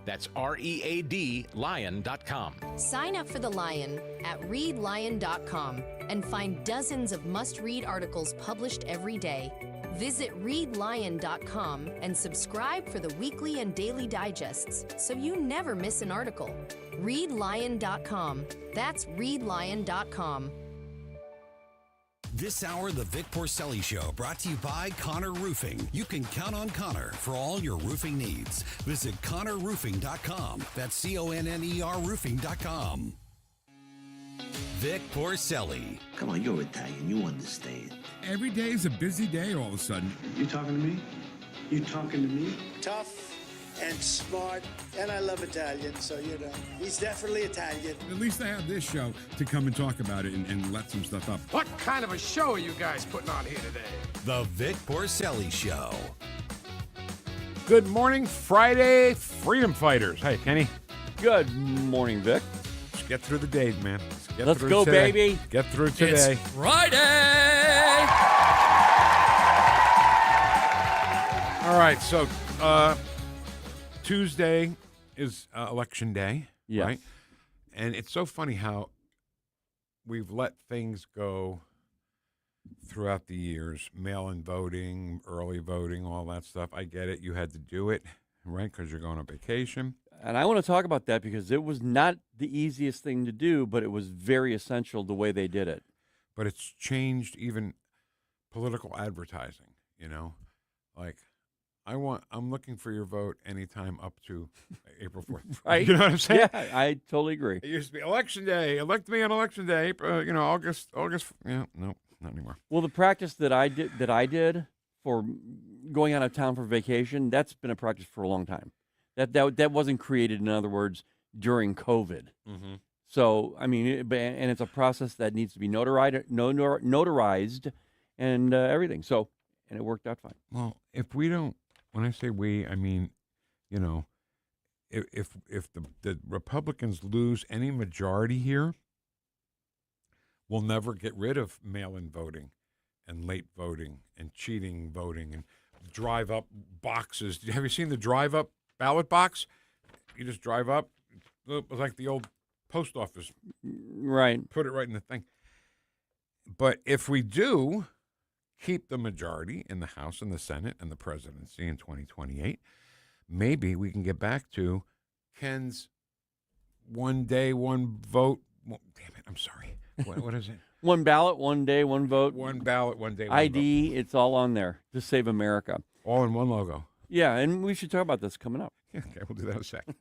That's READ Lion.com. Sign up for The Lion at readlion.com and find dozens of must-read articles published every day. Visit readlion.com and subscribe for the weekly and daily digests so you never miss an article. readlion.com. That's readlion.com. This hour, the Vic Porcelli Show, brought to you by Connor Roofing. You can count on Connor for all your roofing needs. Visit ConnorRoofing.com. That's CONNER Roofing.com. Vic Porcelli. Come on, you're Italian. You understand. Every day is a busy day all of a sudden. You talking to me? You talking to me? Tough and smart, and I love Italian, so, he's definitely Italian. At least I have this show to come and talk about it and let some stuff up. What kind of a show are you guys putting on here today? The Vic Porcelli Show. Good morning, Friday, freedom fighters. Hey, Kenny. Good morning, Vic. Let's get through the days, man. Let's go, today. baby. Get through today. It's Friday. All right, so Tuesday is election day, yes. Right? And it's so funny how we've let things go throughout the years, mail-in voting, early voting, all that stuff. I get it. You had to do it, right, because you're going on vacation. And I want to talk about that because it was not the easiest thing to do, but it was very essential the way they did it. But it's changed even political advertising, like I'm looking for your vote anytime up to April 4th. Right. You know what I'm saying? Yeah, I totally agree. It used to be election day. Elect me on election day. August. Yeah, no, not anymore. Well, the practice that I did for going out of town for vacation, that's been a practice for a long time. That wasn't created, in other words, during COVID. Mm-hmm. So, I mean, and it's a process that needs to be notarized and everything. So, and it worked out fine. Well, if we don't, when I say we, I mean, if the Republicans lose any majority here, we'll never get rid of mail-in voting and late voting and cheating voting and drive-up boxes. Have you seen the drive-up ballot box? You just drive up. It was like the old post office. Right. Put it right in the thing. But if we do keep the majority in the House and the Senate and the presidency in 2028, maybe we can get back to Ken's one day, one vote. Well, damn it, I'm sorry. What is it? One ballot, one day, one vote. One ballot, one day, one ID, vote. it's all on there to save America. All in one logo. Yeah, and we should talk about this coming up. Okay, we'll do that in a second.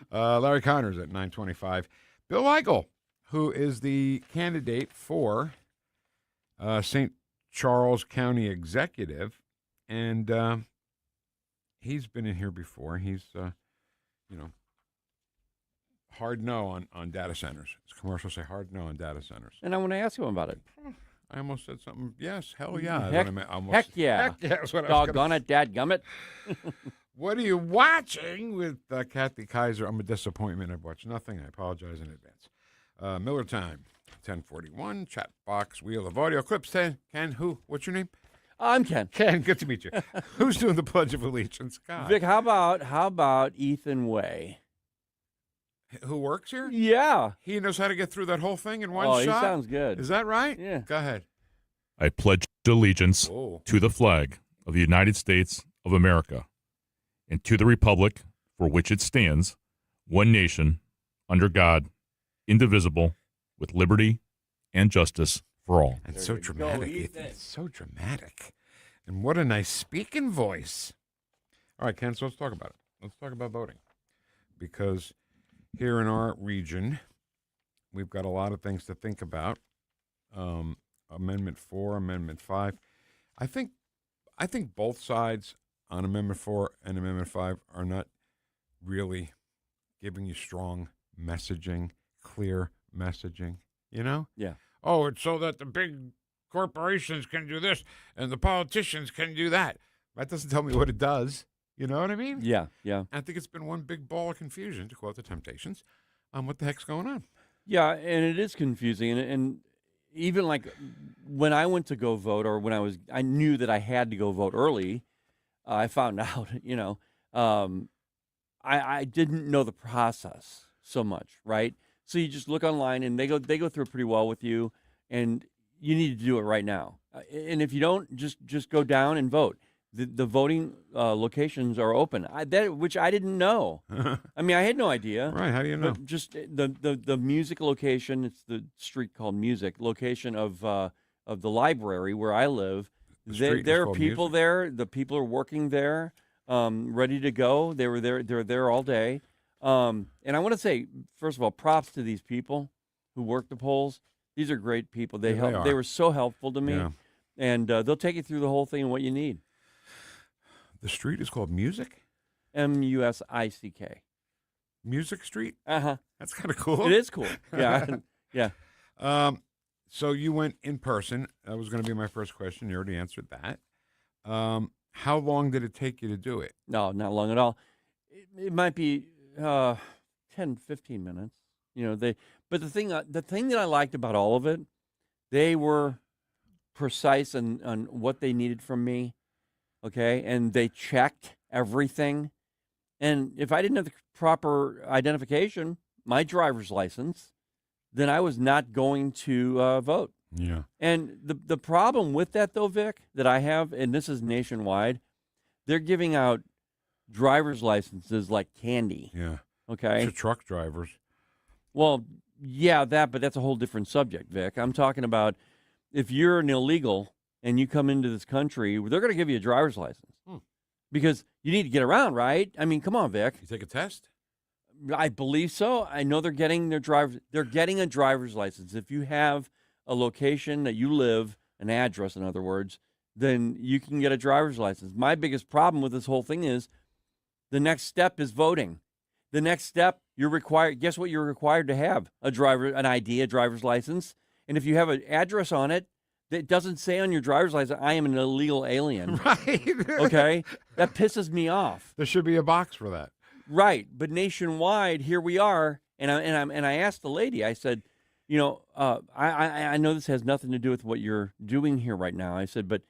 Larry Connors at 9:25. Bill Eigel, who is the candidate for St. Charles County Executive, and he's been in here before. He's, hard no on data centers. His commercials say hard no on data centers. And I want to ask him about it. I almost said something. Yes, hell yeah. Heck yeah. Heck yeah. That's what Doggone it, dadgummit. What are you watching with Kathy KAISER? I'm a disappointment. I've watched nothing. I apologize in advance. Miller Time, 10:41. Chat box, wheel of audio clips. Ken, who? What's your name? I'm Ken. Ken, good to meet you. Who's doing the Pledge of Allegiance? God. Vic, how about Ethan Way? Who works here? Yeah. He knows how to get through that whole thing in one shot? Oh, he sounds good. Is that right? Yeah. Go ahead. I pledge allegiance to the flag of the United States of America and to the republic for which it stands, one nation, under God, indivisible, with liberty and justice for all. That's so dramatic. It's so dramatic. And what a nice speaking voice. All right, Ken, so let's talk about it. Let's talk about voting. Because here in our region, we've got a lot of things to think about. Amendment 4, Amendment 5. I think both sides on Amendment 4 and Amendment 5 are not really giving you strong messaging, clear messaging, Yeah. Oh, it's so that the big corporations can do this and the politicians can do that. That doesn't tell me what it does. You know what I mean? Yeah, yeah. I think it's been one big ball of confusion, to quote the Temptations, on what the heck's going on. Yeah, and it is confusing. And even like when I went to go vote, or when I knew that I had to go vote early, I found out, I didn't know the process so much, right? So you just look online, and they go through it pretty well with you, and you need to do it right now. And if you don't, just go down and vote. The voting locations are open. Which I didn't know. I mean, I had no idea. Right? How do you know? But just the music location. It's the street called Music location of the library where I live. There are people Music? there. The people are working there, ready to go. They were there. They're there all day. And I want to say, first of all, props to these people who work the polls. These are great people. They were so helpful to me, Yeah. and they'll take you through the whole thing and what you need. The street is called Music? Musick. Music Street? Uh-huh. That's kind of cool. It is cool. Yeah. Yeah. So you went in person. That was going to be my first question. You already answered that. How long did it take you to do it? No, not long at all. It might be 10, 15 minutes. But the thing that I liked about all of it, they were precise on what they needed from me. Okay, and they checked everything. And if I didn't have the proper identification, my driver's license, then I was not going to vote. Yeah. And the problem with that, though, Vic, that I have, and this is nationwide, they're giving out driver's licenses like candy. Yeah. Okay. To truck drivers. Well, yeah, but that's a whole different subject, Vic. I'm talking about if you're an illegal and you come into this country, they're going to give you a driver's license because you need to get around, right? I mean, come on, Vic. You take a test? I believe so. I know they're getting a driver's license. If you have a location that you live, an address, in other words, then you can get a driver's license. My biggest problem with this whole thing is the next step is voting. The next step, you're required. Guess what? You're required to have an ID, a driver's license, and if you have an address on it, it doesn't say on your driver's license, I am an illegal alien. Right. Okay? That pisses me off. There should be a box for that. Right. But nationwide, here we are. And I asked the lady, I said, I know this has nothing to do with what you're doing here right now. I said, but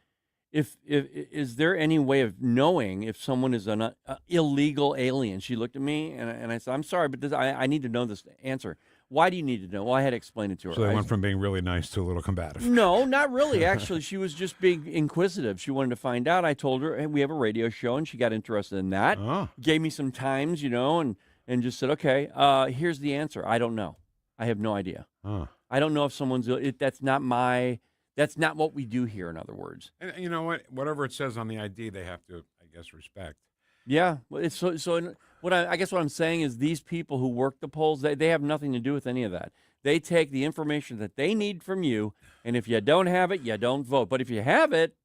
if is there any way of knowing if someone is an illegal alien? She looked at me and I said, I'm sorry, but I need to know this answer. Why do you need to know? Well, I had to explain it to her. So they went from being really nice to a little combative. No, not really. Actually, she was just being inquisitive. She wanted to find out. I told her, hey, we have a radio show, and she got interested in that. Oh. Gave me some times, and just said, okay, here's the answer. I don't know. I have no idea. Oh. I don't know if someone's that's not what we do here, in other words. And you know what? Whatever it says on the ID, they have to, I guess, respect. Yeah. Well, it's so I guess what I'm saying is these people who work the polls, they have nothing to do with any of that. They take the information that they need from you, and if you don't have it, you don't vote. But if you have it,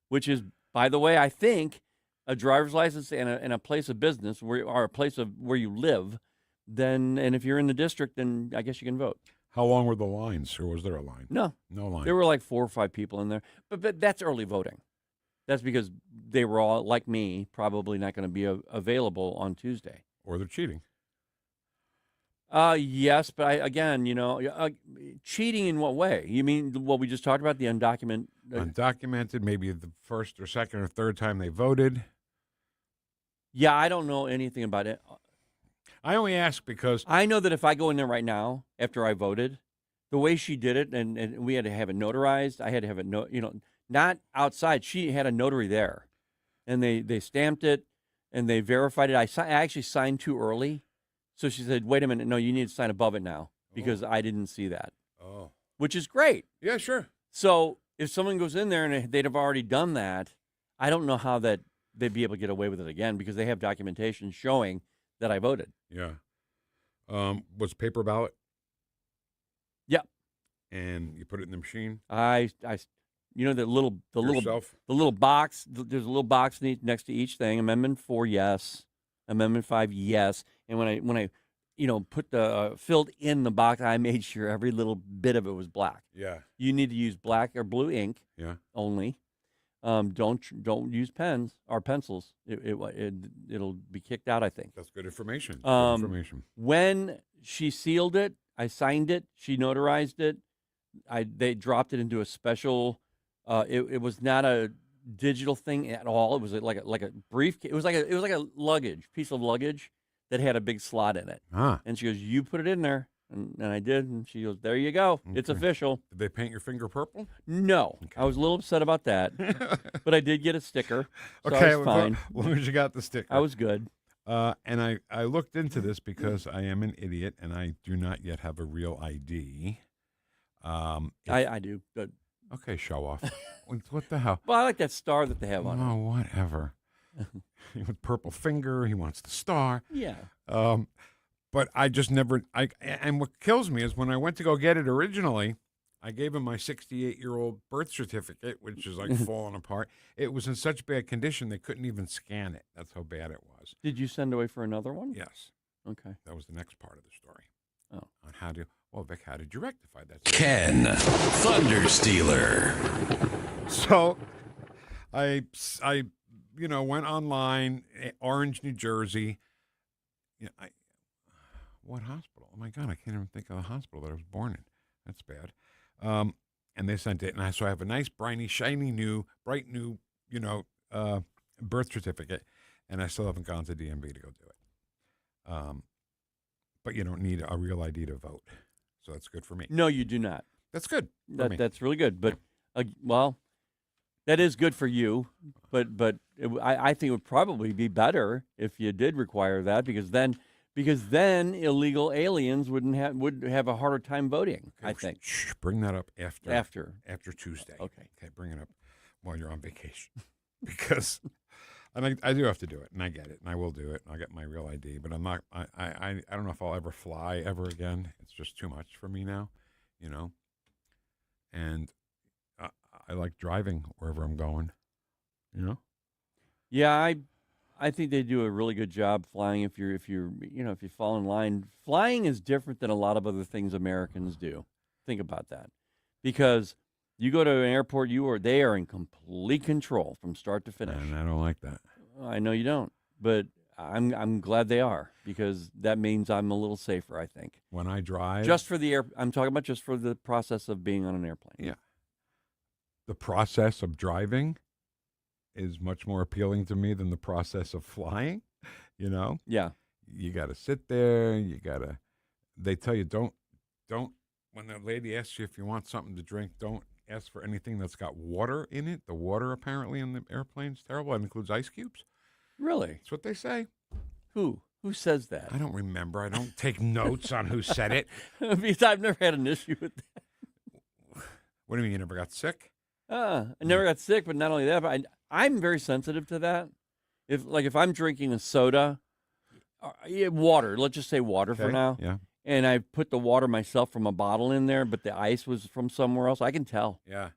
which is, by the way, I think a driver's license and a place of business or a place of where you live, then, and if you're in the district, then I guess you can vote. How long were the lines, or was there a line? No line. There were like 4 or 5 people in there, but that's early voting. That's because they were all, like me, probably not going to be available on Tuesday. Or they're cheating. Yes, but cheating in what way? You mean what we just talked about, the undocumented? Undocumented, maybe the first or second or third time they voted. Yeah, I don't know anything about it. I only ask because I know that if I go in there right now after I voted, the way she did it, and we had to have it notarized. I had to have it not outside. She had a notary there, and they stamped it and they verified it. I actually signed too early, so she said, "Wait a minute, no, you need to sign above it now because I didn't see that." Oh, which is great. Yeah, sure. So if someone goes in there and they'd have already done that, I don't know how that they'd be able to get away with it again because they have documentation showing that I voted. Yeah. Was paper ballot? Yep. And you put it in the machine? The little box. There's a little box next to each thing. Amendment 4, yes. Amendment 5, yes. And when I put the filled in the box, I made sure every little bit of it was black. Yeah. You need to use black or blue ink. Yeah. Only. Don't use pens or pencils. It'll be kicked out, I think. That's good information. Good information. When she sealed it, I signed it. She notarized it. They dropped it into a special. It was not a digital thing at all. It was like a briefcase. It was like a piece of luggage. that had a big slot in it. Ah. And she goes, "You put it in there." And I did. And she goes, "There you go. It's official." Did they paint your finger purple? No. Okay. I was a little upset about that. But I did get a sticker. So Okay, I was fine. as long as you got the sticker. I was good. And I looked into this because I am an idiot and I do not yet have a real ID. I do. But Okay, show off. What the hell? well, I like that star that they have on it. Oh, whatever. With purple finger, he wants the star. Yeah. But I just never. And what kills me is when I went to go get it originally, I gave him my 68-year-old birth certificate, which is like falling apart. It was in such bad condition they couldn't even scan it. That's how bad it was. Did you send away for another one? Yes, Okay. that was the next part of the story. Oh. On how to. Well, Vic, how did you rectify that? Ken, Thunder Stealer. So, I went online, Orange, New Jersey. What hospital? Oh my God, I can't even think of the hospital that I was born in. That's bad. And they sent it, and so I have a nice, briny, shiny, bright new, birth certificate, and I still haven't gone to DMV to go do it. But you don't need a real ID to vote, so that's good for me. No, you do not. That's good. For me. That's really good. But well, that is good for you. But I think it would probably be better if you did require that because then illegal aliens would have a harder time voting. Okay, I think. Bring that up after Tuesday. Okay. Okay, bring it up while you're on vacation because. And I do have to do it, and I get it, and I will do it, and I'll get my real ID. But I'm not. I don't know if I'll ever fly ever again. It's just too much for me now, And I like driving wherever I'm going, Yeah, I think they do a really good job flying. If you fall in line, flying is different than a lot of other things Americans do. Think about that, because. You go to an airport, they are in complete control from start to finish. And I don't like that. I know you don't, but I'm glad they are because that means I'm a little safer, I think. When I drive, I'm talking about just for the process of being on an airplane. Yeah. The process of driving is much more appealing to me than the process of flying, Yeah. You got to sit there, they tell you don't when the lady asks you if you want something to drink, don't ask for anything that's got water in it. The water apparently in the airplane's terrible. It includes ice cubes. Really? That's what they say. Who says that? I don't remember. I don't take notes on who said it. Because I've never had an issue with that. What do you mean you never got sick? I never got sick, but not only that, but I'm very sensitive to that. If I'm drinking a soda, water, let's just say water for now. Yeah. And I put the water myself from a bottle in there, but the ice was from somewhere else. I can tell. Yeah.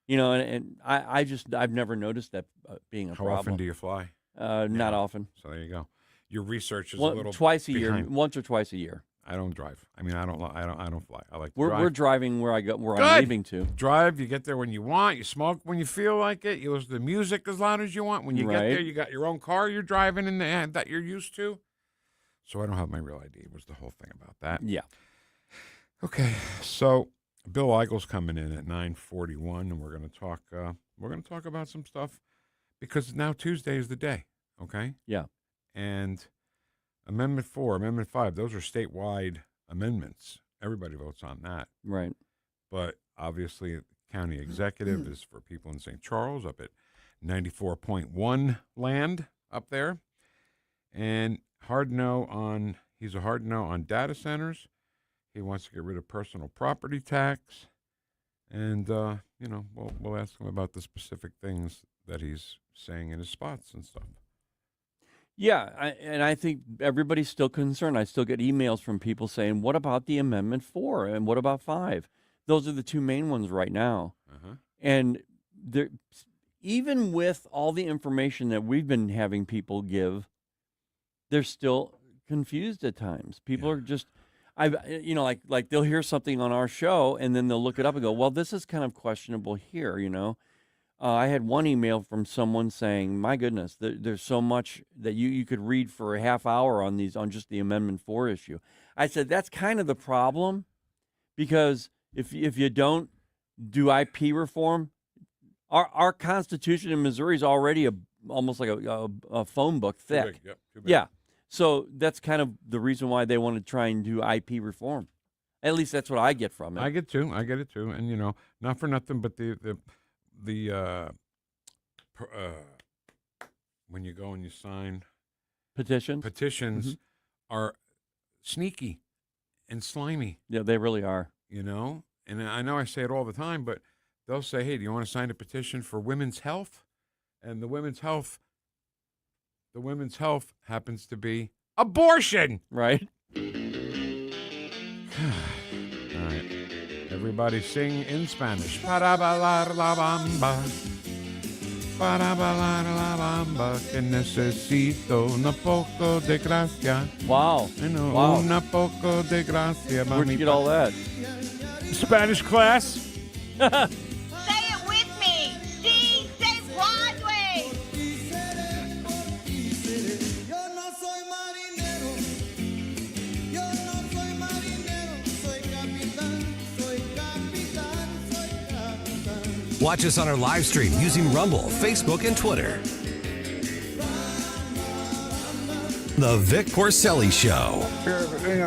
And I've never noticed that being a problem. How often do you fly? Not often. So there you go. Your research is a little twice a behind. year, once or twice a year. I don't drive. I mean, I don't fly. I like to We're drive. driving where I'm leaving to. Drive. You get there when you want. You smoke when you feel like it. You listen to music as loud as you want. When you get there, you got your own car you're driving in that you're used to. So I don't have my real ID was the whole thing about that. Yeah. Okay. So Bill Eigel's coming in at 9:41, and we're going to talk. We're going to talk about some stuff because now Tuesday is the day. Okay. Yeah. And Amendment 4, Amendment 5, those are statewide amendments. Everybody votes on that. Right. But obviously, county executive is for people in St. Charles up at 94.1 land up there, and he's a hard no on data centers. He wants to get rid of personal property tax. And, we'll ask him about the specific things that he's saying in his spots and stuff. Yeah, I think everybody's still concerned. I still get emails from people saying, what about the Amendment 4 and what about 5? Those are the two main ones right now. Uh-huh. And even with all the information that we've been having people give, they're still confused at times. People are just, like they'll hear something on our show and then they'll look it up and go, well, this is kind of questionable here, I had one email from someone saying, my goodness, there's so much that you could read for a half hour on just the Amendment 4 issue. I said, that's kind of the problem because if you don't do IP reform, our Constitution in Missouri is already almost like a phone book thick. Too big. Yep, too big. Yeah. So that's kind of the reason why they want to try and do IP reform. At least that's what I get from it. I get it too. And not for nothing, but the when you go and you sign petitions are sneaky and slimy. Yeah, they really are. And I know I say it all the time, but they'll say, "Hey, do you want to sign a petition for women's health?" And the women's health happens to be abortion. Right. All right. Everybody sing in Spanish. Para-ba-la-la-bamba. Para-ba-la-la-bamba. Que necesito un poco de gracia. Wow. Wow. Un poco de gracia. Where'd you get all that? Spanish class. Say it with me. Sí, say Broadway. Watch us on our live stream using Rumble, Facebook, and Twitter. The Vic Porcelli Show.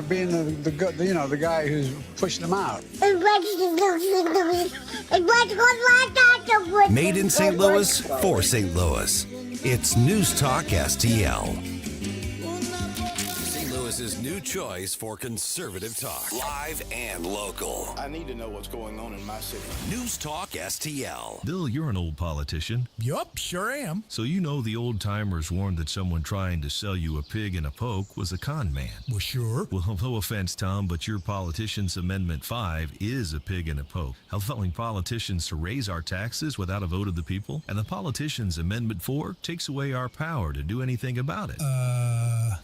Being the guy who's pushing them out. Made in St. Louis for St. Louis. It's News Talk STL. St. Louis's new choice for conservative talk. Live and local. I need to know what's going on in my city. News Talk STL. Bill, you're an old politician. Yup, sure am. So you know the old-timers warned that someone trying to sell you a pig in a poke was a con man. Well, sure. Well, no offense, Tom, but your Politicians Amendment 5 is a pig in a poke, allowing politicians to raise our taxes without a vote of the people, and the Politicians Amendment 4 takes away our power to do anything about it.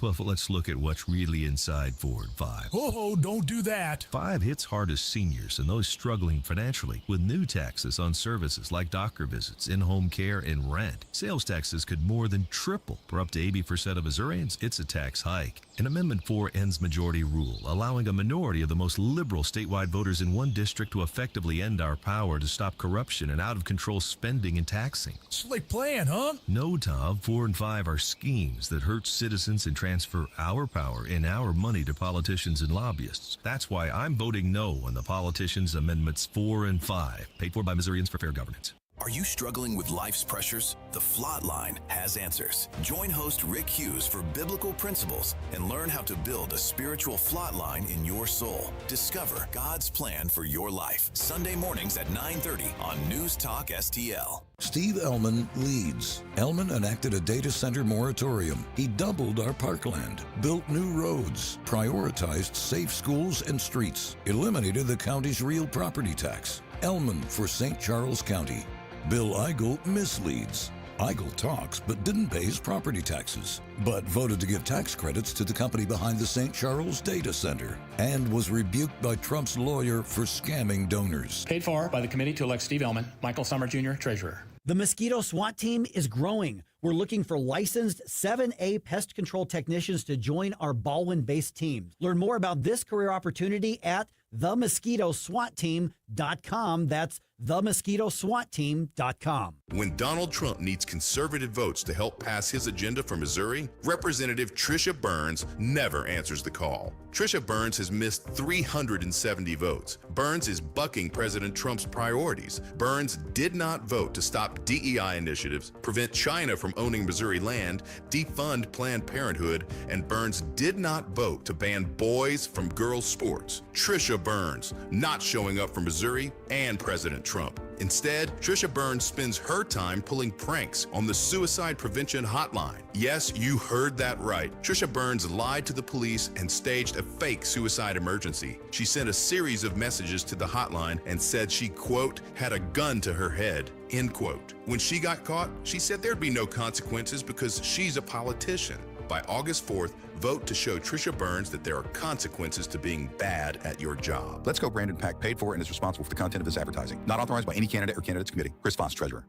Well, let's look at what's really inside Forward 5. Oh, don't do that. 5 hits hardest seniors and those struggling financially with new taxes on services like doctor visits, in-home care, and rent. Sales taxes could more than triple. For up to 80% of Missourians, it's a tax hike. And Amendment 4 ends majority rule, allowing a minority of the most liberal statewide voters in one district to effectively end our power to stop corruption and out-of-control spending and taxing. Slick plan, huh? No, Tom. 4 and 5 are schemes that hurt citizens and transfer our power and our money to politicians and lobbyists. That's why I'm voting no on the Politicians Amendments 4 and 5, paid for by Missourians for Fair Governance. Are you struggling with life's pressures? The Flot Line has answers. Join host Rick Hughes for biblical principles and learn how to build a spiritual flot line in your soul. Discover God's plan for your life. Sunday mornings at 9:30 on News Talk STL. Steve Ellman leads. Ellman enacted a data center moratorium. He doubled our parkland, built new roads, prioritized safe schools and streets, eliminated the county's real property tax. Ellman for St. Charles County. Bill Eigel misleads. Eigel talks but didn't pay his property taxes, but voted to give tax credits to the company behind the St. Charles data center, and was rebuked by Trump's lawyer for scamming donors. Paid for by the committee to elect Steve Ellman, Michael Summer Jr., Treasurer. The Mosquito SWAT team is growing. We're looking for licensed 7A pest control technicians to join our Baldwin-based team. Learn more about this career opportunity at themosquitoswatteam.com. That's themosquitoswatteam.com. When Donald Trump needs conservative votes to help pass his agenda for Missouri, Representative Tricia Burns never answers the call. Tricia Burns has missed 370 votes. Burns is bucking President Trump's priorities. Burns did not vote to stop DEI initiatives, prevent China from owning Missouri land, defund Planned Parenthood, and Burns did not vote to ban boys from girls' sports. Tricia Burns not showing up for Missouri and President Trump. Instead, Tricia Burns spends her time pulling pranks on the suicide prevention hotline. Yes, you heard that right. Tricia Burns lied to the police and staged a fake suicide emergency. She sent a series of messages to the hotline and said she, quote, had a gun to her head, end quote. When she got caught, she said there'd be no consequences because she's a politician. By August 4th, vote to show Tricia Burns that there are consequences to being bad at your job. Let's Go Brandon PAC paid for and is responsible for the content of this advertising. Not authorized by any candidate or candidates committee. Chris Foss, Treasurer.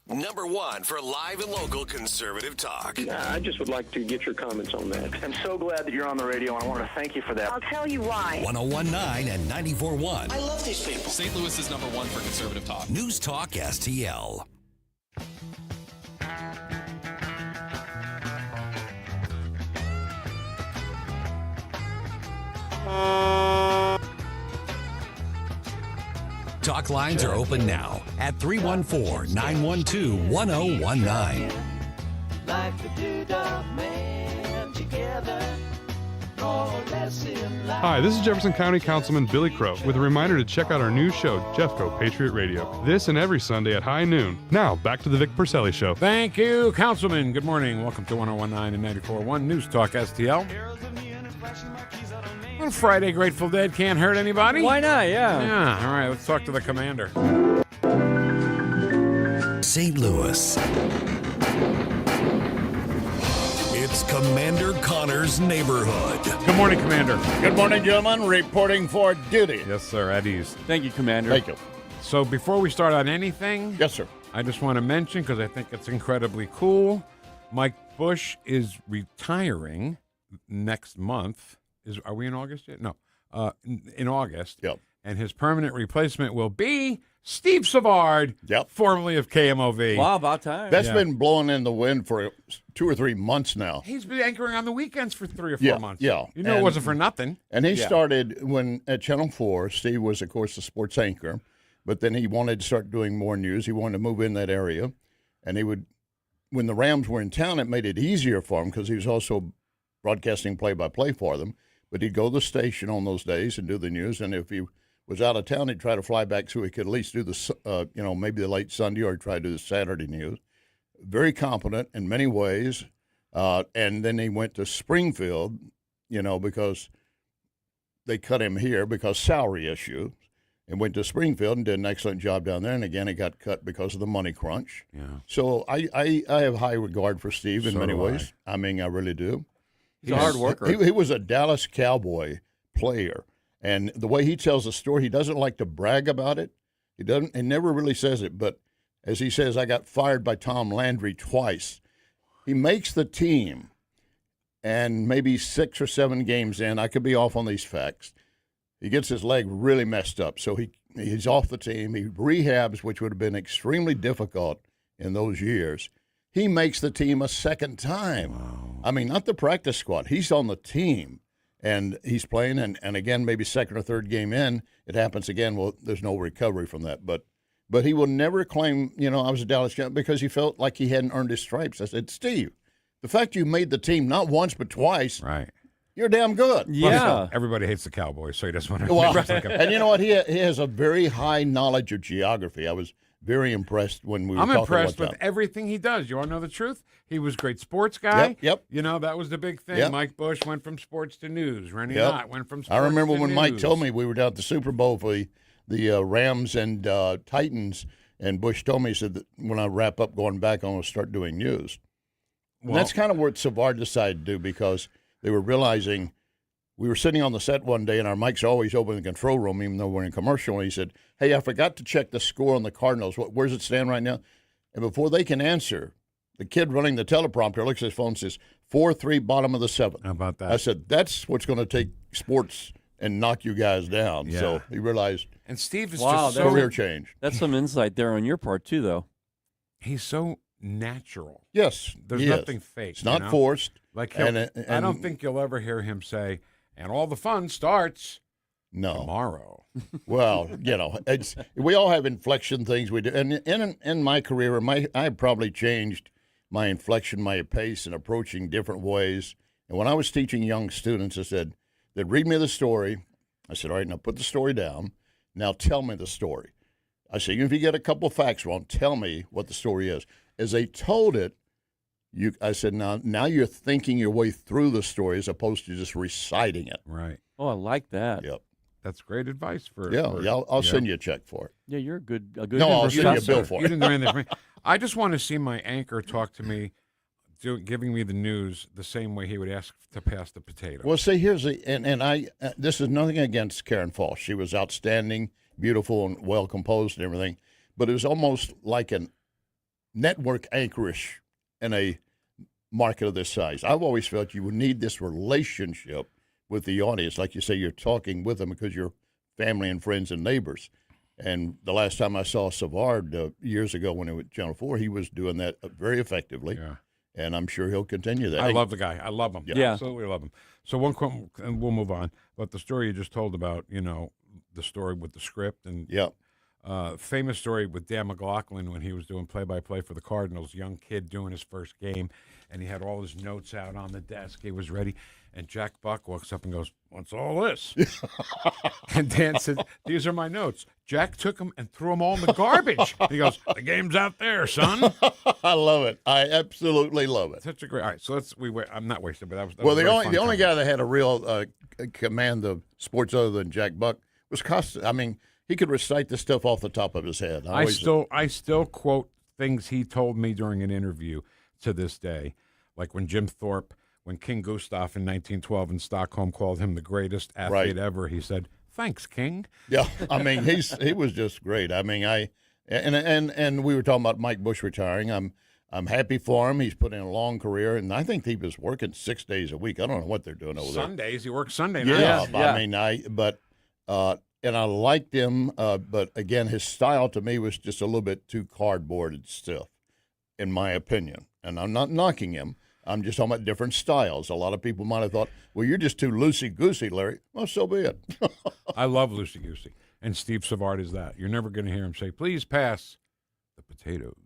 Number one for live and local conservative talk. I just would like to get your comments on that. I'm so glad that you're on the radio, and I want to thank you for that. I'll tell you why. 101.9 and 94.1. I love these people. St. Louis is number one for conservative talk. News Talk STL. Talk lines are open now at 314-912-1019. Like the doodah man together. Hi, this is Jefferson County Councilman Billy Crow with a reminder to check out our new show, Jeffco Patriot Radio, this and every Sunday at high noon. Now, back to the Vic Porcelli Show. Thank you, Councilman. Good morning. Welcome to 101.9 and 94.1 News Talk STL. On Friday, Grateful Dead can't hurt anybody. Why not? Yeah. Yeah. All right, let's talk to the commander. St. Louis. It's Commander Connor's neighborhood. Good morning, Commander. Good morning, gentlemen. Reporting for duty. Yes, sir. At ease. Thank you, Commander. Thank you. So before we start on anything, yes, sir. I just want to mention, because I think it's incredibly cool, Mike Bush is retiring next month. Are we in August yet? No. In August. Yep. And his permanent replacement will be Steve Savard, formerly of KMOV. Wow, about time. That's been blowing in the wind for 2 or 3 months now. He's been anchoring on the weekends for 3 or 4 months. Yeah. You know, it wasn't for nothing. And he started when at Channel 4. Steve was, of course, the sports anchor, but then he wanted to start doing more news. He wanted to move in that area. And he would, when the Rams were in town, it made it easier for him because he was also broadcasting play-by-play for them. But he'd go to the station on those days and do the news. And if he was out of town, he'd try to fly back so he could at least do the, maybe the late Sunday or try to do the Saturday news. Very competent in many ways. And then he went to Springfield, because they cut him here because salary issues, and went to Springfield and did an excellent job down there. And again, he got cut because of the money crunch. Yeah. So I have high regard for Steve in many ways. I mean, I really do. He's a hard worker. He was a Dallas Cowboy player. And the way he tells the story, he doesn't like to brag about it. He never really says it. But as he says, I got fired by Tom Landry twice. He makes the team, and maybe 6 or 7 games in, I could be off on these facts, he gets his leg really messed up. So he's off the team. He rehabs, which would have been extremely difficult in those years. He makes the team a second time. Wow. I mean, not the practice squad. He's on the team. And he's playing, and again, maybe second or third game in, it happens again. Well, there's no recovery from that. But he will never claim, I was a Dallas champ because he felt like he hadn't earned his stripes. I said, Steve, the fact you made the team not once but twice, right? You're damn good. Yeah. Everybody hates the Cowboys, so he doesn't want to. Well, and you know what? He has a very high knowledge of geography. I was very impressed when we were talking about that. I'm impressed with everything he does. You want to know the truth? He was a great sports guy. Yep. That was the big thing. Yep. Mike Bush went from sports to news. Rennie Knott went from sports I remember to when news. Mike told me we were down at the Super Bowl for the Rams and Titans, and Bush told me, he said that when I wrap up going back, I'm going to start doing news. And that's kind of what Savard decided to do because they were realizing we were sitting on the set one day, and our mics are always open in the control room, even though we're in commercial. And he said, hey, I forgot to check the score on the Cardinals. Where's it stand right now? And before they can answer, the kid running the teleprompter looks at his phone and says, 4-3, bottom of the 7th. How about that? I said, that's what's going to take sports and knock you guys down. Yeah. So he realized. And Steve is just so career change. That's some insight there on your part, too, though. He's so natural. Yes. There's nothing fake. It's not forced. Like I don't think you'll ever hear him say, and all the fun starts tomorrow. Well, we all have inflection things we do. And in my career, I probably changed my inflection, my pace, and approaching different ways. And when I was teaching young students, I said, they'd read me the story. I said, all right, now put the story down. Now tell me the story. I said, even if you get a couple of facts wrong, tell me what the story is. As they told it, I said, now you're thinking your way through the story as opposed to just reciting it. Right. Oh, I like that. Yep. That's great advice for. I'll send you a check for it. Yeah, you're a good. No, I'll send you a bill for it. You didn't do anything for me. I just want to see my anchor talk to me, giving me the news the same way he would ask to pass the potato. Well, see, this is nothing against Karen Falls. She was outstanding, beautiful, and well composed and everything. But it was almost like a network anchorish in a market of this size. I've always felt you would need this relationship with the audience. Like you say, you're talking with them because you're family and friends and neighbors. And the last time I saw Savard years ago when he was at Channel 4, he was doing that very effectively. Yeah. And I'm sure he'll continue that. I love the guy. I love him. Yeah. Absolutely love him. So one quote, and we'll move on. But the story you just told about, the story with the script and famous story with Dan McLaughlin when he was doing play-by-play for the Cardinals, young kid doing his first game, and he had all his notes out on the desk. He was ready, and Jack Buck walks up and goes, "What's all this?" And Dan said, "These are my notes." Jack took them and threw them all in the garbage. He goes, "The game's out there, son." I love it. I absolutely love it. Such a great. All right, so I'm not wasting, but that was Well, was the only guy that had a real command of sports other than Jack Buck was Costa. I mean, he could recite this stuff off the top of his head. I still quote things he told me during an interview to this day, like when King Gustav in 1912 in Stockholm called him the greatest athlete ever. He said, "Thanks, King." Yeah, I mean, he was just great. I mean, and we were talking about Mike Bush retiring. I'm happy for him. He's put in a long career, and I think he was working 6 days a week. I don't know what they're doing over there. Sundays, he works Sunday nights. Yeah, I mean, and I liked him, but again, his style to me was just a little bit too cardboard stiff, in my opinion. And I'm not knocking him. I'm just talking about different styles. A lot of people might have thought, well, you're just too loosey-goosey, Larry. Well, so be it. I love loosey-goosey. And Steve Savard is that. You're never going to hear him say, "Please pass the potatoes."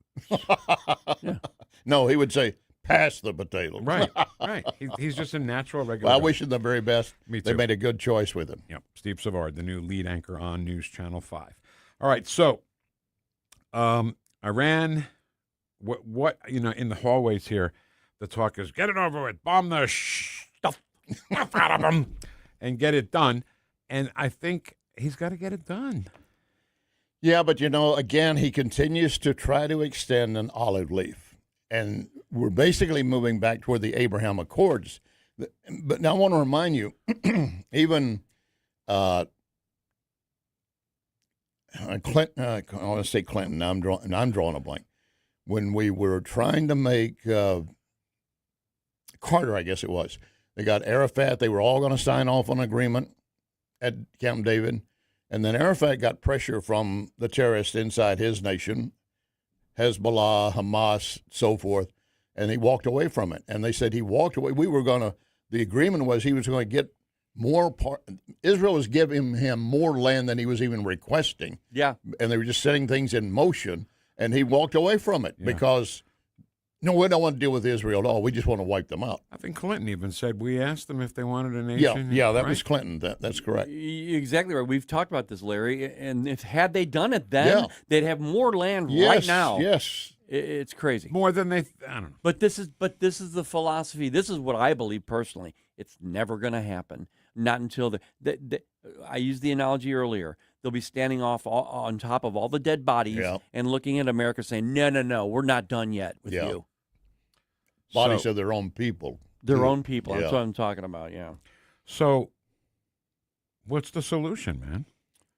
Yeah. No, he would say, "Pass the potatoes." Right. He's just a natural regular. Well, I guy. wish him the very best. Me too. They made a good choice with him. Yep. Steve Savard, the new lead anchor on News Channel 5. All right, so Iran, what in the hallways here, the talk is, get it over with, bomb the stuff out of them, and get it done. And I think he's got to get it done. Yeah, but again, he continues to try to extend an olive leaf. And we're basically moving back toward the Abraham Accords. But now I want to remind you, even Clinton, I want to say Clinton, now I'm drawing a blank. When we were trying to make Carter, I guess it was, they got Arafat. They were all going to sign off on an agreement at Camp David. And then Arafat got pressure from the terrorists inside his nation, Hezbollah, Hamas, so forth, and he walked away from it. And they said he walked away. The agreement was he was going to get more Israel was giving him more land than he was even requesting. Yeah. And they were just setting things in motion, and he walked away from it because, no, we don't want to deal with Israel at all. We just want to wipe them out. I think Clinton even said, we asked them if they wanted a nation. Yeah, that was Clinton. That's correct. Exactly right. We've talked about this, Larry. And had they done it then, they'd have more land right now. Yes. It's crazy. More than I don't know. But this is the philosophy. This is what I believe personally. It's never going to happen. Not until I used the analogy earlier. They'll be standing off on top of all the dead bodies and looking at America saying, no, we're not done yet with you. Bodies of their own people. Their own people. That's what I'm talking about, yeah. So what's the solution, man?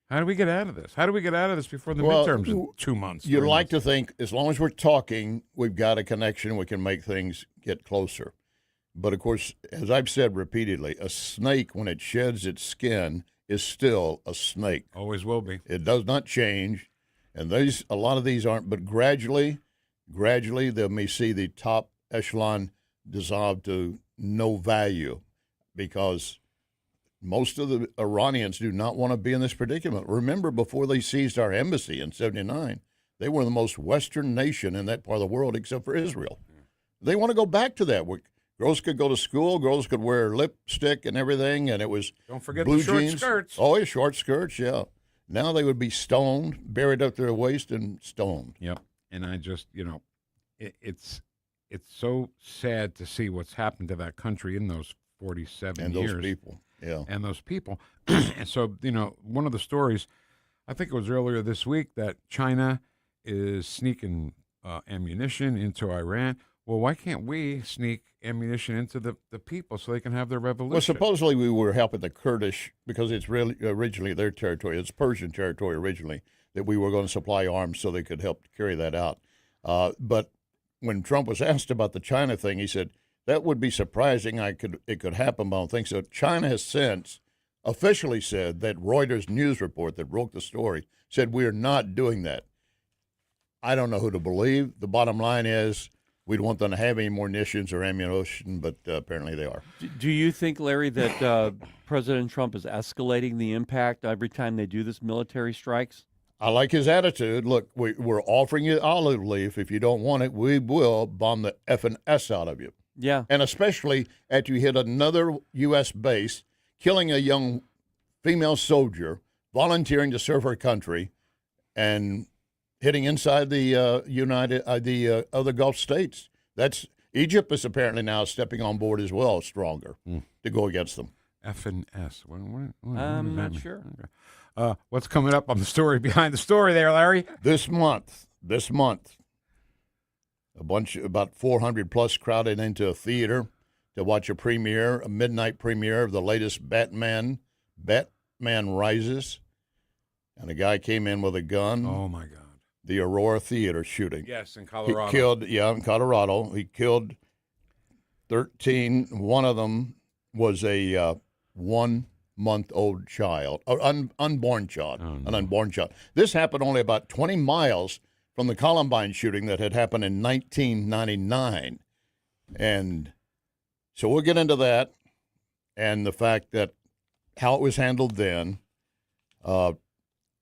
How do we get out of this? How do we get out of this before the midterms in 2 months? You'd like to think, as long as we're talking, we've got a connection, we can make things get closer. But, of course, as I've said repeatedly, a snake, when it sheds its skin, is still a snake. Always will be. It does not change. And a lot of these aren't. But gradually, they may see the top echelon dissolve to no value because most of the Iranians do not want to be in this predicament. Remember, before they seized our embassy in 1979, they were the most Western nation in that part of the world except for Israel. They want to go back to that. Girls could go to school. Girls could wear lipstick and everything, and it was don't forget blue the short jeans. skirts. Oh, yeah, short skirts, yeah. Now they would be stoned, buried up their waist, and stoned. Yep. And I just, it's so sad to see what's happened to that country in those 47 years. And those people, yeah. And those people. And so, one of the stories, I think it was earlier this week, that China is sneaking ammunition into Iran. Well, why can't we sneak ammunition into the people so they can have their revolution? Well, supposedly we were helping the Kurdish because it's really originally their territory. It's Persian territory originally that we were going to supply arms so they could help carry that out. But when Trump was asked about the China thing, he said, that would be surprising. It could happen, but I don't think so. China has since officially said that Reuters news report that broke the story said we are not doing that. I don't know who to believe. The bottom line is we don't want them to have any munitions or ammunition, but apparently they are. Do you think, Larry, that President Trump is escalating the impact every time they do this military strikes? I like his attitude. Look, we're offering you olive leaf. If you don't want it, we will bomb the effing S out of you. Yeah. And especially after you hit another U.S. base, killing a young female soldier, volunteering to serve her country, and hitting inside the other Gulf states. Egypt is apparently now stepping on board as well, stronger to go against them. F and S. I'm not sure. Okay. What's coming up on the story behind the story there, Larry? This month, about 400 plus crowded into a theater to watch a midnight premiere of the latest Batman Rises, and a guy came in with a gun. Oh my God! The Aurora Theater shooting. Yes, in Colorado. In Colorado. He killed 13. One of them was a 1-month-old child, or unborn child, an unborn child. This happened only about 20 miles from the Columbine shooting that had happened in 1999. And so we'll get into that and the fact that how it was handled then.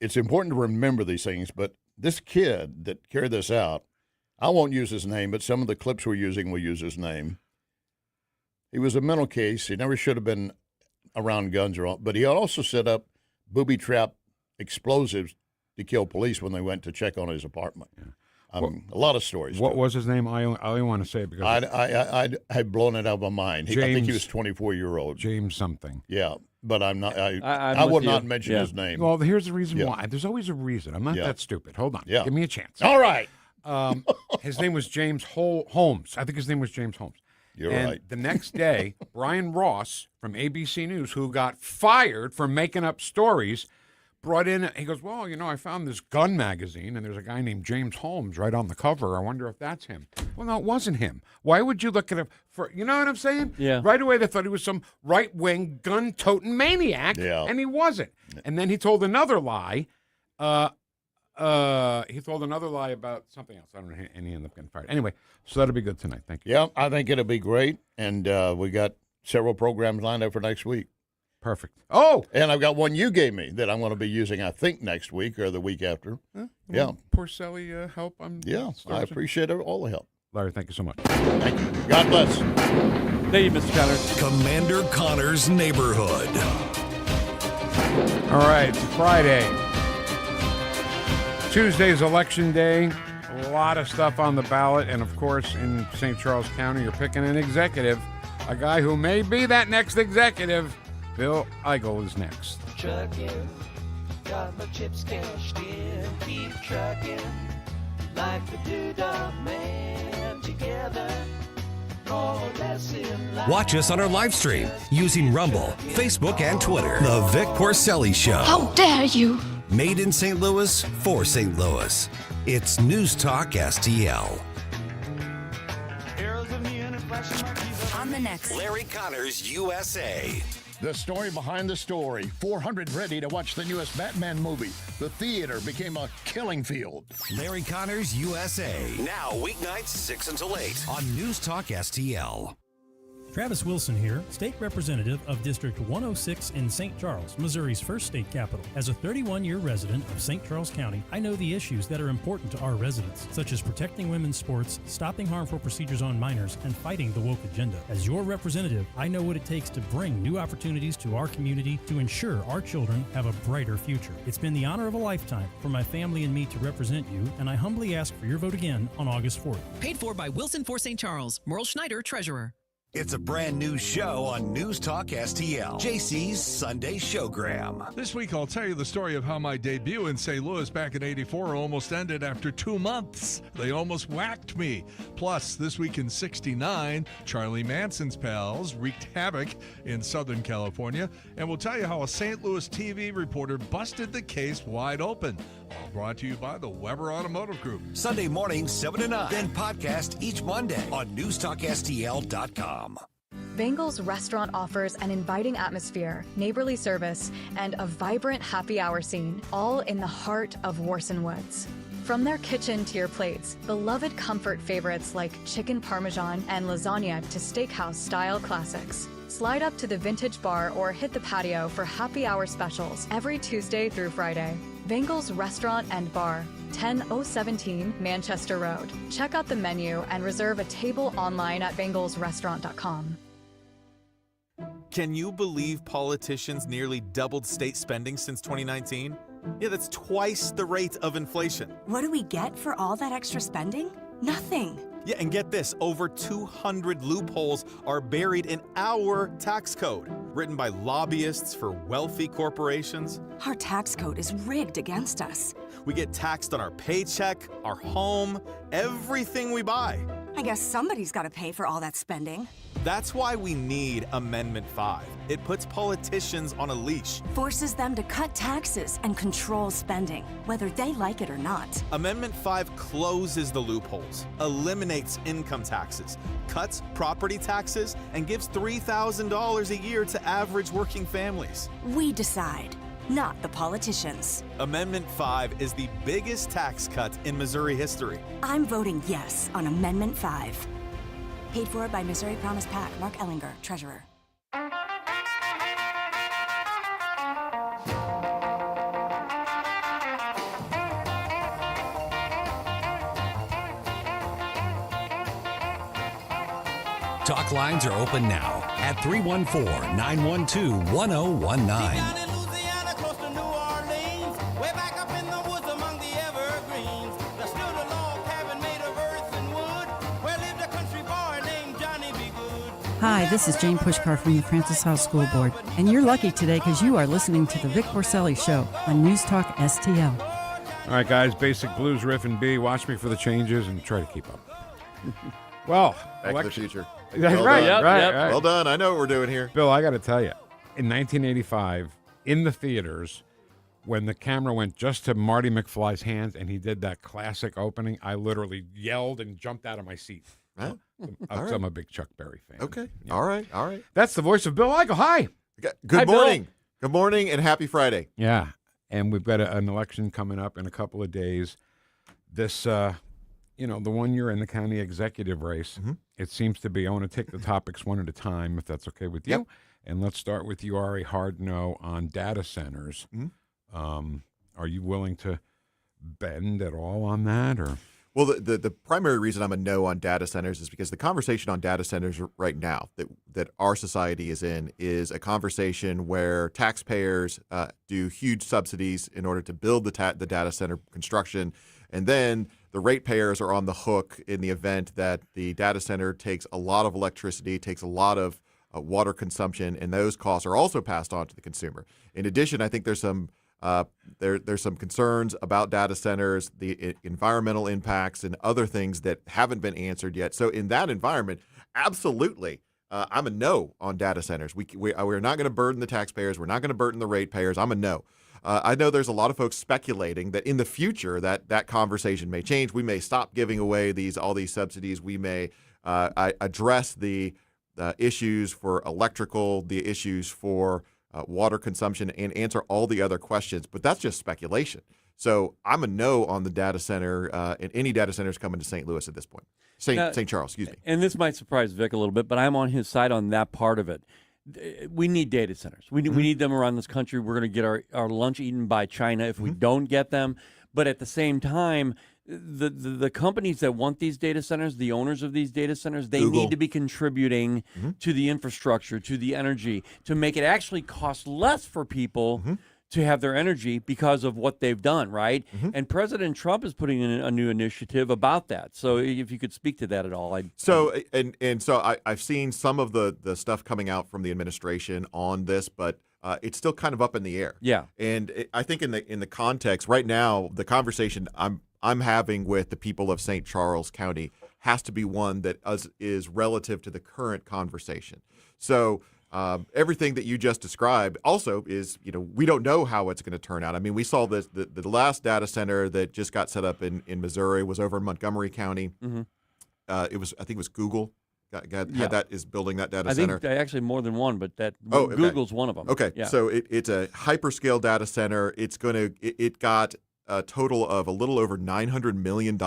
It's important to remember these things, but this kid that carried this out, I won't use his name, but some of the clips we're using will use his name. He was a mental case. He never should have been around guns, but he also set up booby-trap explosives to kill police when they went to check on his apartment. Yeah. A lot of stories. What was his name? I only want to say it because I had blown it out of my mind. I think he was 24-year-old. James something. Yeah, but I'm not. I would not mention his name. Well, here's the reason why. There's always a reason. I'm not that stupid. Hold on. Yeah. Give me a chance. All right. His name was James Holmes. I think his name was James Holmes. You're and right. The next day, Brian Ross from ABC News, who got fired for making up stories, brought in, he goes, well, I found this gun magazine, and there's a guy named James Holmes right on the cover. I wonder if that's him. Well, no, it wasn't him. Why would you look at him for, you know what I'm saying? Yeah. Right away, they thought he was some right-wing, gun-toting maniac, and he wasn't. And then he told another lie. He told another lie about something else. I don't know, and he ended up getting fired. Anyway, so that'll be good tonight. Thank you. Yeah, I think it'll be great, and we got several programs lined up for next week. Perfect. Oh! And I've got one you gave me that I'm going to be using, I think, next week or the week after. Yeah. Porcelli help. I appreciate all the help. Larry, thank you so much. Thank you. God bless. Thank you, Mr. Connor. Commander Connor's Neighborhood. All right, it's Friday. Tuesday's Election Day. A lot of stuff on the ballot. And, of course, in St. Charles County, you're picking an executive. A guy who may be that next executive. Bill Eigel is next. Trucking, got my chips cashed in, keep trucking, like the Doodah Man together, more or less in line. Watch us on our live stream using Rumble, Facebook, and Twitter. The Vic Porcelli Show. How dare you! Made in St. Louis for St. Louis. It's News Talk STL. On the next Larry Connor's USA. The story behind the story. 400 ready to watch the newest Batman movie. The theater became a killing field. Larry Connor's USA. Now weeknights 6 until 8 on News Talk STL. Travis Wilson here, State Representative of District 106 in St. Charles, Missouri's first state capital. As a 31-year resident of St. Charles County, I know the issues that are important to our residents, such as protecting women's sports, stopping harmful procedures on minors, and fighting the woke agenda. As your representative, I know what it takes to bring new opportunities to our community to ensure our children have a brighter future. It's been the honor of a lifetime for my family and me to represent you, and I humbly ask for your vote again on August 4th. Paid for by Wilson for St. Charles. Merle Schneider, Treasurer. It's a brand new show on News Talk STL, JC's Sunday Showgram. This week, I'll tell you the story of how my debut in St. Louis back in '84 almost ended after 2 months. They almost whacked me. Plus, this week in '69, Charlie Manson's pals wreaked havoc in Southern California. And we'll tell you how a St. Louis TV reporter busted the case wide open. All brought to you by the Weber Automotive Group. Sunday morning, 7 to 9. Then podcast each Monday on NewsTalkSTL.com. Bengal's restaurant offers an inviting atmosphere, neighborly service, and a vibrant happy hour scene, all in the heart of Warson Woods. From their kitchen to your plates, beloved comfort favorites like chicken parmesan and lasagna to steakhouse-style classics. Slide up to the vintage bar or hit the patio for happy hour specials every Tuesday through Friday. Bengal's Restaurant and Bar, 10017 Manchester Road. Check out the menu and reserve a table online at bengalsrestaurant.com. Can you believe politicians nearly doubled state spending since 2019? Yeah, that's twice the rate of inflation. What do we get for all that extra spending? Nothing. Yeah, and get this, over 200 loopholes are buried in our tax code, written by lobbyists for wealthy corporations. Our tax code is rigged against us. We get taxed on our paycheck, our home, everything we buy. I guess somebody's got to pay for all that spending. That's why we need Amendment 5. It puts politicians on a leash. Forces them to cut taxes and control spending, whether they like it or not. Amendment 5 closes the loopholes, eliminates income taxes, cuts property taxes, and gives $3,000 a year to average working families. We decide, not the politicians. Amendment 5 is the biggest tax cut in Missouri history. I'm voting yes on Amendment 5. Paid for by Missouri Promise PAC, Mark Ellinger, Treasurer. Talk lines are open now at 314-912-1019. Hi, this is Jane Pushkar from the Francis House School Board, and you're lucky today because you are listening to the Vic Porcelli Show on News Talk STL. All right, guys, basic blues riff and B. Watch me for the changes and try to keep up. Well, Back to the Future. That's Well right, done. right. Well done. I know what we're doing here. Bill, I got to tell you, in 1985, in the theaters, when the camera went just to Marty McFly's hands and he did that classic opening, I literally yelled and jumped out of my seat. Huh? I'm a big Chuck Berry fan. Okay. Yeah. All right. All right. That's the voice of Bill Eigel. Hi. Good Hi, morning. Bill. Good morning and happy Friday. Yeah. And we've got an election coming up in a couple of days. This, the one you're in the county executive race, it seems to be, I want to take the topics one at a time, if that's okay with you. Yep. And let's start with you, Ari, hard no on data centers. Are you willing to bend at all on that, or? Well, the primary reason I'm a no on data centers is because the conversation on data centers right now that our society is in is a conversation where taxpayers do huge subsidies in order to build the data center construction, and then the ratepayers are on the hook in the event that the data center takes a lot of electricity, takes a lot of water consumption, and those costs are also passed on to the consumer. In addition, I think there's some concerns about data centers, the environmental impacts, and other things that haven't been answered yet. So in that environment, absolutely, I'm a no on data centers. We're not going to burden the taxpayers. We're not going to burden the ratepayers. I'm a no. I know there's a lot of folks speculating that in the future that conversation may change. We may stop giving away all these subsidies. We may address the issues for electrical, the issues for water consumption, and answer all the other questions. But that's just speculation. So I'm a no on the data center and any data centers coming to St. Louis at this point. St. Charles, excuse me. And this might surprise Vic a little bit, but I'm on his side on that part of it. We need data centers. We need them around this country. We're going to get our lunch eaten by China if we don't get them. But at the same time, the companies that want these data centers, the owners of these data centers, they Google. need to be contributing to the infrastructure, to the energy, to make it actually cost less for people to have their energy because of what they've done, right? And President Trump is putting in a new initiative about that. So if you could speak to that at all. So I've seen some of the stuff coming out from the administration on this, but it's still kind of up in the air. Yeah. And I think in the context right now, the conversation I'm having with the people of St. Charles County has to be one that is relative to the current conversation. So everything that you just described also is, we don't know how it's going to turn out. I mean, we saw the last data center that just got set up in Missouri was over in Montgomery County. I think it was Google. Is building that data center. I think actually more than one, but Google's one of them. Okay, yeah. so it's a hyperscale data center. It got a total of a little over $900 million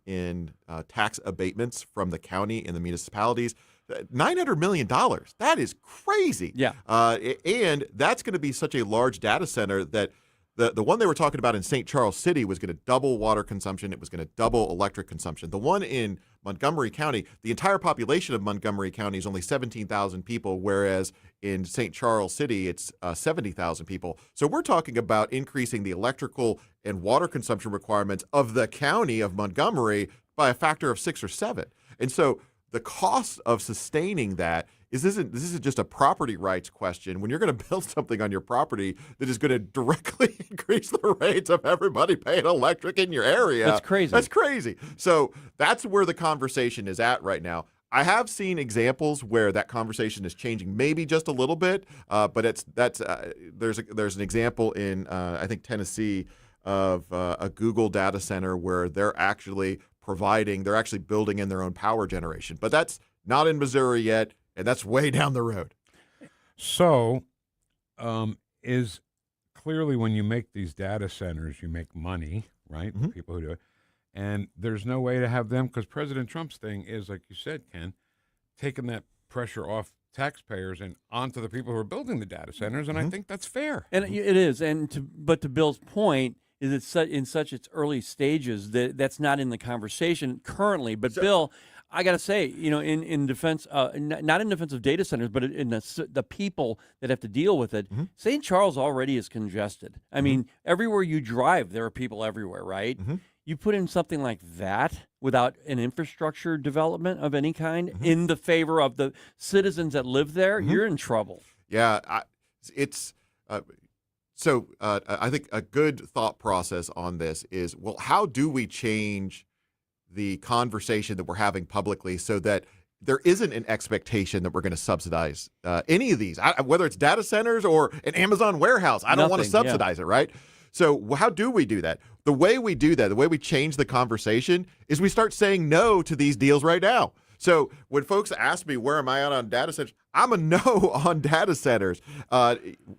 in tax abatements from the county and the municipalities. $900 million. That is crazy. Yeah. And that's going to be such a large data center that the one they were talking about in St. Charles City was going to double water consumption. It was going to double electric consumption. The one in Montgomery County, the entire population of Montgomery County is only 17,000 people, whereas in St. Charles City, it's 70,000 people. So we're talking about increasing the electrical and water consumption requirements of the county of Montgomery by a factor of 6 or 7. And so the cost of sustaining that this isn't just a property rights question. When you're going to build something on your property that is going to directly increase the rates of everybody paying electric in your area. That's crazy. That's crazy. So that's where the conversation is at right now. I have seen examples where that conversation is changing, maybe just a little bit, but there's an example in I think Tennessee of a Google data center where they're actually building in their own power generation. But that's not in Missouri yet, and that's way down the road. So, is clearly when you make these data centers, you make money, right? Mm-hmm. People who do it. And there's no way to have them, because President Trump's thing is, like you said, Ken, taking that pressure off taxpayers and onto the people who are building the data centers, and I think that's fair. And it is. But to Bill's point, is it in such its early stages that's not in the conversation currently. But Bill, I got to say, in defense, not in defense of data centers, but in the people that have to deal with it, St. Charles already is congested. I mean, everywhere you drive, there are people everywhere, right? You put in something like that without an infrastructure development of any kind in the favor of the citizens that live there, you're in trouble. Yeah, So I think a good thought process on this is, well, how do we change the conversation that we're having publicly so that there isn't an expectation that we're going to subsidize any of these, whether it's data centers or an Amazon warehouse? I don't want to subsidize it, right? So how do we do that? The way we do that, the way we change the conversation is we start saying no to these deals right now. So when folks ask me where am I at on data centers, I'm a no on data centers.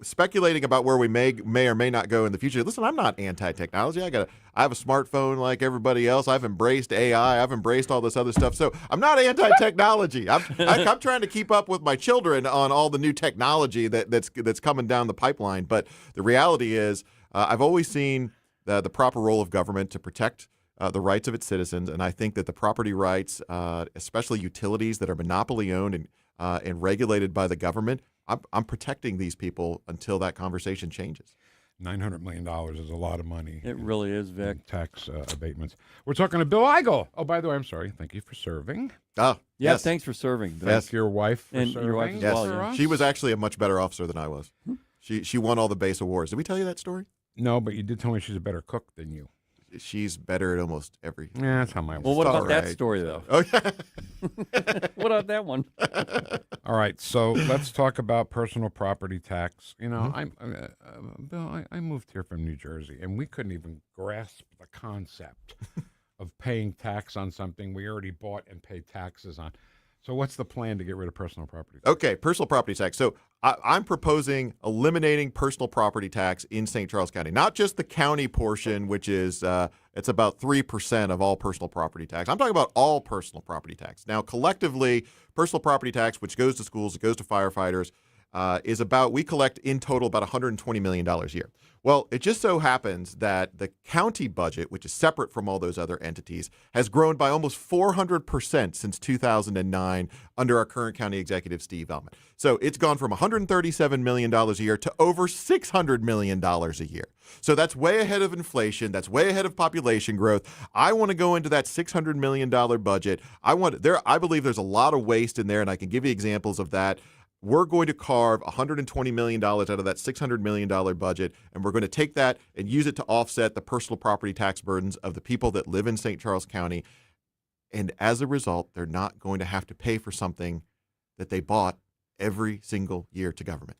Speculating about where we may or may not go in the future. Listen, I'm not anti-technology. I have a smartphone like everybody else. I've embraced AI. I've embraced all this other stuff. So I'm not anti-technology. I'm trying to keep up with my children on all the new technology that's coming down the pipeline. But the reality is, I've always seen the proper role of government to protect the rights of its citizens, and I think that the property rights, especially utilities that are monopoly owned and regulated by the government, I'm protecting these people until that conversation changes. $900 million is a lot of money. It really is, Vic. Tax abatements. We're talking to Bill Eigel. Oh, by the way, I'm sorry. Thank you for serving. Oh, yeah, yes. Thanks for serving. Thank your wife for and serving. Your wife as Yes, well, yeah. She was actually a much better officer than I was. She won all the base awards. Did we tell you that story? No, but you did tell me she's a better cook than you. She's better at almost every. Yeah, that's how my wife. Well, what about that story, though? Okay. What about that one? All right, so let's talk about personal property tax. You know, Bill, I moved here from New Jersey, and we couldn't even grasp the concept of paying tax on something we already bought and paid taxes on. So what's the plan to get rid of personal property tax? Okay, personal property tax. So I'm proposing eliminating personal property tax in St. Charles County, not just the county portion, which is it's about 3% of all personal property tax. I'm talking about all personal property tax. Now, collectively, personal property tax, which goes to schools, it goes to firefighters, we collect in total about $120 million a year. Well, it just so happens that the county budget, which is separate from all those other entities, has grown by almost 400% since 2009 under our current county executive, Steve Ellman. So it's gone from $137 million a year to over $600 million a year. So that's way ahead of inflation. That's way ahead of population growth. I want to go into that $600 million budget. I believe there's a lot of waste in there, and I can give you examples of that. We're going to carve $120 million out of that $600 million budget, and we're going to take that and use it to offset the personal property tax burdens of the people that live in St. Charles County. And as a result, they're not going to have to pay for something that they bought every single year to government.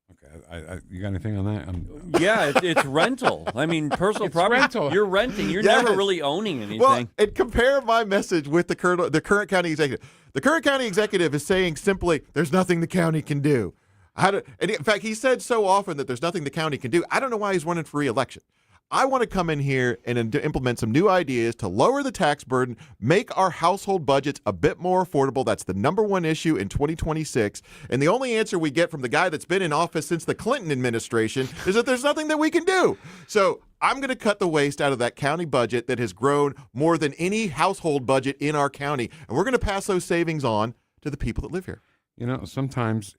Okay, you got anything on that? Yeah, it's rental. I mean, personal property. Rental. You're renting. You're Yes. never really owning anything. Well, and compare my message with the current county executive. The current county executive is saying simply, there's nothing the county can do. And in fact, he said so often that there's nothing the county can do. I don't know why he's running for re-election. I want to come in here and implement some new ideas to lower the tax burden, make our household budgets a bit more affordable. That's the number one issue in 2026. And the only answer we get from the guy that's been in office since the Clinton administration is that there's nothing that we can do. So I'm going to cut the waste out of that county budget that has grown more than any household budget in our county. And we're going to pass those savings on to the people that live here. You know, sometimes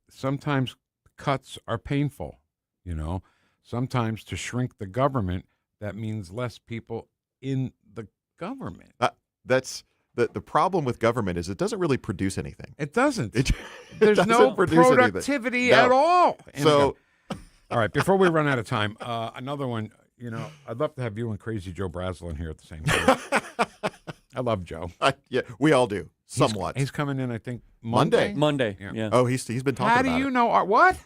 sometimes cuts are painful, you know. Sometimes to shrink the government, that means less people in the government. That's the problem with government is it doesn't really produce anything. It doesn't. There's no productivity at all. So, all right, before we run out of time, another one, you know, I'd love to have you and Crazy Joe Brazel in here at the same time. I love Joe. Yeah, we all do, somewhat. He's coming in, I think, Monday. Yeah. Oh, he's been talking about it. How do you know? What?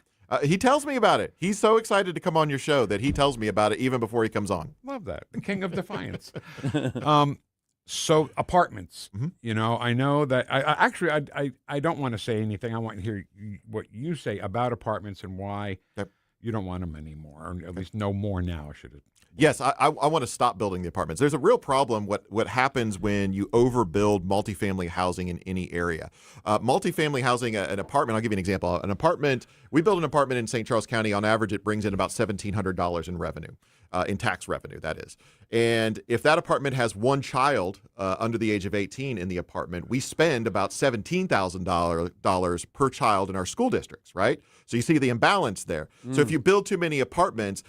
He tells me about it. He's so excited to come on your show that he tells me about it even before he comes on. Love that. The king of defiance. So apartments, you know, I know that I don't want to say anything. I want to hear what you say about apartments and why you don't want them anymore, or at least no more now. Should it? Yes, I want to stop building the apartments. There's a real problem what happens when you overbuild multifamily housing in any area. Multifamily housing, an apartment, I'll give you an example. An apartment, we build an apartment in St. Charles County. On average, it brings in about $1,700 in revenue, in tax revenue, that is. And if that apartment has one child under the age of 18 in the apartment, we spend about $17,000 per child in our school districts, right? So you see the imbalance there. So if you build too many apartments,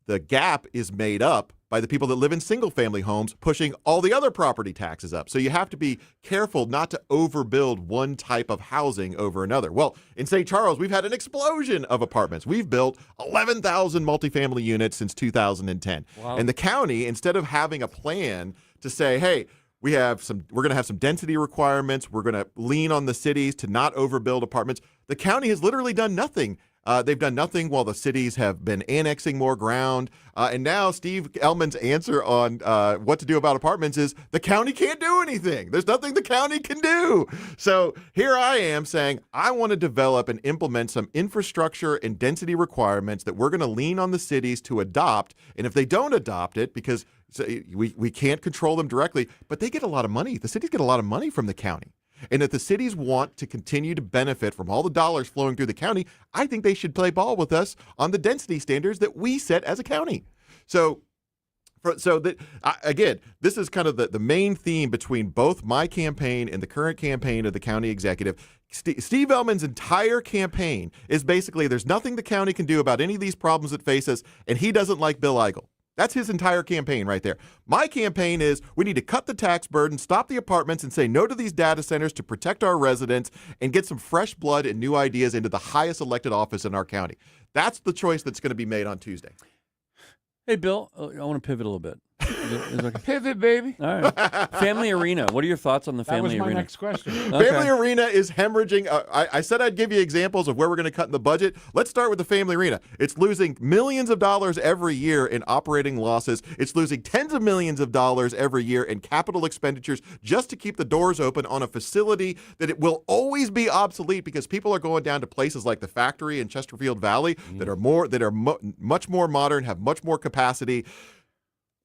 the gap is made up by the people that live in single-family homes, pushing all the other property taxes up. So you have to be careful not to overbuild one type of housing over another. Well, in St. Charles, we've had an explosion of apartments. We've built 11,000 multifamily units since 2010. Wow. And the county, instead of having a plan to say, hey, we're going to have some density requirements, we're going to lean on the cities to not overbuild apartments, the county has literally done nothing. They've done nothing while the cities have been annexing more ground. And now Steve Ellman's answer on what to do about apartments is the county can't do anything. There's nothing the county can do. So here I am saying I want to develop and implement some infrastructure and density requirements that we're going to lean on the cities to adopt. And if they don't adopt it, because we can't control them directly, but they get a lot of money. The cities get a lot of money from the county. And if the cities want to continue to benefit from all the dollars flowing through the county, I think they should play ball with us on the density standards that we set as a county. Again, this is kind of the main theme between both my campaign and the current campaign of the county executive. Steve Ellman's entire campaign is basically there's nothing the county can do about any of these problems that face us, and he doesn't like Bill Eigel. That's his entire campaign right there. My campaign is we need to cut the tax burden, stop the apartments, and say no to these data centers to protect our residents and get some fresh blood and new ideas into the highest elected office in our county. That's the choice that's going to be made on Tuesday. Hey, Bill, I want to pivot a little bit. Is it okay? Pivot, baby. All right. Family Arena. What are your thoughts on the Family Arena? That was my next question. Okay. Family Arena is hemorrhaging. I said I'd give you examples of where we're going to cut in the budget. Let's start with the Family Arena. It's losing millions of dollars every year in operating losses. It's losing tens of millions of dollars every year in capital expenditures just to keep the doors open on a facility that it will always be obsolete because people are going down to places like the Factory in Chesterfield Valley that are much more modern, have much more capacity.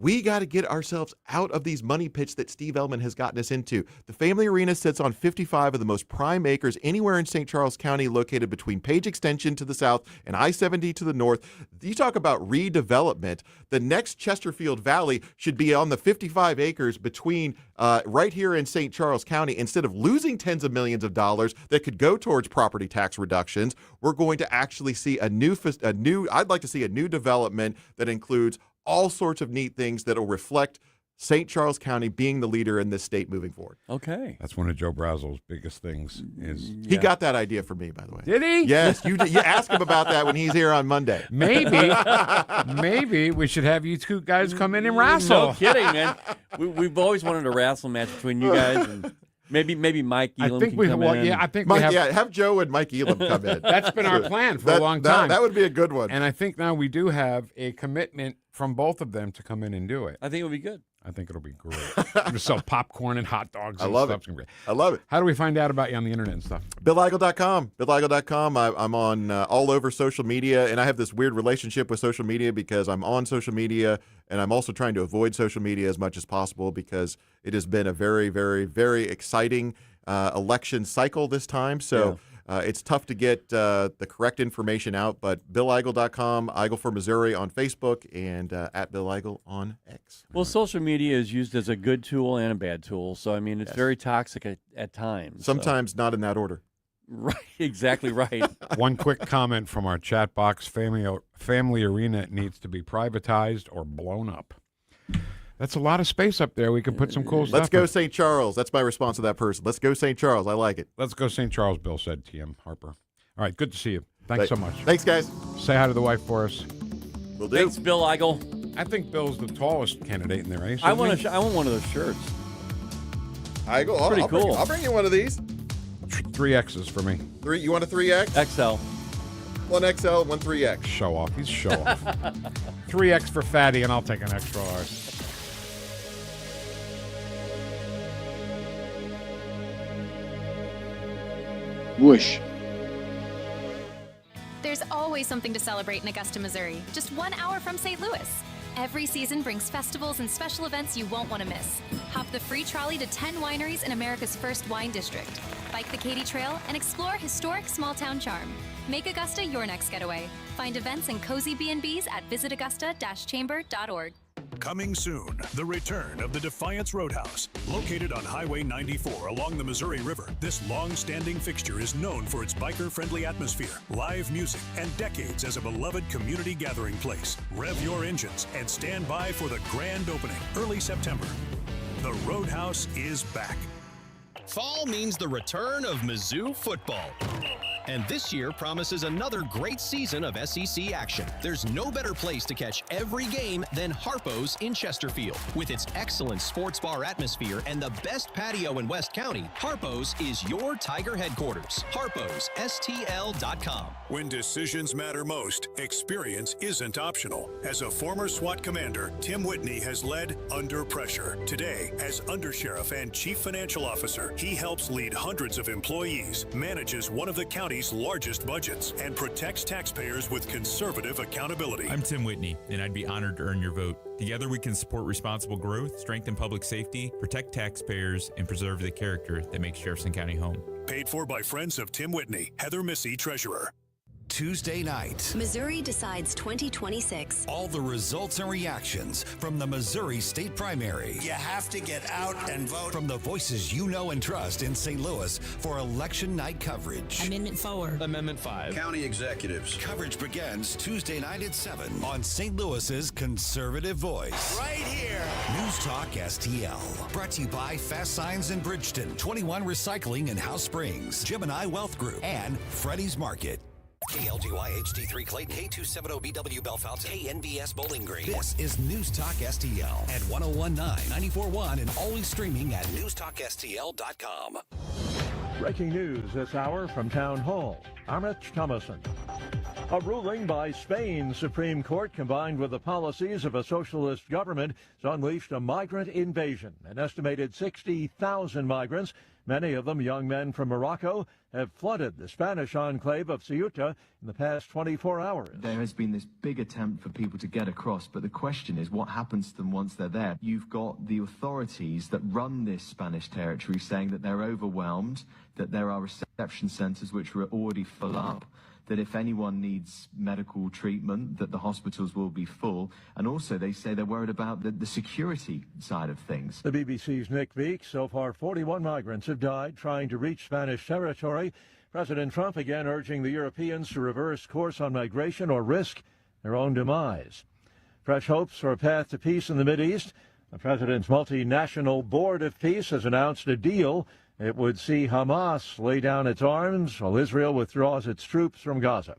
We got to get ourselves out of these money pits that Steve Ellman has gotten us into. The Family Arena sits on 55 of the most prime acres anywhere in St. Charles County, located between Page Extension to the south and I-70 to the north. You talk about redevelopment. The next Chesterfield Valley should be on the 55 acres between right here in St. Charles County. Instead of losing tens of millions of dollars that could go towards property tax reductions, we're going to actually see I'd like to see a new development that includes all sorts of neat things that will reflect St. Charles County being the leader in this state moving forward. Okay. That's one of Joe Brazel's biggest things. He got that idea from me, by the way. Did he? Yes. You ask him about that when he's here on Monday. Maybe we should have you two guys come in and wrestle. No kidding, man. We've always wanted a wrestle match between you guys and maybe Mike Elam can come in. Yeah, I think have Joe and Mike Elam come in. That's been our plan for a long time. That would be a good one. And I think now we do have a commitment from both of them to come in and do it. I think it would be good. I think it'll be great. I'm going to sell popcorn and hot dogs. I and love stuff. it. I love it. How do we find out about you on the internet and stuff? BillEigel.com. BillEigel.com. I'm on all over social media, and I have this weird relationship with social media because I'm on social media, and I'm also trying to avoid social media as much as possible because it has been a very, very, very exciting election cycle this time. So it's tough to get the correct information out, but BillEigel.com, Eigel for Missouri on Facebook, and at Bill Eigel on X. Well, social media is used as a good tool and a bad tool. So, I mean, it's very toxic at times. Sometimes not in that order. Right, exactly right. One quick comment from our chat box. Family Arena needs to be privatized or blown up. That's a lot of space up there. We can put some cool stuff. Let's go St. Charles. That's my response to that person. Let's go St. Charles. I like it. Let's go St. Charles, Bill said, TM Harper. All right, good to see you. Thanks so much. Thanks, guys. Say hi to the wife for us. Will do. Thanks, Bill Eigel. I think Bill's the tallest candidate in the race. I want one of those shirts. Eigel, Pretty cool. I'll bring you one of these. 3 X's for me. You want a 3X? XL. One XL, one 3X. Show off. He's show off. 3X for fatty, and I'll take an extra large. Whoosh. There's always something to celebrate in Augusta, Missouri, just 1 hour from St. Louis. Every season brings festivals and special events you won't want to miss. Hop the free trolley to 10 wineries in America's first wine district. Bike the Katy Trail and explore historic small-town charm. Make Augusta your next getaway. Find events and cozy B&Bs at visitaugusta-chamber.org. Coming soon, the return of the Defiance Roadhouse. Located on Highway 94 along the Missouri River, this long-standing fixture is known for its biker-friendly atmosphere, live music, and decades as a beloved community gathering place. Rev your engines and stand by for the grand opening, early September. The Roadhouse is back. Fall means the return of Mizzou football. And this year promises another great season of SEC action. There's no better place to catch every game than Harpo's in Chesterfield. With its excellent sports bar atmosphere and the best patio in West County, Harpo's is your Tiger headquarters. Harpo'sSTL.com. When decisions matter most, experience isn't optional. As a former SWAT commander, Tim Whitney has led Under Pressure. Today, as Undersheriff and Chief Financial Officer, he helps lead hundreds of employees, manages one of the county's largest budgets, and protects taxpayers with conservative accountability. I'm Tim Whitney, and I'd be honored to earn your vote. Together we can support responsible growth, strengthen public safety, protect taxpayers, and preserve the character that makes Jefferson County home. Paid for by friends of Tim Whitney. Heather Missy, Treasurer. Tuesday night. Missouri decides 2026. All the results and reactions from the Missouri State Primary. You have to get out and vote. From the voices you know and trust in St. Louis for election night coverage. Amendment 4. Amendment 5. County executives. Coverage begins Tuesday night at 7 on St. Louis's conservative voice. Right here. News Talk STL. Brought to you by Fast Signs in Bridgeton, 21 Recycling in House Springs, Gemini Wealth Group, and Freddy's Market. KLGY HD3 Clayton, K270BW Bellefonte, KNBS Bowling Green. This is News Talk STL at 1019, 94.1, and always streaming at NewstalkSTL.com. Breaking news this hour from Town Hall. I'm Rich Thomason. A ruling by Spain's Supreme Court, combined with the policies of a socialist government, has unleashed a migrant invasion. An estimated 60,000 migrants, many of them young men from Morocco, have flooded the Spanish enclave of Ceuta in the past 24 hours. There has been this big attempt for people to get across, but the question is what happens to them once they're there. You've got the authorities that run this Spanish territory saying that they're overwhelmed, that there are reception centers which are already full up, that if anyone needs medical treatment, that the hospitals will be full. And also they say they're worried about the security side of things. The BBC's Nick Beek. So far, 41 migrants have died trying to reach Spanish territory. President Trump again urging the Europeans to reverse course on migration or risk their own demise. Fresh hopes for a path to peace in the Mideast. The president's multinational Board of Peace has announced a deal. It would see Hamas lay down its arms while Israel withdraws its troops from Gaza.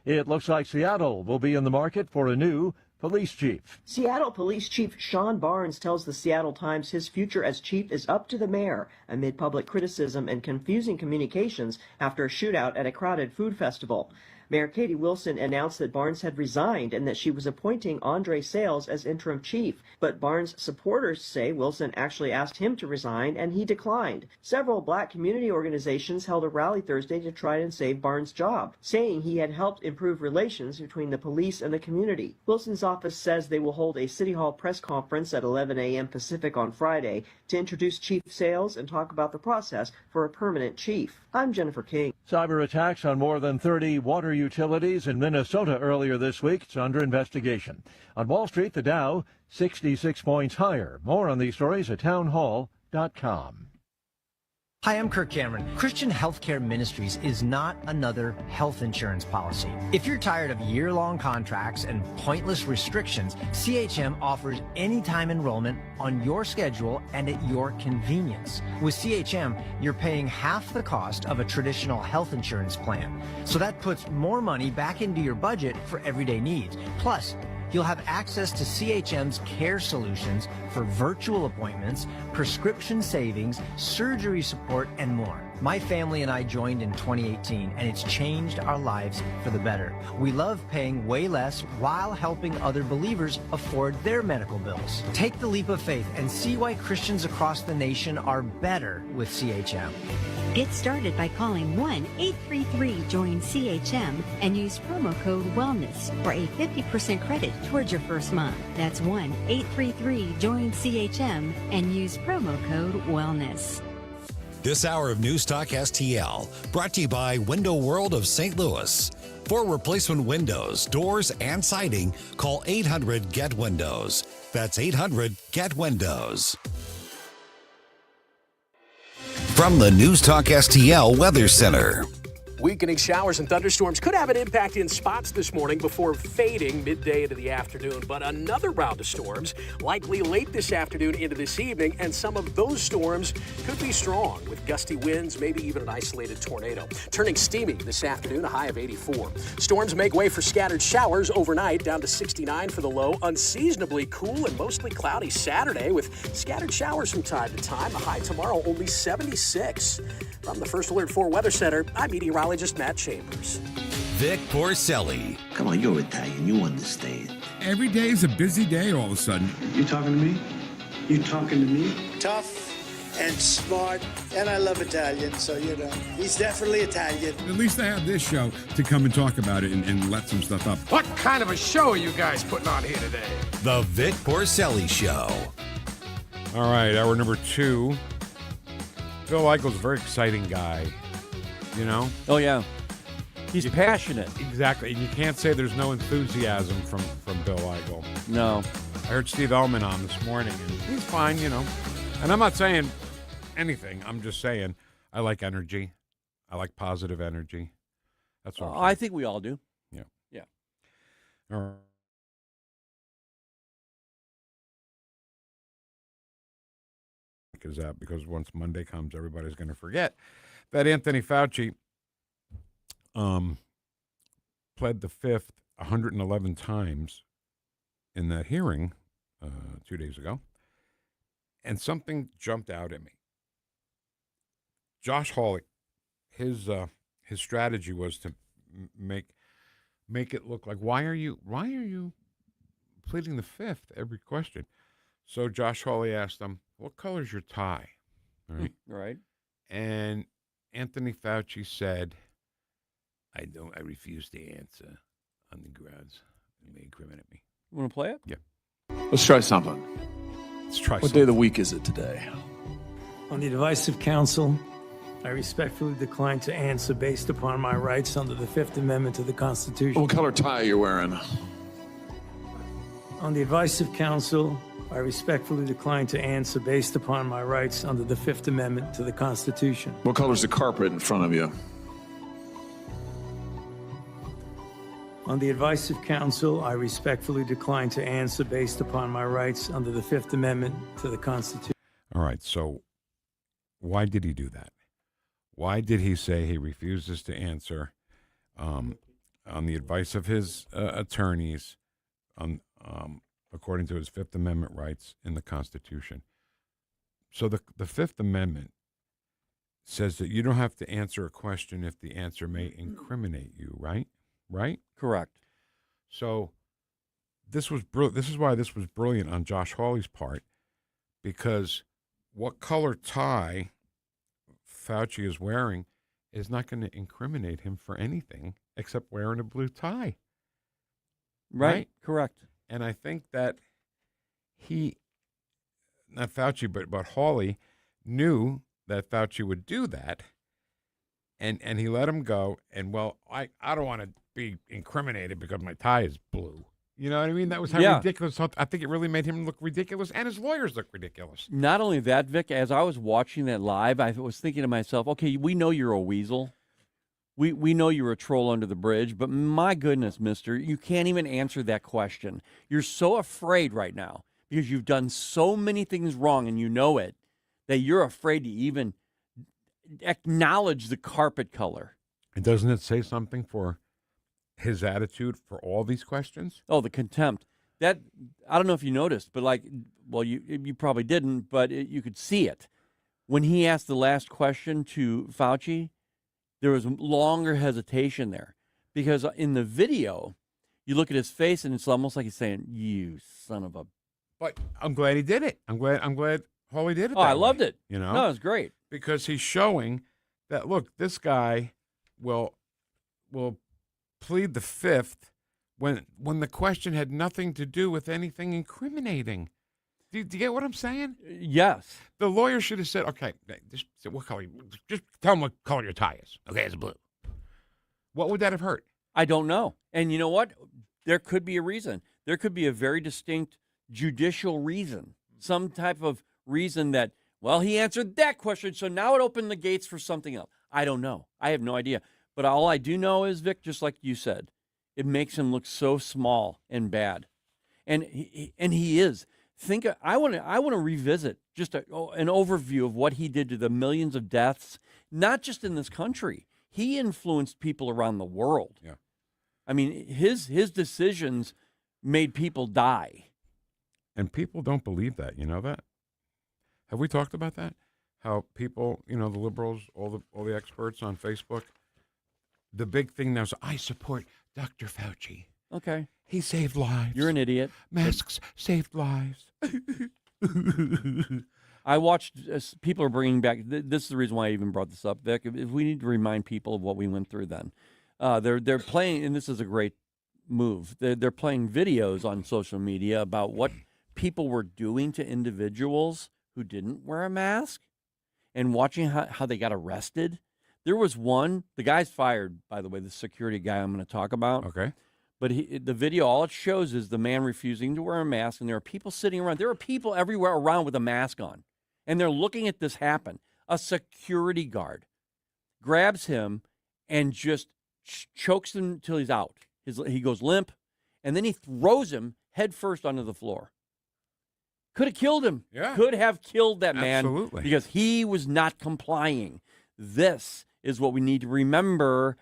It looks like Seattle will be in the market for a new police chief. Seattle Police Chief Sean Barnes tells the Seattle Times his future as chief is up to the mayor amid public criticism and confusing communications after a shootout at a crowded food festival. Mayor Katie Wilson announced that Barnes had resigned and that she was appointing Andre Sales as interim chief. But Barnes supporters say Wilson actually asked him to resign and he declined. Several black community organizations held a rally Thursday to try and save Barnes' job, saying he had helped improve relations between the police and the community. Wilson's office says they will hold a City Hall press conference at 11 a.m. Pacific on Friday to introduce Chief Sales and talk about the process for a permanent chief. I'm Jennifer King. Cyber attacks on more than 30 water utilities in Minnesota earlier this week. It's under investigation. On Wall Street, the Dow 66 points higher. More on these stories at townhall.com. Hi, I'm Kirk Cameron. Christian Healthcare Ministries is not another health insurance policy. If you're tired of year-long contracts and pointless restrictions, CHM offers anytime enrollment on your schedule and at your convenience. With CHM, you're paying half the cost of a traditional health insurance plan. So that puts more money back into your budget for everyday needs. Plus, you'll have access to CHM's care solutions for virtual appointments, prescription savings, surgery support, and more. My family and I joined in 2018, and it's changed our lives for the better. We love paying way less while helping other believers afford their medical bills. Take the leap of faith and see why Christians across the nation are better with CHM. Get started by calling 1-833-JOIN-CHM and use promo code WELLNESS for a 50% credit towards your first month. That's 1-833-JOIN-CHM and use promo code WELLNESS. This hour of News Talk STL brought to you by Window World of St. Louis. For replacement windows, doors, and siding, call 800-GET-WINDOWS. That's 800-GET-WINDOWS. From the News Talk STL Weather Center. Weakening showers and thunderstorms could have an impact in spots this morning before fading midday into the afternoon. But another round of storms likely late this afternoon into this evening, and some of those storms could be strong with gusty winds, maybe even an isolated tornado. Turning steamy this afternoon, a high of 84. Storms make way for scattered showers overnight, down to 69 for the low. Unseasonably cool and mostly cloudy Saturday with scattered showers from time to time. A high tomorrow, only 76. From the First Alert 4 Weather Center, I'm meteorologist Matt Chambers. Vic Porcelli. Come on, you're Italian. You understand. Every day is a busy day all of a sudden. You talking to me? You talking to me? Tough and smart, and I love Italian, so, he's definitely Italian. At least I have this show to come and talk about it and let some stuff up. What kind of a show are you guys putting on here today? The Vic Porcelli Show. All right, hour number 2. Bill Eigel's a very exciting guy, Oh, yeah. He's passionate. Exactly. And you can't say there's no enthusiasm from Bill Eigel. No. I heard Steve Ellman on this morning, and he's fine, And I'm not saying anything. I'm just saying I like energy. I like positive energy. That's what I think we all do. Yeah. Yeah. All right. Is that because once Monday comes, everybody's going to forget that Anthony Fauci pled the fifth 111 times in that hearing 2 days ago, and something jumped out at me. Josh Hawley, his strategy was to make it look like why are you pleading the fifth every question? So Josh Hawley asked him, "What color's your tie?" Right. Right. And Anthony Fauci said, I refuse to answer on the grounds it may incriminate me." You want to play it? Yeah. Let's try something. What day of the week is it today? On the advice of counsel, I respectfully decline to answer based upon my rights under the Fifth Amendment to the Constitution. What color tie are you wearing? On the advice of counsel, I respectfully decline to answer based upon my rights under the Fifth Amendment to the Constitution. What color's the carpet in front of you? On the advice of counsel, I respectfully decline to answer based upon my rights under the Fifth Amendment to the Constitution. All right, so why did he do that? Why did he say he refuses to answer on the advice of his attorneys according to his Fifth Amendment rights in the Constitution? So the Fifth Amendment says that you don't have to answer a question if the answer may incriminate you, right? right? Correct. So this is why this was brilliant on Josh Hawley's part, because what color tie Fauci is wearing is not going to incriminate him for anything except wearing a blue tie. Right? Correct. And I think that not Fauci, but Hawley knew that Fauci would do that, and he let him go. And, well, I don't want to be incriminated because my tie is blue. You know what I mean? That was how ridiculous. I think it really made him look ridiculous, and his lawyers look ridiculous. Not only that, Vic, as I was watching that live, I was thinking to myself, okay, we know you're a weasel. We know you're a troll under the bridge, but my goodness, mister, you can't even answer that question. You're so afraid right now because you've done so many things wrong and you know it, that you're afraid to even acknowledge the carpet color. And doesn't it say something for his attitude for all these questions? Oh, the contempt. That, I don't know if you noticed, but you probably didn't, but you could see it. When he asked the last question to Fauci, there was longer hesitation there, because in the video, you look at his face and it's almost like he's saying, "You son of a." But I'm glad he did it. I'm glad Hawley did it. Oh, I loved it. You know, no, it was great because he's showing that, look, this guy will plead the fifth when the question had nothing to do with anything incriminating. Do you get what I'm saying? Yes. The lawyer should have said, okay, just what color? Just tell him what color your tie is. Okay, it's blue. What would that have hurt? I don't know. And you know what? There could be a reason. There could be a very distinct judicial reason, some type of reason that, well, he answered that question, so now it opened the gates for something else. I don't know. I have no idea. But all I do know is, Vic, just like you said, it makes him look so small and bad. And he is. I want to revisit just an overview of what he did to the millions of deaths, not just in this country. He influenced people around the world. Yeah. I mean, his decisions made people die. And people don't believe that. You know that? Have we talked about that? How people, the liberals, all the experts on Facebook, the big thing now is, I support Dr. Fauci. Okay. He saved lives. You're an idiot. Masks saved lives. I watched people are bringing back. This is the reason why I even brought this up, Vic. If we need to remind people of what we went through then, they're playing, and this is a great move. They're playing videos on social media about what people were doing to individuals who didn't wear a mask, and watching how they got arrested. There was one. The guy's fired, by the way. The security guy I'm going to talk about. Okay. But the video, all it shows is the man refusing to wear a mask, and there are people sitting around. There are people everywhere around with a mask on, and they're looking at this happen. A security guard grabs him and just chokes him until he's out. He goes limp, and then he throws him head first onto the floor. Could have killed him. Yeah. Could have killed that man. Absolutely. Because he was not complying. This is what we need to remember.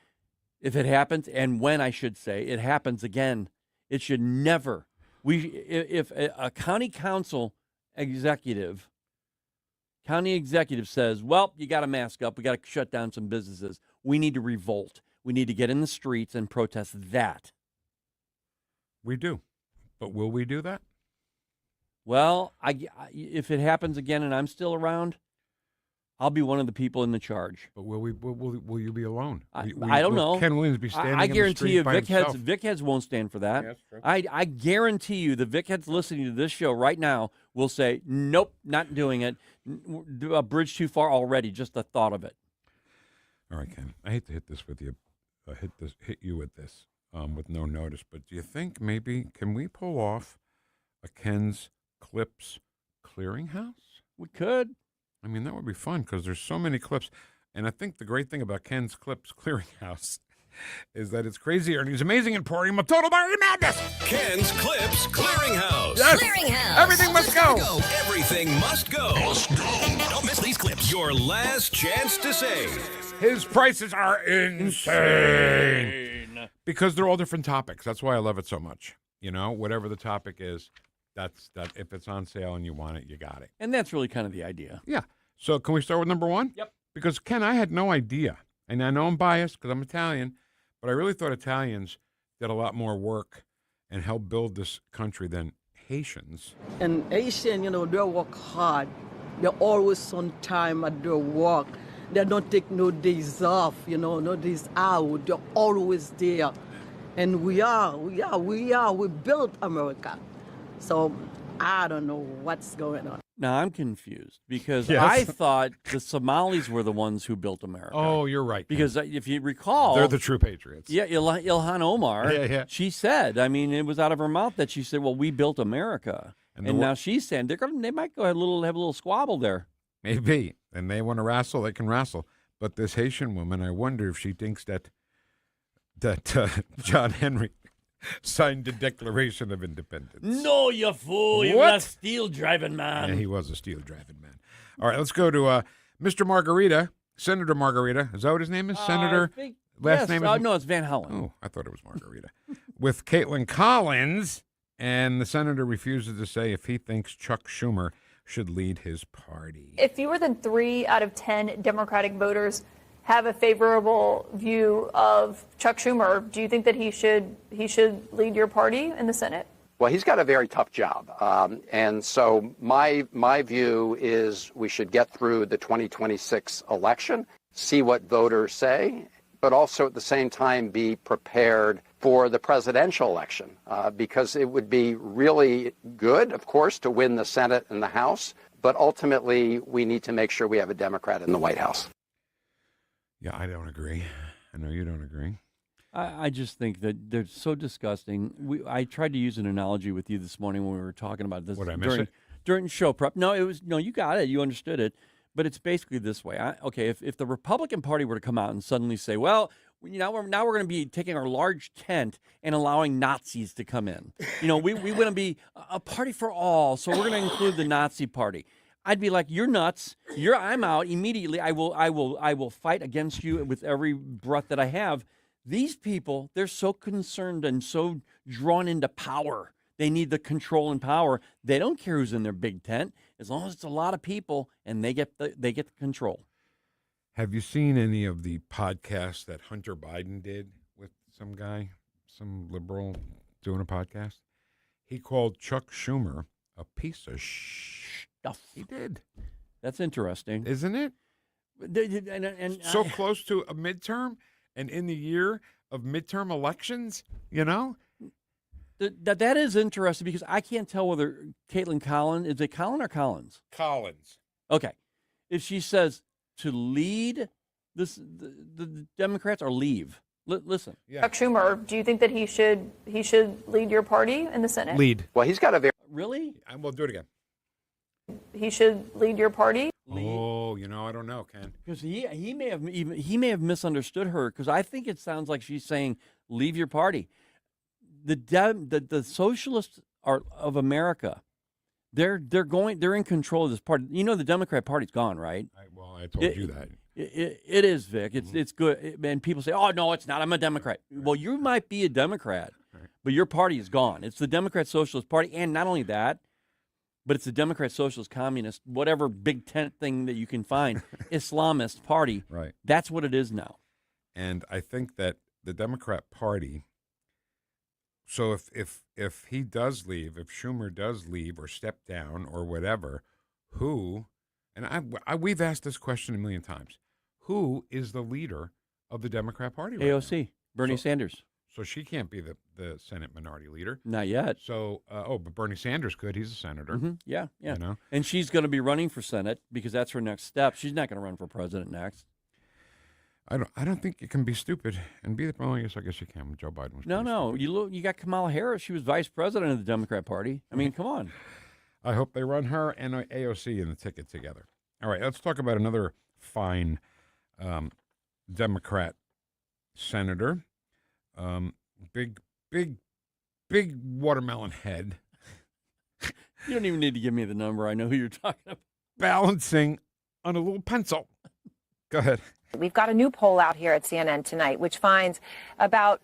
If it happens, and when I should say it happens again, it should never. If a county executive says, well, you got to mask up, we got to shut down some businesses, we need to revolt. We need to get in the streets and protest that. We do. But will we do that? Well, if it happens again and I'm still around, I'll be one of the people in the charge. But will you be alone? I don't know. Ken Williams be standing I in the guarantee street you, by himself? Vic Heads won't stand for that. Yeah, that's true. I guarantee you, the Vic Heads listening to this show right now will say, nope, not doing it. A bridge too far already, just the thought of it. All right, Ken. I hate to hit this with you. Hit you with this with no notice. But do you think maybe can we pull off a Ken's Clips clearinghouse? We could. I mean, that would be fun because there's so many clips. And I think the great thing about Ken's Clips Clearinghouse is that it's crazy and he's amazing and pouring a total Barry madness. Ken's Clips Clearinghouse. Yes. Clearinghouse. Everything must go. Everything must go. Don't miss these clips. Your last chance to save. His prices are insane. Because they're all different topics. That's why I love it so much. Whatever the topic is, that's if it's on sale and you want it, you got it. And that's really kind of the idea. Yeah. So can we start with number one? Yep. Because, Ken, I had no idea. And I know I'm biased because I'm Italian, But I really thought Italians did a lot more work and helped build this country than Haitians. And Asian, they work hard. They're always on time at their work. They don't take no days off, no days out. They're always there. And we built America. So I don't know what's going on. Now I'm confused because Yes. I thought the Somalis were the ones who built America. Oh, you're right. Because if you recall, They're the true patriots. Yeah, Ilhan Omar. Yeah. She said, I mean, it was out of her mouth that she said, "Well, we built America," and now she's saying they might go ahead have a little squabble there. Maybe. And they want to wrestle, they can wrestle. But this Haitian woman, I wonder if she thinks that John Henry signed the Declaration of Independence. No, you fool! He was a steel driving man. Yeah, he was a steel driving man. All right, let's go to Mr. Margarita, Senator Margarita. Is that what his name is? Senator? Last name is? No, it's Van Hollen. Oh, I thought it was Margarita. With Caitlin Collins, and the senator refuses to say if he thinks Chuck Schumer should lead his party. If fewer than 3 out of 10 Democratic voters have a favorable view of Chuck Schumer, do you think that he should lead your party in the Senate? Well, he's got a very tough job. And so my view is we should get through the 2026 election, see what voters say, but also at the same time be prepared for the presidential election, because it would be really good, of course, to win the Senate and the House. But ultimately, we need to make sure we have a Democrat in the White House. Yeah, I don't agree. I know you don't agree. I just think that they're so disgusting. I tried to use an analogy with you this morning when we were talking about this. What, I miss it? During show prep. No, you got it. You understood it. But it's basically this way. If the Republican Party were to come out and suddenly say, well, now we're going to be taking our large tent and allowing Nazis to come in. We want to be a party for all, so we're going to include the Nazi party. I'd be like, you're nuts. I'm out immediately. I will fight against you with every breath that I have. These people, they're so concerned and so drawn into power. They need the control and power. They don't care who's in their big tent, as long as it's a lot of people and they get the control. Have you seen any of the podcasts that Hunter Biden did with some guy, some liberal doing a podcast? He called Chuck Schumer a piece of stuff. He did. That's interesting. Isn't it? And so close to a midterm and in the year of midterm elections, That is interesting because I can't tell whether Caitlin Collins, is it Collins or Collins? Collins. Okay. If she says to lead the Democrats or leave, listen. Yeah. Chuck Schumer, do you think that he should lead your party in the Senate? Lead. Well, he's got a very... Really? We'll do it again. He should lead your party? Oh, I don't know, Ken. Because he may have misunderstood her because I think it sounds like she's saying leave your party. The socialists of America, they're in control of this party. The Democrat Party's gone, right? I told you that. It is, Vic. It's good. And people say, "Oh no, it's not. I'm a Democrat." Well, you might be a Democrat, but your party is gone. It's the Democrat Socialist Party, and not only that, but it's the Democrat Socialist Communist, whatever big tent thing that you can find, Islamist party. Right. That's what it is now. And I think that the Democrat Party. So if he does leave, if Schumer does leave or step down or whatever, who? And we've asked this question a million times. Who is the leader of the Democrat Party right AOC, now? Bernie Sanders. So she can't be the Senate minority leader. Not yet. So, but Bernie Sanders could. He's a senator. Mm-hmm. Yeah. And she's going to be running for Senate because that's her next step. She's not going to run for president next. I don't think you can be stupid and be the. Well, I guess you can. Joe Biden was. No. Stupid. You got Kamala Harris. She was vice president of the Democrat Party. I mean, come on. I hope they run her and AOC in the ticket together. All right, let's talk about another fine Democrat senator. Big watermelon head. You don't even need to give me the number. I know who you're talking about. Balancing on a little pencil. Go ahead. We've got a new poll out here at CNN tonight, which finds about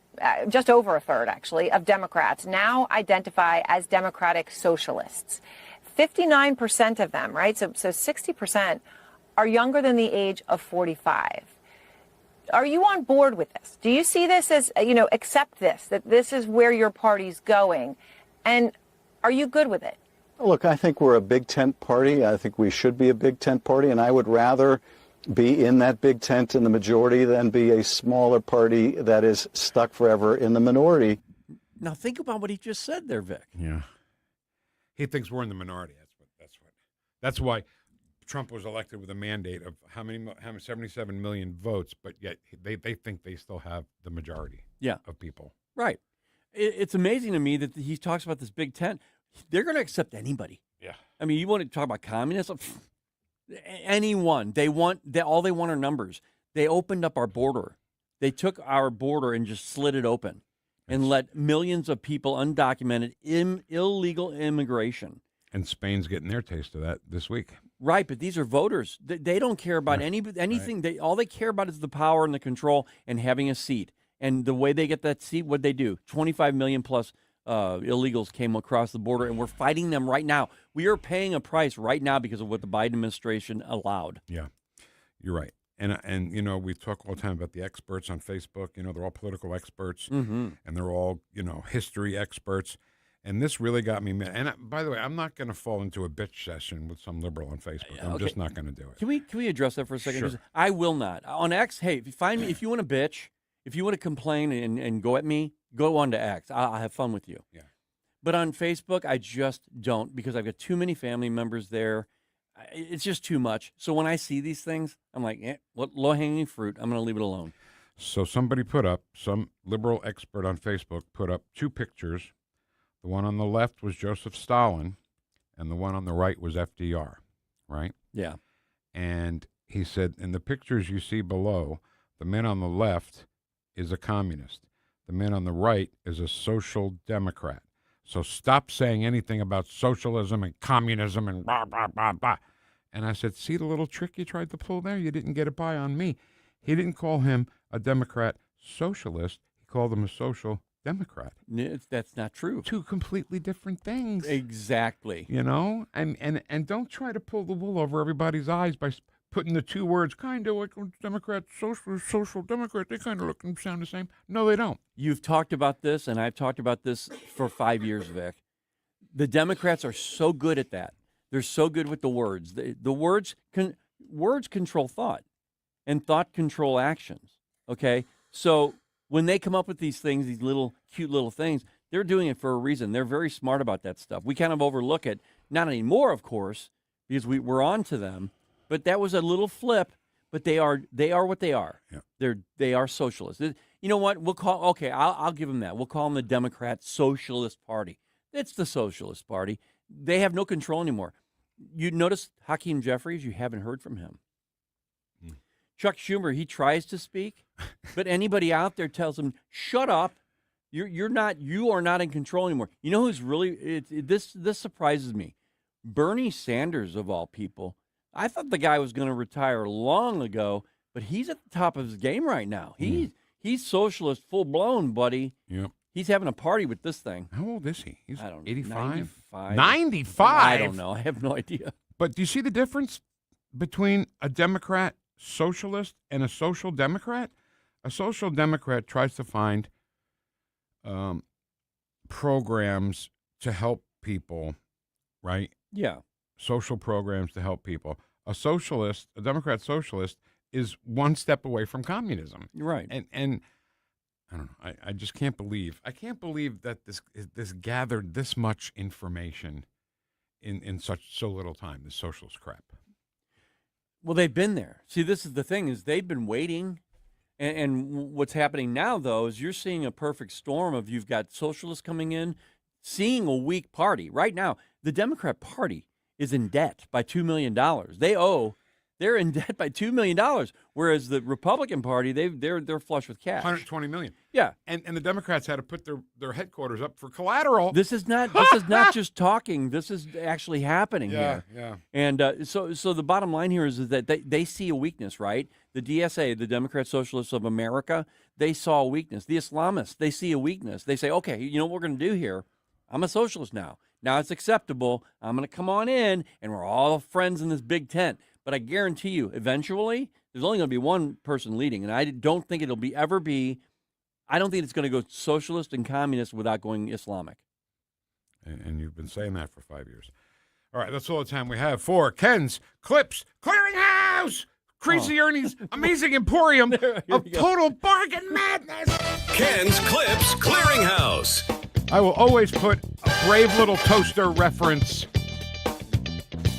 just over a third, actually, of Democrats now identify as Democratic socialists. 59% of them, right? So 60% are younger than the age of 45. Are you on board with this? Do you see this as, accept this, that this is where your party's going? And are you good with it? Look, I think we're a big tent party. I think we should be a big tent party, and I would rather be in that big tent in the majority than be a smaller party that is stuck forever in the minority. Now think about what he just said there, Vic. Yeah. He thinks we're in the minority. That's why Trump was elected with a mandate of how many 77 million votes, but yet they think they still have the majority of people. Right. It's amazing to me that he talks about this big tent. They're going to accept anybody. Yeah. I mean, you want to talk about communism? Anyone. All they want are numbers. They opened up our border. They took our border and just slid it open and let millions of people undocumented, illegal immigration. And Spain's getting their taste of that this week. Right, but these are voters. They don't care about anything. Right. All they care about is the power and the control and having a seat. And the way they get that seat, what they do, 25 million plus illegals came across the border, and we're fighting them right now. We are paying a price right now because of what the Biden administration allowed. Yeah, you're right. And we talk all the time about the experts on Facebook. They're all political experts, and they're all, history experts. And this really got me mad. And by the way, I'm not going to fall into a bitch session with some liberal on Facebook. I'm just not going to do it. Can we address that for a second? Sure. I will not. On X, hey, if you find me, if you want to bitch, if you want to complain and go at me, go on to X. I'll have fun with you. Yeah. But on Facebook, I just don't, because I've got too many family members there. It's just too much. So when I see these things, I'm like, what low-hanging fruit? I'm going to leave it alone. So some liberal expert on Facebook put up two pictures. The one on the left was Joseph Stalin, and the one on the right was FDR, right? Yeah. And he said, in the pictures you see below, the man on the left is a communist. The man on the right is a social democrat. So stop saying anything about socialism and communism and blah, blah, blah, blah. And I said, see the little trick you tried to pull there? You didn't get it by on me. He didn't call him a Democrat socialist. He called him a social Democrat. That's not true. Two completely different things. Exactly. And don't try to pull the wool over everybody's eyes by putting the two words, kind of like Democrat, social Democrat. They kind of look and sound the same. No, they don't. You've talked about this, and I've talked about this for 5 years, Vic. The Democrats are so good at that. They're so good with the words. The words control thought, and thought control actions. Okay? So when they come up with these things, these little cute little things, they're doing it for a reason. They're very smart about that stuff. We kind of overlook it. Not anymore, of course, because we're on to them. But that was a little flip. But they are what they are. Yeah. They are socialists. You know what? I'll give them that. We'll call them the Democrat Socialist Party. It's the Socialist Party. They have no control anymore. You notice Hakeem Jeffries, you haven't heard from him. Chuck Schumer, he tries to speak, but anybody out there tells him, shut up. You are not in control anymore. You know who's really this surprises me. Bernie Sanders, of all people. I thought the guy was going to retire long ago, but he's at the top of his game right now. He's socialist full blown, buddy. Yep. He's having a party with this thing. How old is he? He's I don't know, 85? 95. 95? I don't know. I have no idea. But do you see the difference between a Democrat socialist and a social democrat? A social democrat tries to find programs to help people, right? Yeah. Social programs to help people. A Democrat socialist, is one step away from communism. Right. And I don't know. I just can't believe. I can't believe that this gathered this much information in so little time, this socialist crap. Well, they've been there. See, this is the thing, is they've been waiting. And what's happening now, though, is you're seeing a perfect storm of you've got socialists coming in, seeing a weak party. Right now, the Democrat Party is in debt by $2 million. They're in debt by $2 million, whereas the Republican Party, they're flush with cash. $120 million. Yeah. And the Democrats had to put their headquarters up for collateral. This is not just talking. This is actually happening here. Yeah. And so the bottom line here is that they see a weakness, right? The DSA, the Democrat Socialists of America, they saw a weakness. The Islamists, they see a weakness. They say, okay, you know what we're going to do here? I'm a socialist now. Now it's acceptable. I'm going to come on in, and we're all friends in this big tent. But I guarantee you, eventually, there's only going to be one person leading, and I don't think it'll ever be. I don't think it's going to go socialist and communist without going Islamic. And you've been saying that for 5 years. All right, that's all the time we have for Ken's Clips Clearinghouse. Crazy Ernie's Amazing Emporium of Total Bargain Madness. Ken's Clips Clearinghouse. I will always put a Brave Little Toaster reference.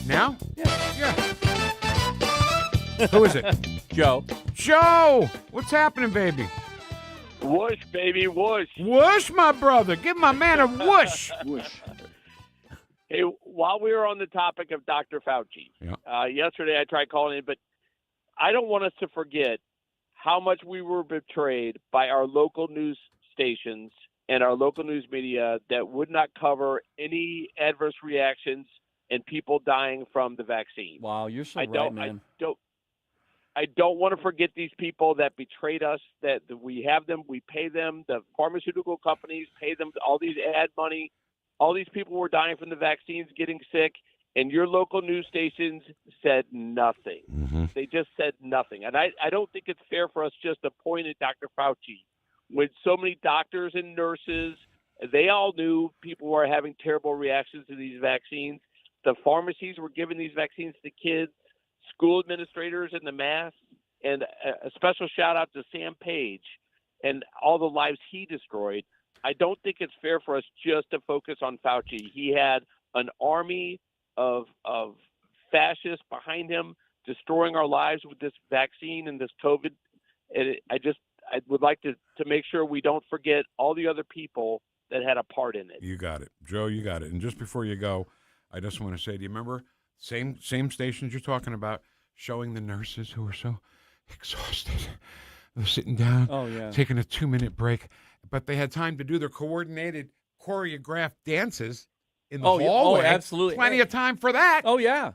Now? Yeah. Who is it? Joe. Joe! What's happening, baby? Whoosh, baby, whoosh. Whoosh, my brother. Give my man a whoosh. Whoosh. Hey, while we were on the topic of Dr. Fauci, yesterday I tried calling him, but I don't want us to forget how much we were betrayed by our local news stations and our local news media that would not cover any adverse reactions and people dying from the vaccine. Wow, you're so right, man. I don't want to forget these people that betrayed us, that we have them, we pay them, the pharmaceutical companies pay them all these ad money. All these people were dying from the vaccines, getting sick, and your local news stations said nothing. Mm-hmm. They just said nothing. And I don't think it's fair for us just to point at Dr. Fauci when so many doctors and nurses, they all knew people were having terrible reactions to these vaccines. The pharmacies were giving these vaccines to kids, school administrators in the mass, and a special shout out to Sam Page and all the lives he destroyed. I don't think it's fair for us just to focus on Fauci. He had an army of fascists behind him destroying our lives with this vaccine and this COVID. And I would like to make sure we don't forget all the other people that had a part in it. You got it. Joe, you got it. And just before you go, I just want to say, do you remember same stations you're talking about showing the nurses who were so exhausted? They're sitting down, taking a 2-minute break, but they had time to do their coordinated, choreographed dances in the hallway. Oh, absolutely. Plenty of time for that. Oh, yeah.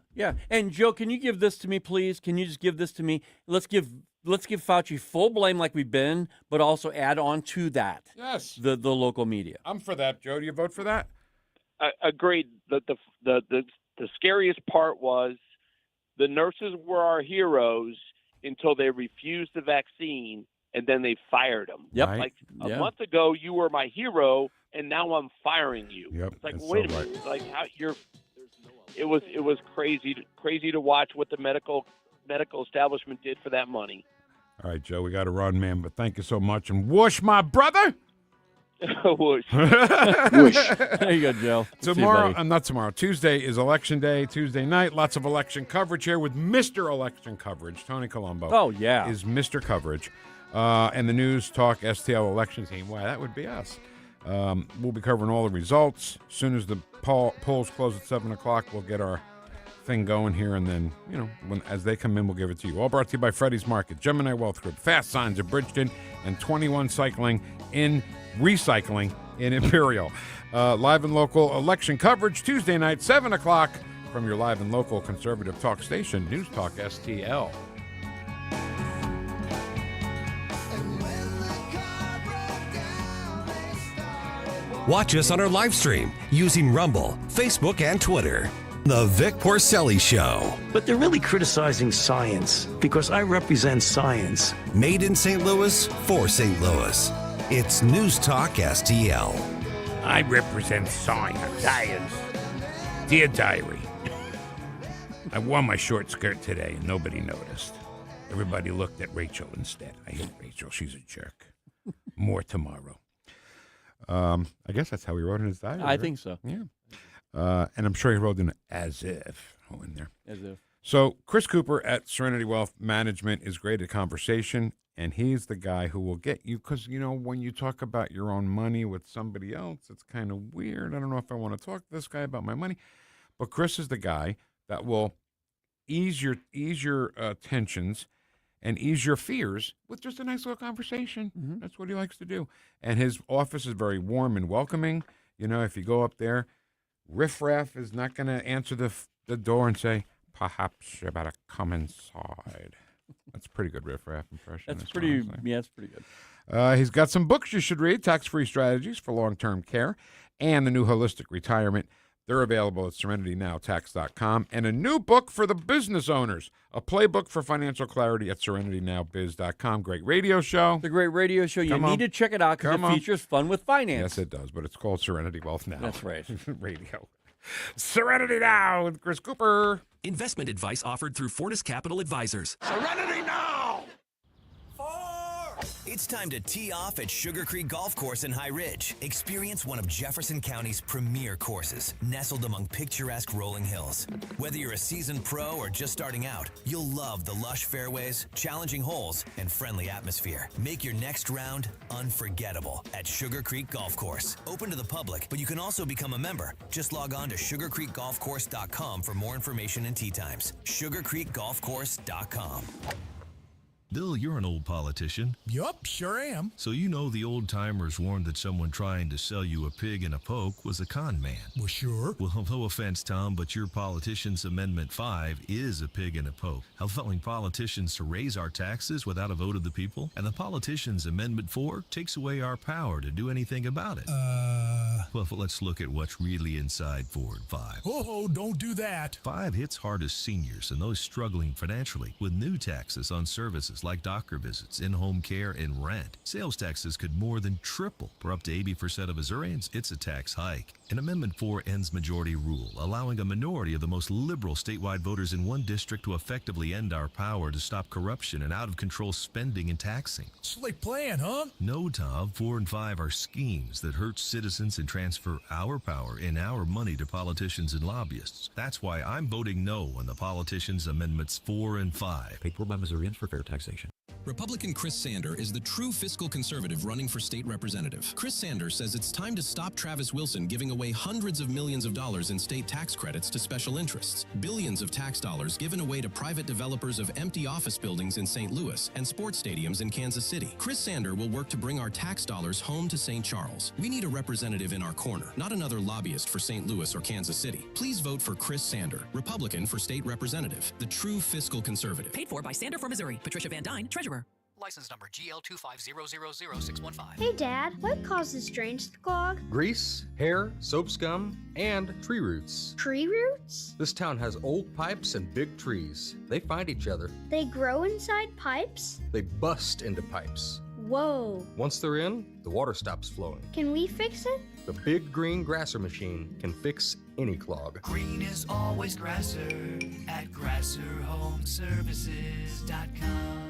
And, Joe, can you give this to me, please? Can you just give this to me? Let's give Fauci full blame like we've been, but also add on to that. Yes. The local media. I'm for that, Joe. Do you vote for that? Agreed. The scariest part was the nurses were our heroes until they refused the vaccine, and then they fired them. Yep. Like a month ago, you were my hero, and now I'm firing you. Yep. It's like, That's wait so a minute. Like how you're. It was crazy to watch what the medical establishment did for that money. All right, Joe, we got to run, man, but thank you so much. And whoosh, my brother. Whoosh. Whoosh. There you go, Joe. Tomorrow, not tomorrow. Tuesday is Election Day, Tuesday night. Lots of election coverage here with Mr. Election Coverage. Tony Colombo. Oh, yeah. Is Mr. Coverage. And the News Talk STL election team. Why, that would be us. We'll be covering all the results. As soon as the polls close at 7 o'clock, we'll get our thing going here, and then, as they come in, we'll give it to you. All brought to you by Freddie's Market, Gemini Wealth Group, Fast Signs of Bridgeton, and 21 Cycling in Recycling in Imperial. Live and local election coverage Tuesday night, 7 o'clock, from your live and local conservative talk station, News Talk STL. Watch us on our live stream using Rumble, Facebook, and Twitter. The Vic Porcelli Show. But they're really criticizing science because I represent science. Made in St. Louis for St. Louis. It's News Talk STL. I represent science. Dear Diary, I wore my short skirt today and nobody noticed. Everybody looked at Rachel instead. I hate Rachel. She's a jerk. More tomorrow. I guess that's how he wrote in his diary. I think so. Yeah. And I'm sure he wrote in as if in there. As if. So Chris Cooper at Serenity Wealth Management is great at conversation, and he's the guy who will get you because, when you talk about your own money with somebody else, it's kind of weird. I don't know if I want to talk to this guy about my money. But Chris is the guy that will ease your tensions and ease your fears with just a nice little conversation. Mm-hmm. That's what he likes to do. And his office is very warm and welcoming. If you go up there, riffraff is not going to answer the door and say, perhaps you better come inside. That's a pretty good riffraff impression. That's pretty good. He's got some books you should read, Tax-Free Strategies for Long-Term Care, and the new Holistic Retirement They're available at serenitynowtax.com. And a new book for the business owners, a playbook for financial clarity at serenitynowbiz.com. Great radio show. The great radio show. You need to check it out because it features fun with finance. Yes, it does, but it's called Serenity Wealth Now. That's right. Radio. Serenity Now with Chris Cooper. Investment advice offered through Fortis Capital Advisors. Serenity now! It's time to tee off at Sugar Creek Golf Course in High Ridge. Experience one of Jefferson County's premier courses, nestled among picturesque rolling hills. Whether you're a seasoned pro or just starting out, you'll love the lush fairways, challenging holes, and friendly atmosphere. Make your next round unforgettable at Sugar Creek Golf Course. Open to the public, but you can also become a member. Just log on to sugarcreekgolfcourse.com for more information and tee times. sugarcreekgolfcourse.com. Bill, you're an old politician. Yup, sure am. So you know the old-timers warned that someone trying to sell you a pig in a poke was a con man. Well, sure. Well, no offense, Tom, but your politician's Amendment 5 is a pig in a poke, allowing politicians to raise our taxes without a vote of the people. And the politician's Amendment 4 takes away our power to do anything about it. Well, let's look at what's really inside Forward 5. Oh, don't do that. 5 hits hardest seniors and those struggling financially with new taxes on services like doctor visits, in-home care, and rent. Sales taxes could more than triple. For up to 80% of Missourians, it's a tax hike. And Amendment 4 ends majority rule, allowing a minority of the most liberal statewide voters in one district to effectively end our power to stop corruption and out-of-control spending and taxing. Slick plan, huh? No, Tom. 4 and 5 are schemes that hurt citizens and transfer our power and our money to politicians and lobbyists. That's why I'm voting no on the politicians' Amendments 4 and 5. Paid for by Missourians for fair taxation. Republican Chris Sander is the true fiscal conservative running for state representative. Chris Sander says it's time to stop Travis Wilson giving away hundreds of millions of dollars in state tax credits to special interests, billions of tax dollars given away to private developers of empty office buildings in St. Louis and sports stadiums in Kansas City. Chris Sander will work to bring our tax dollars home to St. Charles. We need a representative in our corner, not another lobbyist for St. Louis or Kansas City. Please vote for Chris Sander, Republican for state representative, the true fiscal conservative. Paid for by Sander for Missouri. Patricia Van Dyne, Treasurer. License number GL250000615. Hey, Dad, what causes drains to clog? Grease, hair, soap scum, and tree roots. Tree roots? This town has old pipes and big trees. They find each other. They grow inside pipes? They bust into pipes. Whoa. Once they're in, the water stops flowing. Can we fix it? The big green grasser machine can fix any clog. Green is always grasser at grasserhomeservices.com.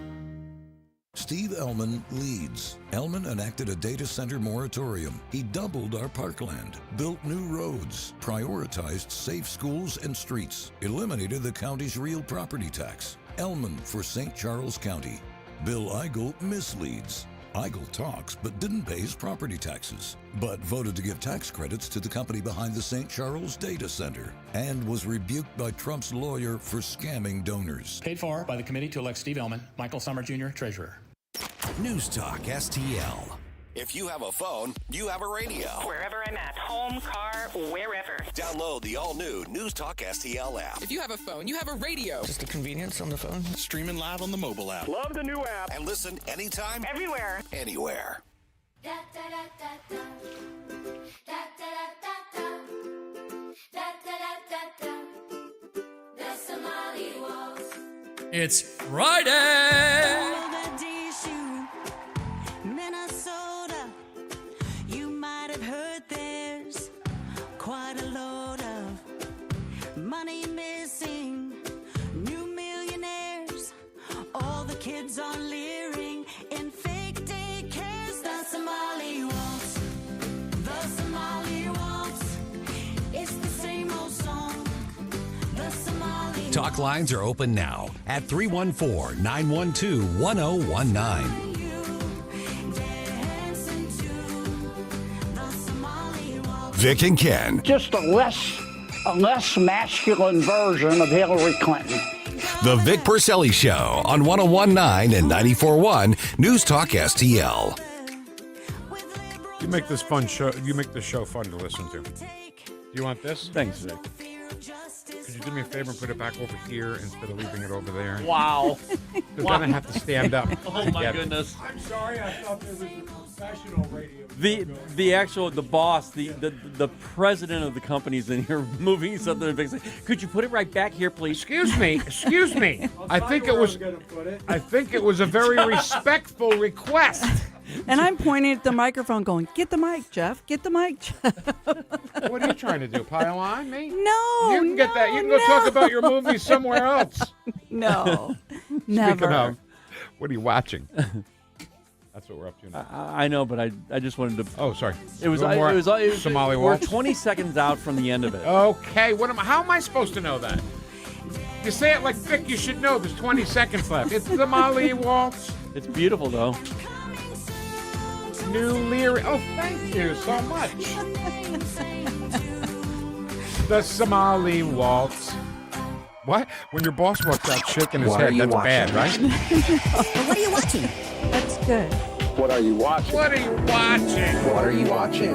Steve Ellman leads. Ellman enacted a data center moratorium. He doubled our parkland, built new roads, prioritized safe schools and streets, eliminated the county's real property tax. Ellman for St. Charles County. Bill Eigel misleads. Eigel talks but didn't pay his property taxes, but voted to give tax credits to the company behind the St. Charles data center, and was rebuked by Trump's lawyer for scamming donors. Paid for by the committee to elect Steve Ellman, Michael Summer Jr., Treasurer. News Talk STL. If you have a phone, you have a radio. Wherever I'm at, home, car, wherever. Download the all-new News Talk STL app. If you have a phone, you have a radio. Just a convenience on the phone. Streaming live on the mobile app. Love the new app. And listen anytime. Everywhere. Anywhere. It's Friday! Minnesota, you might have heard there's quite a load of money missing, new millionaires, all the kids are leering in fake daycares. The Somali waltz, the Somali waltz, it's the same old song, the Somali Talk lines are open now at 314-912-1019. Vic and Ken. Just a less masculine version of Hillary Clinton. The Vic Porcelli Show on 101.9 and 94.1 News Talk STL. You make this fun show. You make this show fun to listen to. Do you want this? Thanks, Vic. Could you do me a favor and put it back over here instead of leaving it over there? Wow. Because then I have to stand up. Oh, my goodness. I'm sorry. I thought there was professional radio. The boss, the president of the company's in here moving something. And saying, could you put it right back here, please? Excuse me. I think it was a very respectful request. And I'm pointing at the microphone going, get the mic, Jeff. Get the mic, Jeff. What are you trying to do? Pile on me? No. You can get that. You can go talk about your movies somewhere else. No. Never. Speaking of, what are you watching? That's what we're up to now. I know, but I just wanted to. Oh, sorry. It was Somali We're Waltz? 20 seconds out from the end of it. Okay. How am I supposed to know that? You say it like Vic, you should know. There's 20 seconds left. It's the Somali Waltz. It's beautiful, though. New lyric. Oh, thank you so much. The Somali Waltz. What? When your boss walks out shaking his head, that's bad, right? What are you watching? That's good. What are you watching? What are you watching? What are you watching?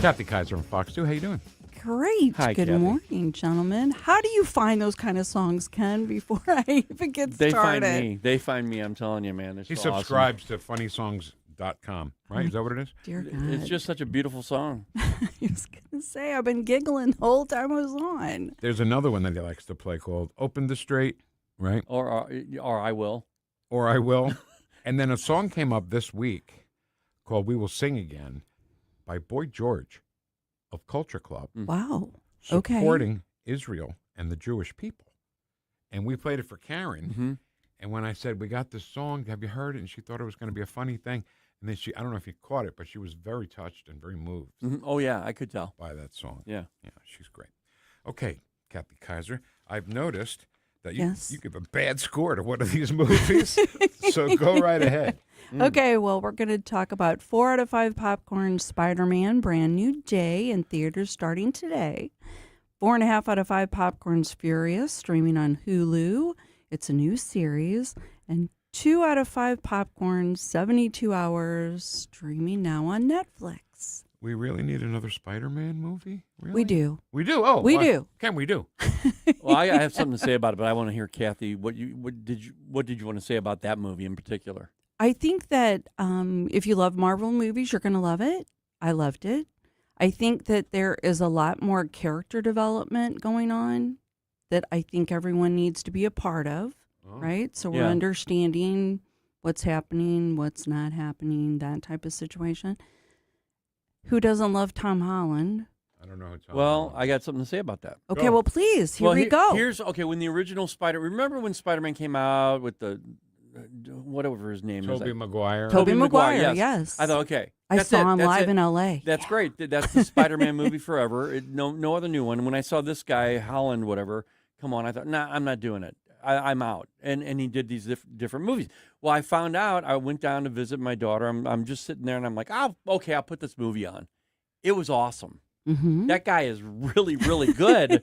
Kathy KAISER on Fox 2. How you doing? Great. Hi, Good Kathy. morning, gentlemen. How do you find those kind of songs, Ken, before I even get started? They find me. I'm telling you, man. He so subscribes to funnysongs.com, right? Is that what it is? Dear God. It's just such a beautiful song. I was going to say, I've been giggling the whole time I was on. There's another one that he likes to play called Open the Straight, right? Or I Will. Or I Will. And then a song came up this week called We Will Sing Again by Boy George of Culture Club. Wow. Okay. Supporting Israel and the Jewish people. And we played it for Karen. Mm-hmm. And when I said, we got this song, have you heard it? And she thought it was going to be a funny thing. And then I don't know if you caught it, but she was very touched and very moved. Mm-hmm. Oh, yeah, I could tell. By that song. Yeah. Yeah, she's great. Okay, Kathy KAISER, I've noticed that you Yes. give a bad score to one of these movies. So go right ahead. Okay, well, we're going to talk about 4 out of 5 popcorn Spider-Man, brand new day in theaters starting today. 4.5 out of 5 popcorn's Furious, streaming on Hulu. It's a new series. And 2 out of 5 popcorn, 72 hours, streaming now on Netflix. We really need another Spider-Man movie? Really? We do. We do? Oh. We do. Can we do? Well, I have something to say about it, but I want to hear, Kathy, what did you want to say about that movie in particular? I think that if you love Marvel movies, you're going to love it. I loved it. I think that there is a lot more character development going on that I think everyone needs to be a part of, right? So we're understanding what's happening, what's not happening, that type of situation. Who doesn't love Tom Holland? I don't know who Tom Well, I got something to say about that. Okay, well, please, here we go. When the original remember when Spider-Man came out with the, whatever his name is? Tobey Maguire. Tobey Maguire, yes. yes. I thought, okay. I saw him live in L.A. That's great. That's the Spider-Man movie forever. No other new one. When I saw this guy, Holland, whatever, come on, I thought, nah, I'm not doing it. I'm out. And he did these different movies. Well, I found out, I went down to visit my daughter. I'm just sitting there, and I'm like, I'll put this movie on. It was awesome. Mm-hmm. That guy is really, really good.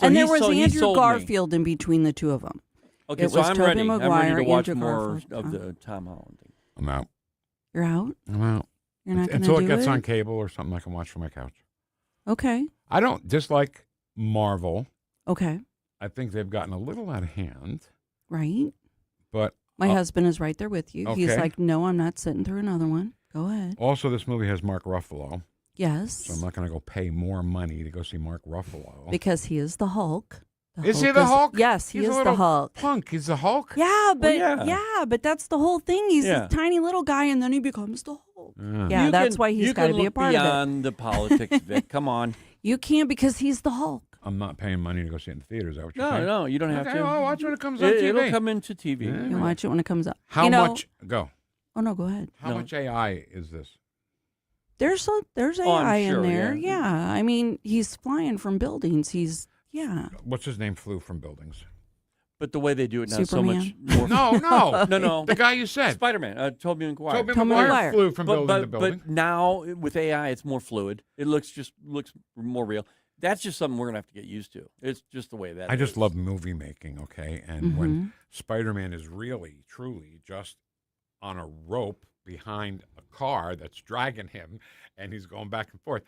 And there was Andrew Garfield in between the two of them. Okay, so I'm ready. I'm ready to watch more of the Tom Holland thing. I'm out. You're out? I'm out. You're not going to Until do it gets it? on cable or something I can watch from my couch. Okay. I don't dislike Marvel. Okay. I think they've gotten a little out of hand. Right. But my husband is right there with you. Okay. He's like, no, I'm not sitting through another one. Go ahead. Also, this movie has Mark Ruffalo. Yes. So I'm not going to go pay more money to go see Mark Ruffalo. Because he is the Hulk. Is he the Hulk? Yes, he is the Hulk. Punk. He's the Hulk? Yeah, but that's the whole thing. He's a tiny little guy, and then he becomes the Hulk. Yeah, that's why he's got to be a part of it. Beyond the politics, Vic. Come on. You can't because he's the Hulk. I'm not paying money to go see it in the theater. Is that what you're saying? No, you don't have to. I'll watch when it comes on TV. It'll come into TV. Yeah. You watch it when it comes up. How much? Go. Oh, no, go ahead. How much AI is this? There's AI in sure, there. Yeah. I mean, he's flying from buildings. What's his name flew from buildings? But the way they do it now, Superman? so much more. No. The guy you said. Spider-Man. Tobey Maguire. Tobey Maguire flew from building to building. But now with AI, it's more fluid. It looks more real. That's just something we're going to have to get used to. It's just the way that I just love movie making, okay? And when Spider-Man is really, truly just on a rope behind a car that's dragging him and he's going back and forth,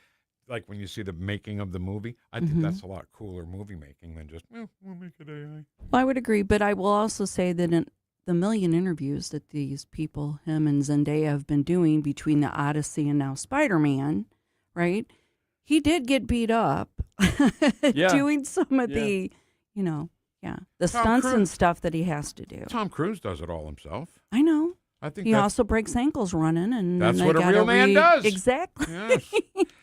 like when you see the making of the movie, I think that's a lot cooler movie making than just, we'll make it AI. Well, I would agree, but I will also say that the million interviews that these people, him and Zendaya, have been doing between the Odyssey and now Spider-Man, right? He did get beat up doing some of the, the stunts and stuff that he has to do. Tom Cruise does it all himself. I know. I think he also breaks ankles running, and that's then what a real man does. Exactly. Yes.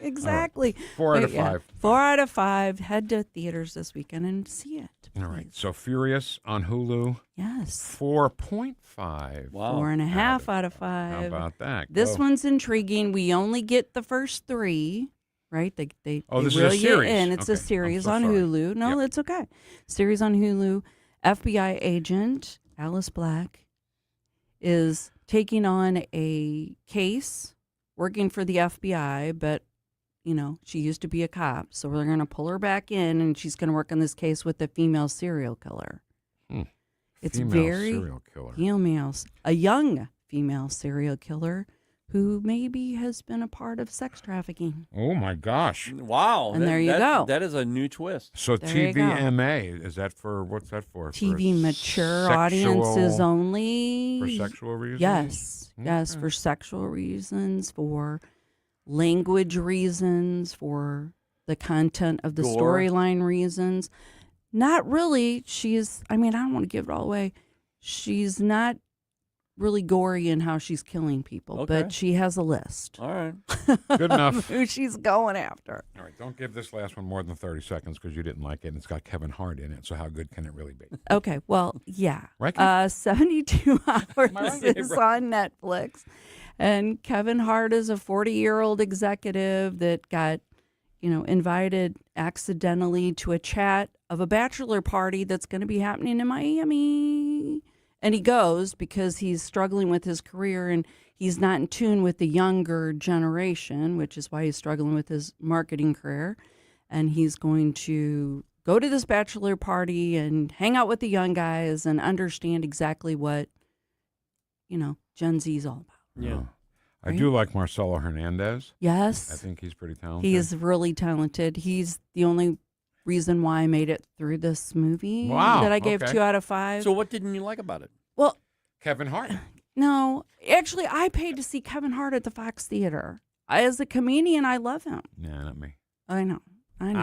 Exactly. Right. 4 out of 5. 4 out of 5. Head to theaters this weekend and see it. All right. So Furious on Hulu. Yes. 4.5. Wow. 4.5 out of 5. How about that? This one's intriguing. We only get the first 3. Right? They this reel is a series. you in. It's a Okay. series I'm on so sorry. Hulu. No, it's okay. Series on Hulu. FBI agent Alice Black is taking on a case, working for the FBI, but she used to be a cop, so we're going to pull her back in, and she's going to work on this case with a female serial killer. It's serial killer. A young female serial killer who maybe has been a part of sex trafficking. Oh my gosh! Wow! And there you go. That is a new twist. So TVMA, is that for what's that for? TV for mature audiences only. For sexual reasons? Yes. Okay. Yes, for sexual reasons, for language reasons, for the content of the Gore. storyline reasons. Not really. I don't want to give it all away. She's not really gory in how she's killing people, but she has a list. All right. Good enough. Who she's going after. All right, don't give this last one more than 30 seconds because you didn't like it, and it's got Kevin Hart in it, so how good can it really be? Okay, well, yeah. Right? 72 Hours right? is on Netflix. And Kevin Hart is a 40-year-old executive that got, invited accidentally to a chat of a bachelor party that's going to be happening in Miami. And he goes because he's struggling with his career and he's not in tune with the younger generation, which is why he's struggling with his marketing career. And he's going to go to this bachelor party and hang out with the young guys and understand exactly what, Gen Z is all about. Yeah. I do like Marcelo Hernandez. Yes. I think he's pretty talented. He is really talented. He's the only reason why I made it through this movie that I gave 2 out of 5. So what didn't you like about it? Well, Kevin Hart. No, actually, I paid to see Kevin Hart at the Fox Theater. As a comedian, I love him. Nah, not me. I know. I know.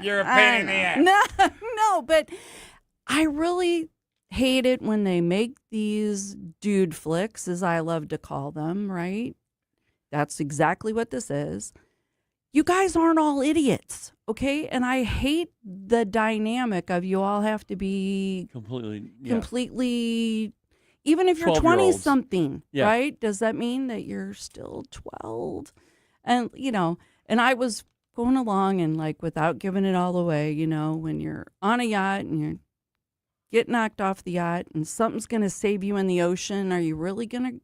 You're a pain in the ass. No, but I really hate it when they make these dude flicks, as I love to call them, right? That's exactly what this is. You guys aren't all idiots, okay? And I hate the dynamic of you all have to be completely, even if you're 20-something, right? Does that mean that you're still 12? And, and I was going along and without giving it all away, when you're on a yacht and you get knocked off the yacht and something's going to save you in the ocean, are you really going to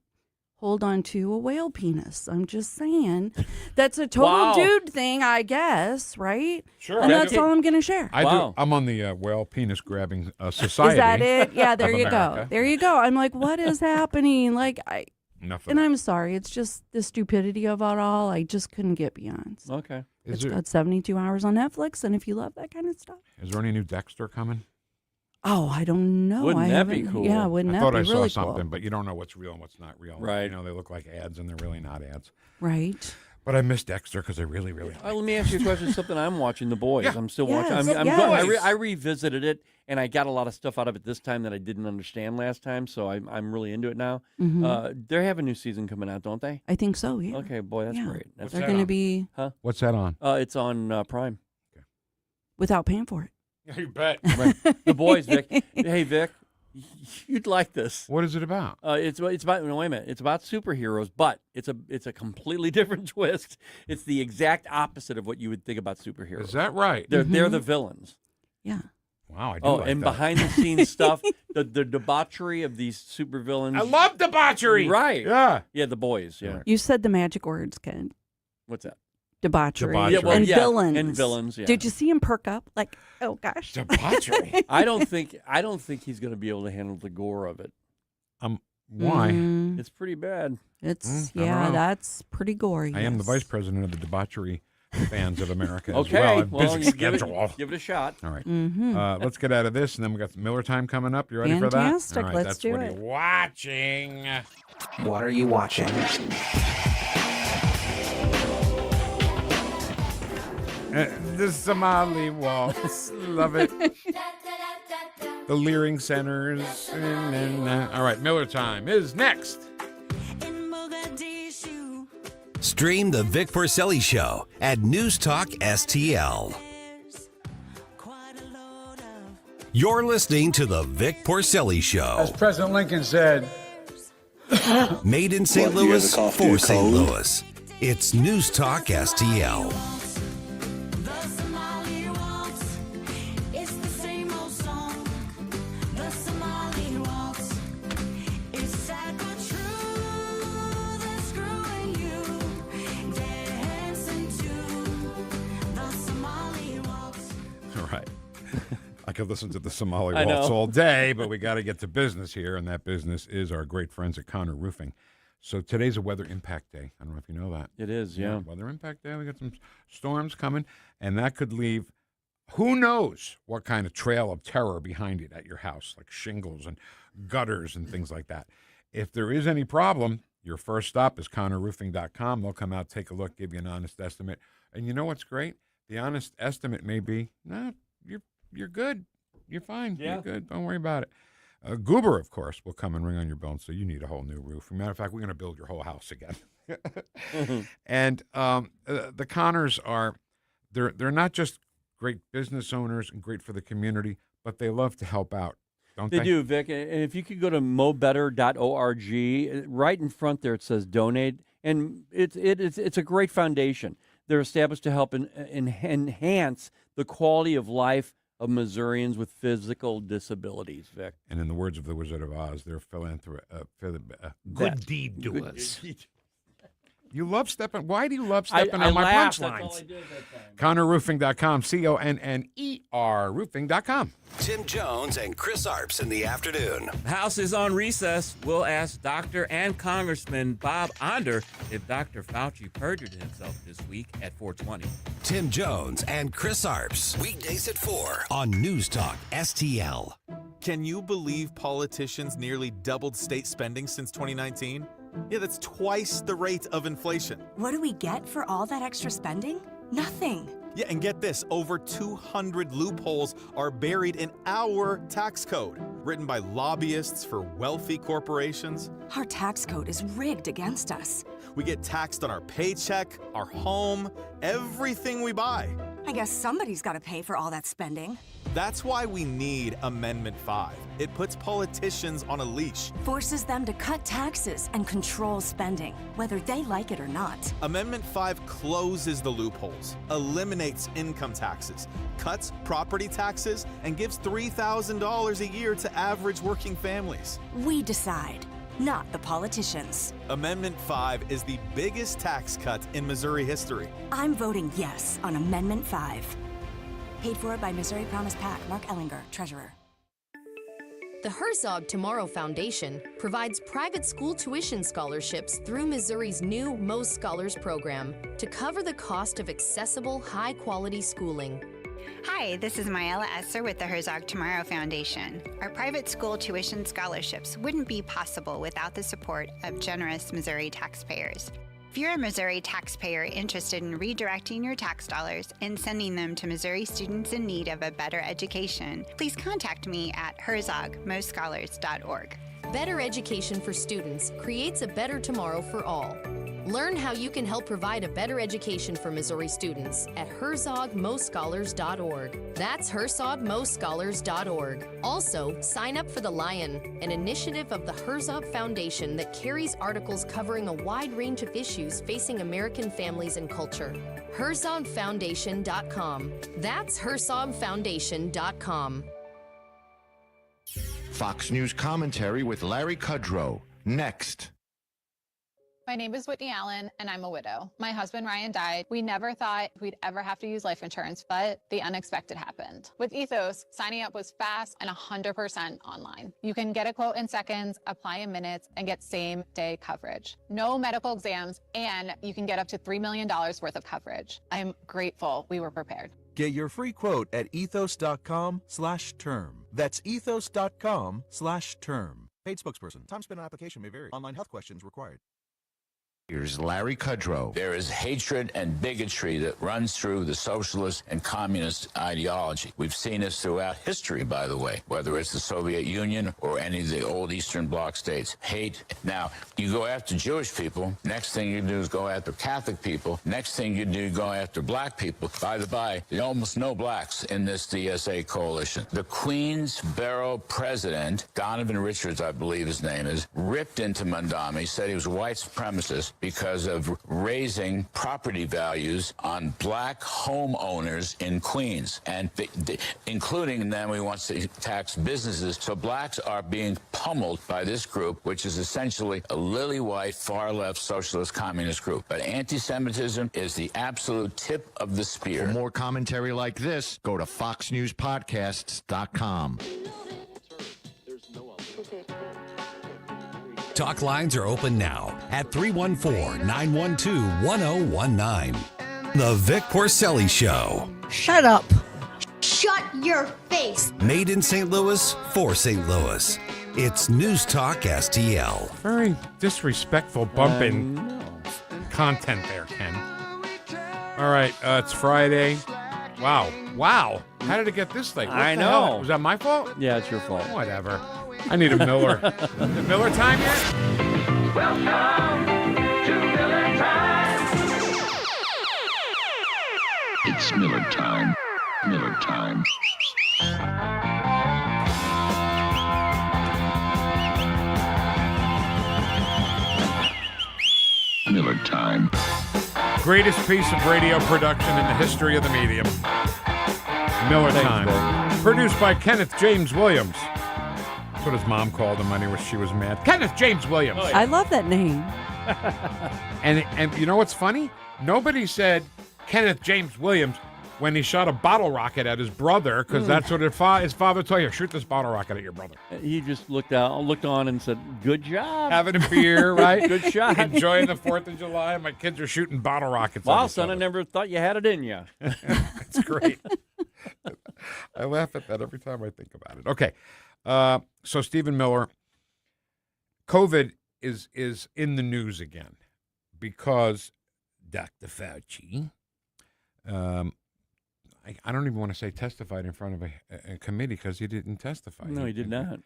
hold on to a whale penis? I'm just saying. That's a total dude thing, I guess, right? Sure. And that's all I'm going to share. I'm on the whale penis grabbing society. Is that it? Yeah, there you go. America. There you go. I'm like, what is happening? Enough of and that. I'm sorry. It's just the stupidity of it all. I just couldn't get beyond. Okay. It's got 72 hours on Netflix, and if you love that kind of stuff. Is there any new Dexter coming? Oh, I don't know. Wouldn't that be cool? Yeah, wouldn't that be really cool? I thought I saw something, but you don't know what's real and what's not real. Right. They look like ads, and they're really not ads. Right. But I miss Dexter because I really, really like Let me ask you a question. Something I'm watching, The Boys. Yeah. I'm still watching. I revisited it, and I got a lot of stuff out of it this time that I didn't understand last time, so I'm really into it now. Mm-hmm. They have a new season coming out, don't they? I think so, yeah. Okay, boy, that's Yeah. great. They're going to be... Huh? What's that on? It's on Prime. without paying for it. Yeah, you bet. Right. The Boys, Vic. Hey, Vic, you'd like this. What is it about? It's about no, wait a minute. It's about superheroes, but it's a completely different twist. It's the exact opposite of what you would think about superheroes. Is that right? They're the villains. Yeah. Wow, I do like and that. behind the scenes stuff, the debauchery of these supervillains. I love debauchery. Right. Yeah. Yeah, The Boys. Yeah. You said the magic words, Ken. What's that? Debauchery. Yeah, well, and yeah, villains. and villains, yeah. Did you see him perk up? Like, oh gosh. Debauchery. I don't think he's going to be able to handle the gore of it. Why? It's pretty bad. It's I don't know. that's pretty gory. I am the yes. vice president of the debauchery fans of America Okay, as well. A well, busy give schedule. it a shot. All right. Mhm. Let's get out of this, and then we got Miller Time coming up. You ready for that? Fantastic. All right, Let's that's do what it. Are you watching? What are you watching? The Somali Waltz. Love it. The Leering Centers. All right, Miller Time is next. Stream the Vic Porcelli Show at NewstalkSTL. You're listening to the Vic Porcelli Show. As President Lincoln said, Made in St. What, you have Louis a cough for too, St. cold? Louis. It's NewstalkSTL. All right. I could listen to the Somali I Waltz know. all day, but we got to get to business here, and that business is our great friends at Connor Roofing. So today's a weather impact day. I don't know if you know that. It is, yeah. Weather impact day. We got some storms coming, and that could leave who knows what kind of trail of terror behind it at your house, like shingles and gutters and things like that. If there is any problem, your first stop is ConnorRoofing.com. They'll come out, take a look, give you an honest estimate. And you know what's great? The honest estimate may be, no, you're good. You're fine. Yeah. You're good. Don't worry about it. Goober, of course, will come and ring on your bell and say, you need a whole new roof. As a matter of fact, we're going to build your whole house again. And the Connors they're not just great business owners and great for the community, but they love to help out, don't they? They do, Vic. And if you could go to mobetter.org, right in front there it says donate, and it's a great foundation. They're established to help enhance the quality of life of Missourians with physical disabilities, Vic. And in the words of the Wizard of Oz, they're good deed doers. You love stepping. Why do you love stepping on my laughed. That's all punchlines? I did that time. ConnorRoofing.com, ConnerER Roofing.com. Tim Jones and Chris Arps in the afternoon. The House is on recess. We'll ask Dr. and Congressman Bob Onder if Dr. Fauci perjured himself this week at 420. Tim Jones and Chris Arps. Weekdays at 4 on News Talk STL. Can you believe politicians nearly doubled state spending since 2019? Yeah, that's twice the rate of inflation. What do we get for all that extra spending? Nothing. Yeah, and get this, over 200 loopholes are buried in our tax code, written by lobbyists for wealthy corporations. Our tax code is rigged against us. We get taxed on our paycheck, our home, everything we buy. I guess somebody's got to pay for all that spending. That's why we need Amendment 5. It puts politicians on a leash. Forces them to cut taxes and control spending, whether they like it or not. Amendment 5 closes the loopholes, eliminates income taxes, cuts property taxes, and gives $3,000 a year to average working families. We decide, not the politicians. Amendment 5 is the biggest tax cut in Missouri history. I'm voting yes on Amendment 5. Paid for by Missouri Promise PAC, Mark Ellinger, Treasurer. The Herzog Tomorrow Foundation provides private school tuition scholarships through Missouri's new Most Scholars program to cover the cost of accessible, high-quality schooling. Hi, this is Myella Esser with the Herzog Tomorrow Foundation. Our private school tuition scholarships wouldn't be possible without the support of generous Missouri taxpayers. If you're a Missouri taxpayer interested in redirecting your tax dollars and sending them to Missouri students in need of a better education, please contact me at herzogmostscholars.org. Better education for students creates a better tomorrow for all. Learn how you can help provide a better education for Missouri students at herzogmostscholars.org. That's herzogmostscholars.org. Also, sign up for The Lion, an initiative of the Herzog Foundation that carries articles covering a wide range of issues facing American families and culture. herzogfoundation.com. That's herzogfoundation.com. Fox News commentary with Larry Kudrow. Next. My name is Whitney Allen, and I'm a widow. My husband, Ryan, died. We never thought we'd ever have to use life insurance, but the unexpected happened. With Ethos, signing up was fast and 100% online. You can get a quote in seconds, apply in minutes, and get same-day coverage. No medical exams, and you can get up to $3 million worth of coverage. I'm grateful we were prepared. Get your free quote at ethos.com/term. That's ethos.com/term. Paid spokesperson. Time spent on application may vary. Online health questions required. Here's Larry Kudrow. There is hatred and bigotry that runs through the socialist and communist ideology. We've seen this throughout history, by the way, whether it's the Soviet Union or any of the old Eastern Bloc states. Hate. Now, you go after Jewish people. Next thing you do is go after Catholic people. Next thing you do, go after black people. By the by, there are almost no blacks in this DSA coalition. The Queensborough president, Donovan Richards, I believe his name is, ripped into Mandami, said he was a white supremacist because of raising property values on black homeowners in Queens, and including them, he wants to tax businesses. So blacks are being pummeled by this group, which is essentially a lily-white, far-left socialist communist group. But anti-Semitism is the absolute tip of the spear. For more commentary like this, go to foxnewspodcasts.com. Talk lines are open now at 314-912-1019. The Vic Porcelli Show. Shut up. Shut your face. Made in St. Louis for St. Louis. It's News Talk STL. Very disrespectful bumping content there, Ken. All right, it's Friday. Wow. How did it get this late? What I the know. hell? Was that my fault? Yeah, it's your fault. Whatever. I need a Miller. The Miller time yet? Welcome to Miller Time. It's Miller time. Miller time. Miller time. Greatest piece of radio production in the history of the medium. Miller time. Produced by Kenneth James Williams. That's what his mom called him when she was mad. Kenneth James Williams. I love that name. And you know what's funny? Nobody said Kenneth James Williams when he shot a bottle rocket at his brother, because that's what his father told you. Shoot this bottle rocket at your brother. He just looked on and said, "Good job." Having a beer, right? Good shot. Enjoying the 4th of July. My kids are shooting bottle rockets. Wow, son, I never thought you had it in you. It's great. I laugh at that every time I think about it. Okay. So Stephen Miller, COVID is in the news again because Dr. Fauci, I don't even want to say testified in front of a committee because he didn't testify. No, he did not.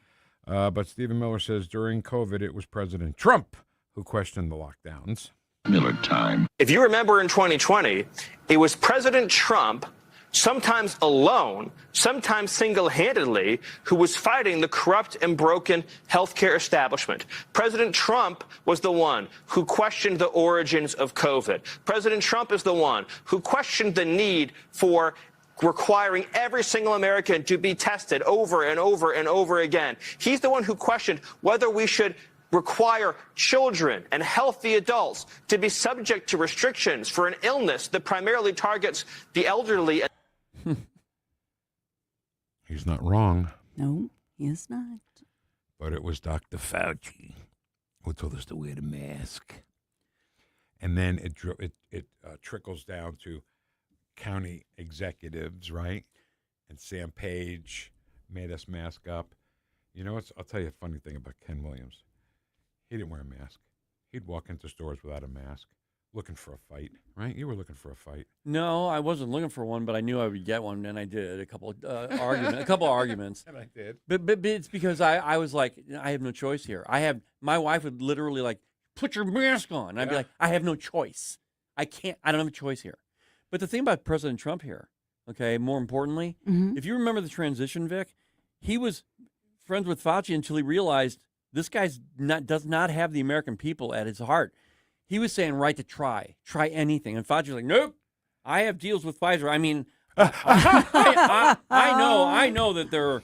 But Stephen Miller says during COVID, it was President Trump who questioned the lockdowns. Miller time. If you remember in 2020, it was President Trump, sometimes alone, sometimes single-handedly, who was fighting the corrupt and broken healthcare establishment. President Trump was the one who questioned the origins of COVID. President Trump is the one who questioned the need for requiring every single American to be tested over and over and over again. He's the one who questioned whether we should require children and healthy adults to be subject to restrictions for an illness that primarily targets the elderly. He's not wrong. No, he is not. But it was Dr. Fauci who told us to wear the mask. And then it trickles down to county executives, right? And Sam Page made us mask up. You know, I'll tell you a funny thing about Ken Williams. He didn't wear a mask. He'd walk into stores without a mask, looking for a fight, right? You were looking for a fight. No, I wasn't looking for one, but I knew I would get one, and I did a couple arguments. And I did. But it's because I was like, I have no choice here. My wife would literally like, put your mask on. And I'd be like, I have no choice. I don't have a choice here. But the thing about President Trump here, okay, more importantly, if you remember the transition, Vic, he was friends with Fauci until he realized this guy's does not have the American people at his heart. He was saying, right to try anything. And Fauci was like, nope, I have deals with Pfizer. I mean, I know that there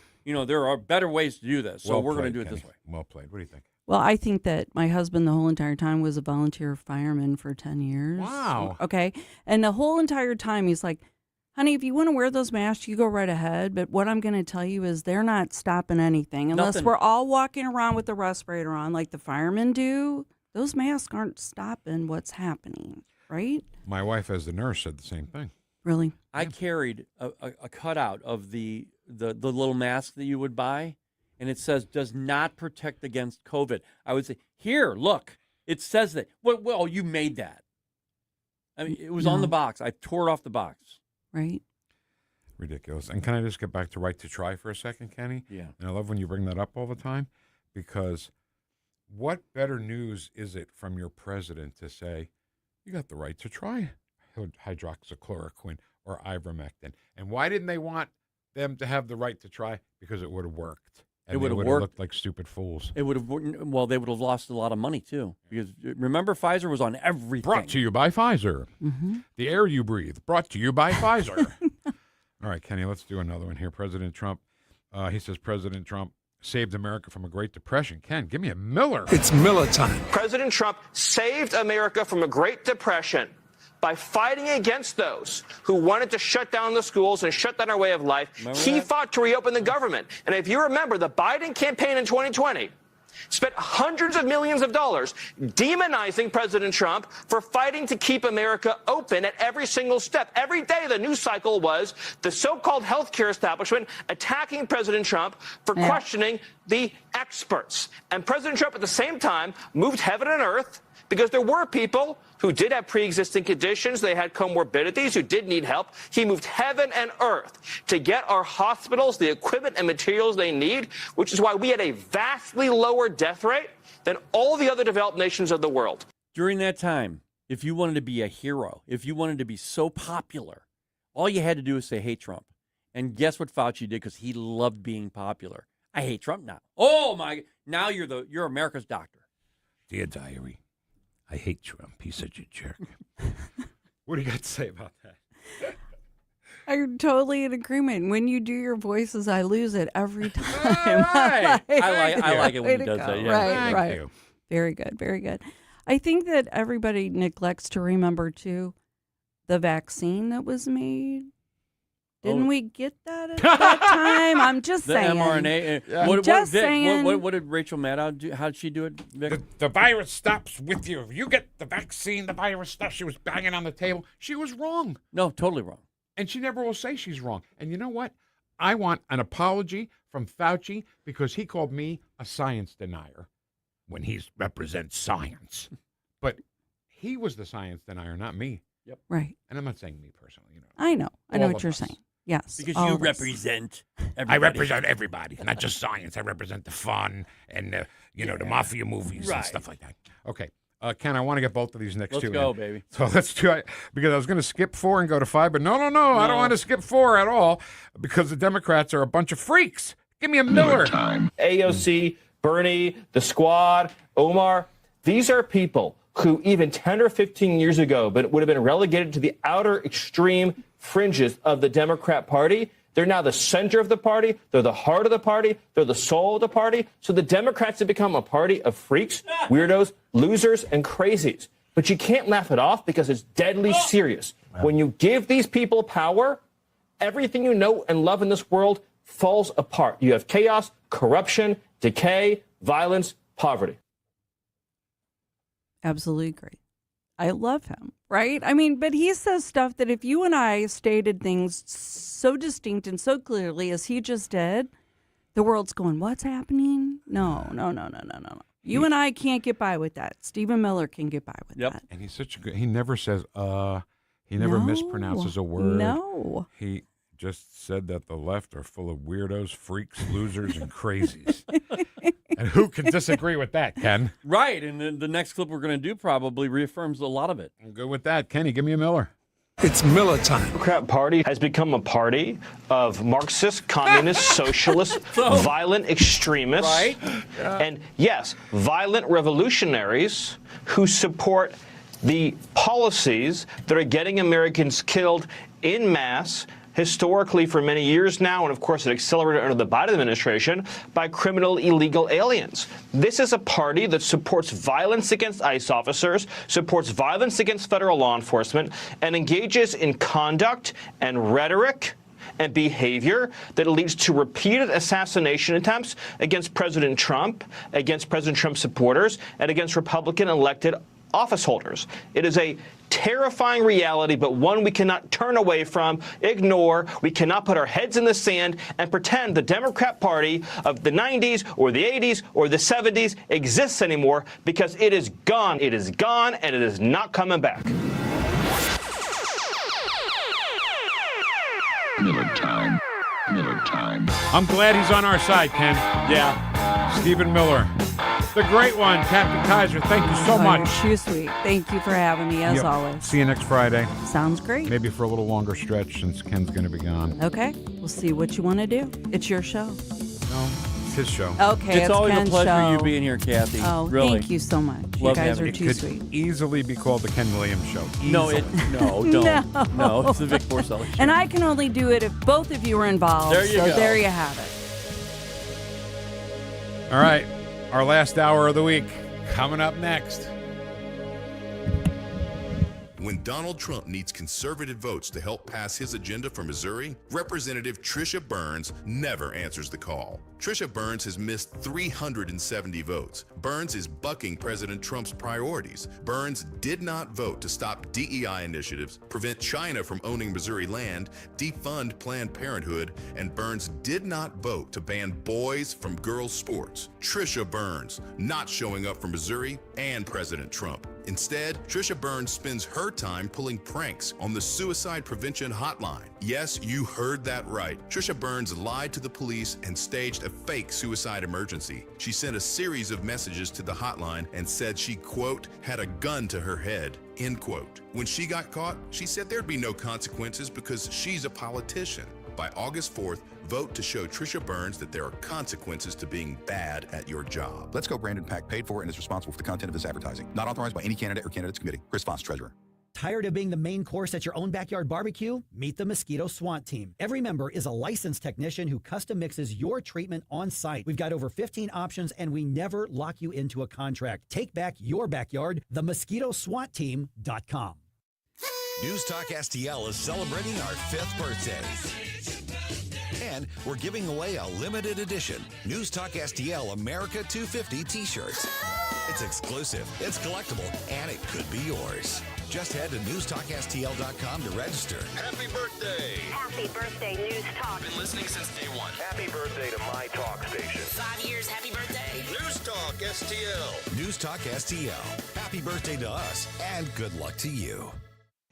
are better ways to do this. So we're going to do it this way. Well played. What do you think? Well, I think that my husband the whole entire time was a volunteer fireman for 10 years. Wow. Okay. And the whole entire time he's like, honey, if you want to wear those masks, you go right ahead. But what I'm going to tell you is they're not stopping anything. Unless Nothing. we're all walking around with the respirator on like the firemen do, those masks aren't stopping what's happening, right? My wife, as the nurse, said the same thing. Really? I carried a cutout of the little mask that you would buy, and it says, does not protect against COVID. I would say, here, look. It says that. Well, you made that. I mean, it was on the box. I tore it off the box. Right. Ridiculous. And can I just get back to right to try for a second, Kenny? Yeah. And I love when you bring that up all the time, because what better news is it from your president to say, you got the right to try hydroxychloroquine or ivermectin? And why didn't they want them to have the right to try? Because it would have worked. And It would have they worked. looked like stupid fools. It would have. Well, they would have lost a lot of money too, because remember, Pfizer was on everything. Brought to you by Pfizer. Mm-hmm. The air you breathe, brought to you by Pfizer. All right, Kenny, let's do another one here. President Trump, he says President Trump saved America from a Great Depression. Ken, give me a Miller. It's Miller time. President Trump saved America from a Great Depression by fighting against those who wanted to shut down the schools and shut down our way of life. He fought to reopen the government. And if you remember, the Biden campaign in 2020 spent hundreds of millions of dollars demonizing President Trump for fighting to keep America open at every single step. Every day, the news cycle was the so-called healthcare establishment attacking President Trump for questioning the experts. And President Trump, at the same time, moved heaven and earth, because there were people who did have pre-existing conditions, they had comorbidities, who did need help. He moved heaven and earth to get our hospitals the equipment and materials they need, which is why we had a vastly lower death rate than all the other developed nations of the world. During that time, if you wanted to be a hero, if you wanted to be so popular, all you had to do was say, "Hey, Trump." And guess what Fauci did? Because he loved being popular. I hate Trump now. Oh my! Now you're America's doctor. Dear Diary, I hate Trump. He's such a jerk. What do you got to say about that? I'm totally in agreement. When you do your voices, I lose it every time. Right. I like it when he does that. Yeah. Right, Thank you. Very good, very good. I think that everybody neglects to remember, too, the vaccine that was made. Didn't we get that at that time? I'm just saying. The mRNA. Saying. What did Rachel Maddow do? How did she do it, Vic? The virus stops with you. If you get the vaccine, the virus stops. She was banging on the table. She was wrong. No, totally wrong. And she never will say she's wrong. And you know what? I want an apology from Fauci, because he called me a science denier when he represents science. But he was the science denier, not me. Yep. Right. And I'm not saying me personally. You know. I know All what of you're us. saying. Yes. Because all you of us. represent everybody. I represent everybody, not just science. I represent the fun and, the mafia movies and stuff like that. Okay. Ken, I want to get both of these next two. Let's go, in. baby. So let's do it, because I was going to skip 4 and go to 5, but no, I don't want to skip 4 at all, because the Democrats are a bunch of freaks. Give me a Miller. AOC, Bernie, the Squad, Omar, these are people who even 10 or 15 years ago would have been relegated to the outer extreme fringes of the Democrat Party. They're now the center of the party. They're the heart of the party. They're the soul of the party. So the Democrats have become a party of freaks, weirdos, losers, and crazies. But you can't laugh it off, because it's deadly serious. When you give these people power, everything you know and love in this world falls apart. You have chaos, corruption, decay, violence, poverty. Absolutely agree. I love him, right? I mean, but he says stuff that if you and I stated things so distinct and so clearly as he just did, the world's going, what's happening? No. You and I can't get by with that. Stephen Miller can get by with that. And he's such a good, he never says, he never mispronounces a word. No. He just said that the left are full of weirdos, freaks, losers, and crazies. And who can disagree with that, Ken? Right, and then the next clip we're going to do probably reaffirms a lot of it. I'm good with that. Kenny, give me a Miller. It's Miller time. The Democrat Party has become a party of Marxist, communist, socialist, violent extremists. Right. And yes, violent revolutionaries who support the policies that are getting Americans killed en masse, historically for many years now, and of course it accelerated under the Biden administration, by criminal illegal aliens. This is a party that supports violence against ICE officers, supports violence against federal law enforcement, and engages in conduct and rhetoric and behavior that leads to repeated assassination attempts against President Trump, against President Trump's supporters, and against Republican elected office holders. It is a terrifying reality, but one we cannot turn away from, ignore. We cannot put our heads in the sand and pretend the Democrat Party of the 90s or the 80s or the 70s exists anymore, because it is gone. It is gone, and it is not coming back. Miller time. Miller time. I'm glad he's on our side, Ken. Yeah. Stephen Miller. The great one, Captain Kaiser. Thank you so much. You're too sweet. Thank you for having me, as always. See you next Friday. Sounds great. Maybe for a little longer stretch since Ken's going to be gone. Okay. We'll see what you want to do. It's your show. No, it's his show. Okay, it's always Ken's a pleasure show. you being here, Kathy. Oh, really. thank you so much. Love you guys having are you. too It sweet. could easily be called the Ken Williams Show. No, don't. No. No, it's the Vic Porcelli Show. And I can only do it if both of you are involved. There you go. There you have it. All right, our last hour of the week coming up next. When Donald Trump needs conservative votes to help pass his agenda for Missouri, Representative Trisha Burns never answers the call. Trisha Burns has missed 370 votes. Burns is bucking President Trump's priorities. Burns did not vote to stop DEI initiatives, prevent China from owning Missouri land, defund Planned Parenthood, and Burns did not vote to ban boys from girls' sports. Trisha Burns not showing up for Missouri and President Trump. Instead, Trisha Burns spends her time pulling pranks on the suicide prevention hotline. Yes, you heard that right. Trisha Burns lied to the police and staged a fake suicide emergency. She sent a series of messages to the hotline and said she, quote, had a gun to her head, end quote. When she got caught, she said there'd be no consequences because she's a politician. By August 4th, vote to show Trisha Burns that there are consequences to being bad at your job. Let's Go Brandon PAC paid for and is responsible for the content of this advertising. Not authorized by any candidate or candidates committee. Chris Foss, Treasurer. Tired of being the main course at your own backyard barbecue? Meet the Mosquito SWAT team. Every member is a licensed technician who custom mixes your treatment on site. We've got over 15 options and we never lock you into a contract. Take back your backyard, themosquitoswatteam.com. News Talk STL is celebrating our 5th birthday. And we're giving away a limited edition News Talk STL America 250 t-shirts. It's exclusive, it's collectible, and it could be yours. Just head to NewstalkSTL.com to register. Happy birthday! Happy birthday, News Talk. Been listening since day one. Happy birthday to my talk station. 5 years, happy birthday. News Talk STL. News Talk STL. Happy birthday to us, and good luck to you.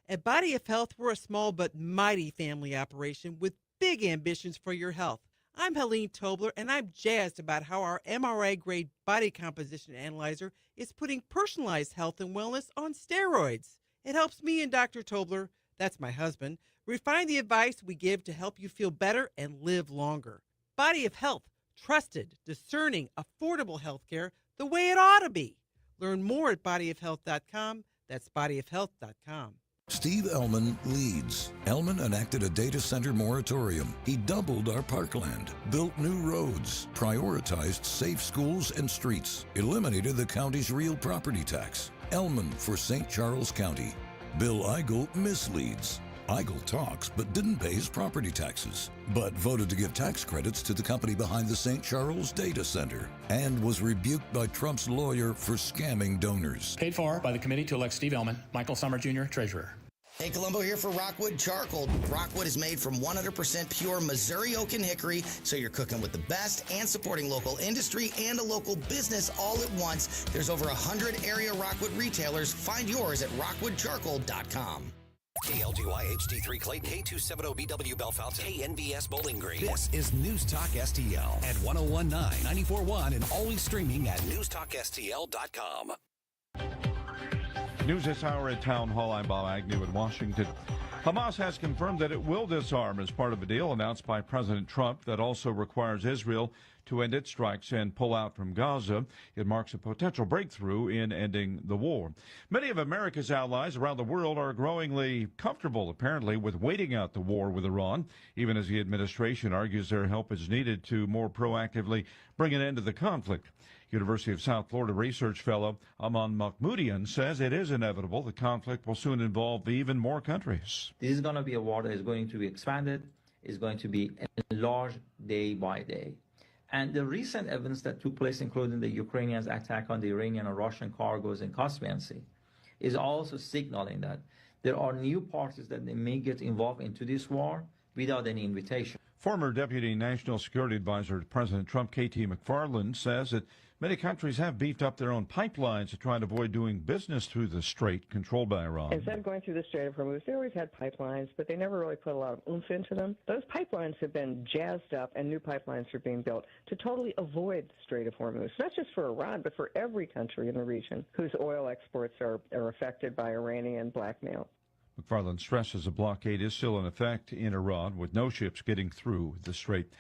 At Body of Health, we're a small but mighty family operation with big ambitions for your health. I'm Helene Tobler, and I'm jazzed about how our MRI-grade body composition analyzer is putting personalized health and wellness on steroids. It helps me and Dr. Tobler, that's my husband, refine the advice we give to help you feel better and live longer. Body of Health, trusted, discerning, affordable health care the way it ought to be. Learn more at bodyofhealth.com. That's bodyofhealth.com. Steve Ellman leads. Ellman enacted a data center moratorium. He doubled our parkland, built new roads, prioritized safe schools and streets, eliminated the county's real property tax. Ellman for St. Charles County. Bill Eigel misleads. Eigel talks but didn't pay his property taxes, but voted to give tax credits to the company behind the St. Charles data center, and was rebuked by Trump's lawyer for scamming donors. Paid for by the committee to elect Steve Ellman, Michael Summer Jr., Treasurer. Hey, Columbo here for Rockwood Charcoal. Rockwood is made from 100% pure Missouri oak and hickory, so you're cooking with the best and supporting local industry and a local business all at once. There's over 100 area Rockwood retailers. Find yours at rockwoodcharcoal.com. KLGY HD3 Clayton, K270BW Bellefonte, KNVS Bowling Green. This is News Talk STL at 1019, 94.1, and always streaming at NewstalkSTL.com. News this hour at Town Hall. I'm Bob Agnew in Washington. Hamas has confirmed that it will disarm as part of a deal announced by President Trump that also requires Israel to end its strikes and pull out from Gaza. It marks a potential breakthrough in ending the war. Many of America's allies around the world are growingly comfortable, apparently, with waiting out the war with Iran, even as the administration argues their help is needed to more proactively bring an end to the conflict. University of South Florida research fellow Aman Mahmoudian says it is inevitable the conflict will soon involve even more countries. This is going to be a war that is going to be expanded, is going to be enlarged day by day. And the recent events that took place, including the Ukrainians' attack on the Iranian and Russian cargoes in Caspian Sea, is also signaling that there are new parties that they may get involved into this war without any invitation. Former Deputy National Security Advisor to President Trump, K.T. McFarland, says that many countries have beefed up their own pipelines to try to avoid doing business through the strait controlled by Iran. Instead of going through the Strait of Hormuz, they always had pipelines, but they never really put a lot of oomph into them. Those pipelines have been jazzed up, and new pipelines are being built to totally avoid the Strait of Hormuz, not just for Iran, but for every country in the region whose oil exports are affected by Iranian blackmail. McFarland stresses a blockade is still in effect in Iran, with no ships getting through the strait.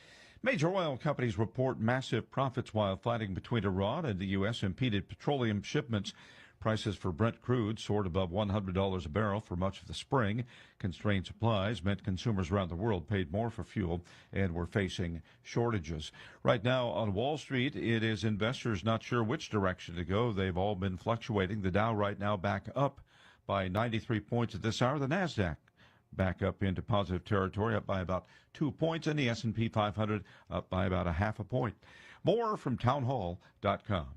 Major oil companies report massive profits while fighting between Iran and the U.S. impeded petroleum shipments. Prices for Brent crude soared above $100 a barrel for much of the spring. Constrained supplies meant consumers around the world paid more for fuel and were facing shortages. Right now on Wall Street, it is investors not sure which direction to go. They've all been fluctuating. The Dow right now back up by 93 points at this hour. The NASDAQ back up into positive territory, up by about 2 points, and the S&P 500 up by about a half a point. More from townhall.com.